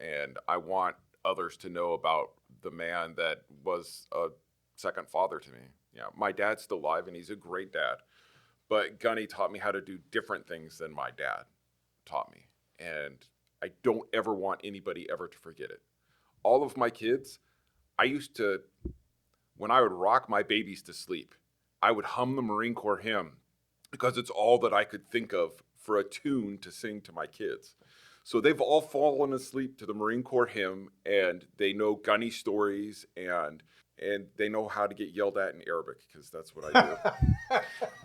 [SPEAKER 3] And I want others to know about the man that was a second father to me. Yeah, my dad's still alive, and he's a great dad. But Gunny taught me how to do different things than my dad taught me. And I don't ever want anybody ever to forget it. All of my kids, I used to, when I would rock my babies to sleep, I would hum the Marine Corps hymn, because it's all that I could think of for a tune to sing to my kids. So they've all fallen asleep to the Marine Corps hymn, and they know Gunny stories, and they know how to get yelled at in Arabic, because that's what I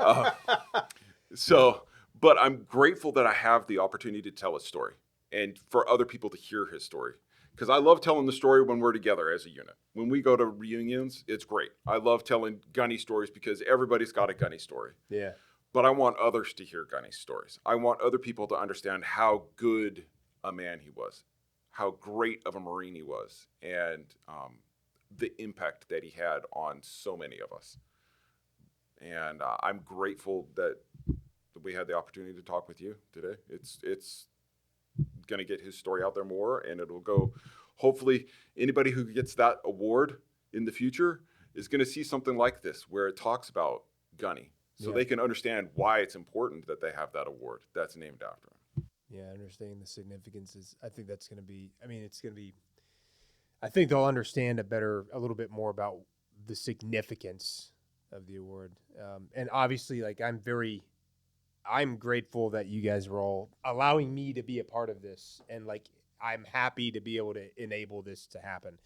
[SPEAKER 3] do. But I'm grateful that I have the opportunity to tell his story and for other people to hear his story. Because I love telling the story when we're together as a unit. When we go to reunions, it's great. I love telling Gunny stories because everybody's got a Gunny story.
[SPEAKER 6] Yeah.
[SPEAKER 3] But I want others to hear Gunny's stories. I want other people to understand how good a man he was, how great of a Marine he was, and the impact that he had on so many of us. And I'm grateful that we had the opportunity to talk with you today. It's going to get his story out there more, and it'll go, hopefully anybody who gets that award in the future is going to see something like this where it talks about Gunny, so they can understand why it's important that they have that award that's named after him.
[SPEAKER 6] Yeah, understanding the significance is, I think that's going to be, I think they'll understand a little bit more about the significance of the award. And obviously, like, I'm grateful that you guys are all allowing me to be a part of this. And like, I'm happy to be able to enable this to happen.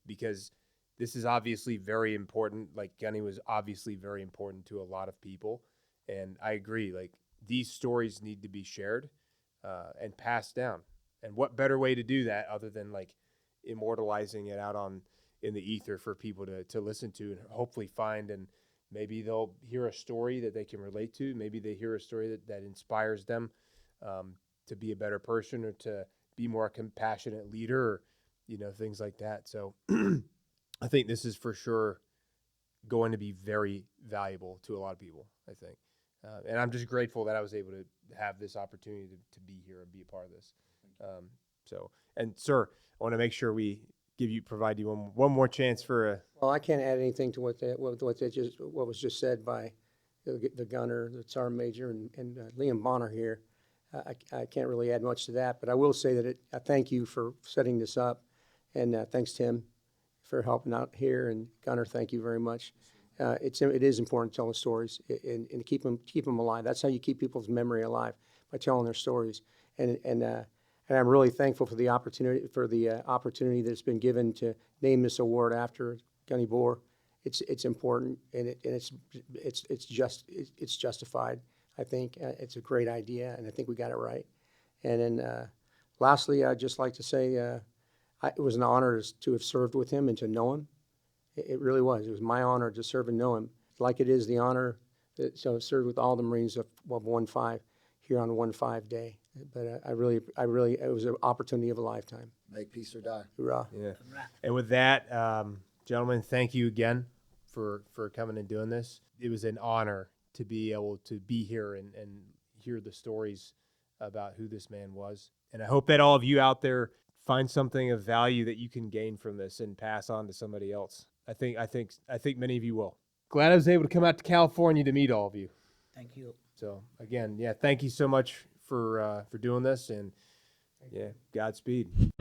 [SPEAKER 6] Because this is obviously very important. Like, Gunny was obviously very important to a lot of people. And I agree, like, these stories need to be shared and passed down. And what better way to do that other than like immortalizing it out in the ether for people to listen to and hopefully find, and maybe they'll hear a story that they can relate to. Maybe they hear a story that inspires them to be a better person or to be more compassionate leader, or, things like that. So I think this is for sure going to be very valuable to a lot of people, I think. And I'm just grateful that I was able to have this opportunity to be here and be a part of this. And sir, I want to make sure we provide you one more chance for a.
[SPEAKER 2] Well, I can't add anything to what was just said by the gunner, the sergeant major, and Liam Bonner here. I can't really add much to that, but I will say that I thank you for setting this up, and thanks Tim for helping out here, and Gunner, thank you very much. It is important to tell the stories and keep them alive. That's how you keep people's memory alive, by telling their stories. And I'm really thankful for the opportunity that's been given to name this award after Gunny Boore. It's important, and it's justified. I think it's a great idea, and I think we got it right. And then lastly, I'd just like to say it was an honor to have served with him and to know him. It really was. It was my honor to serve and know him, like it is the honor that served with all the Marines of 1-5 here on 1-5 day. But it was an opportunity of a lifetime.
[SPEAKER 5] Make peace or die.
[SPEAKER 2] Hoorah.
[SPEAKER 6] Yeah. And with that, gentlemen, thank you again for coming and doing this. It was an honor to be able to be here and hear the stories about who this man was. And I hope that all of you out there find something of value that you can gain from this and pass on to somebody else. I think many of you will. Glad I was able to come out to California to meet all of you.
[SPEAKER 7] Thank you.
[SPEAKER 6] So again, thank you so much for doing this, and Godspeed.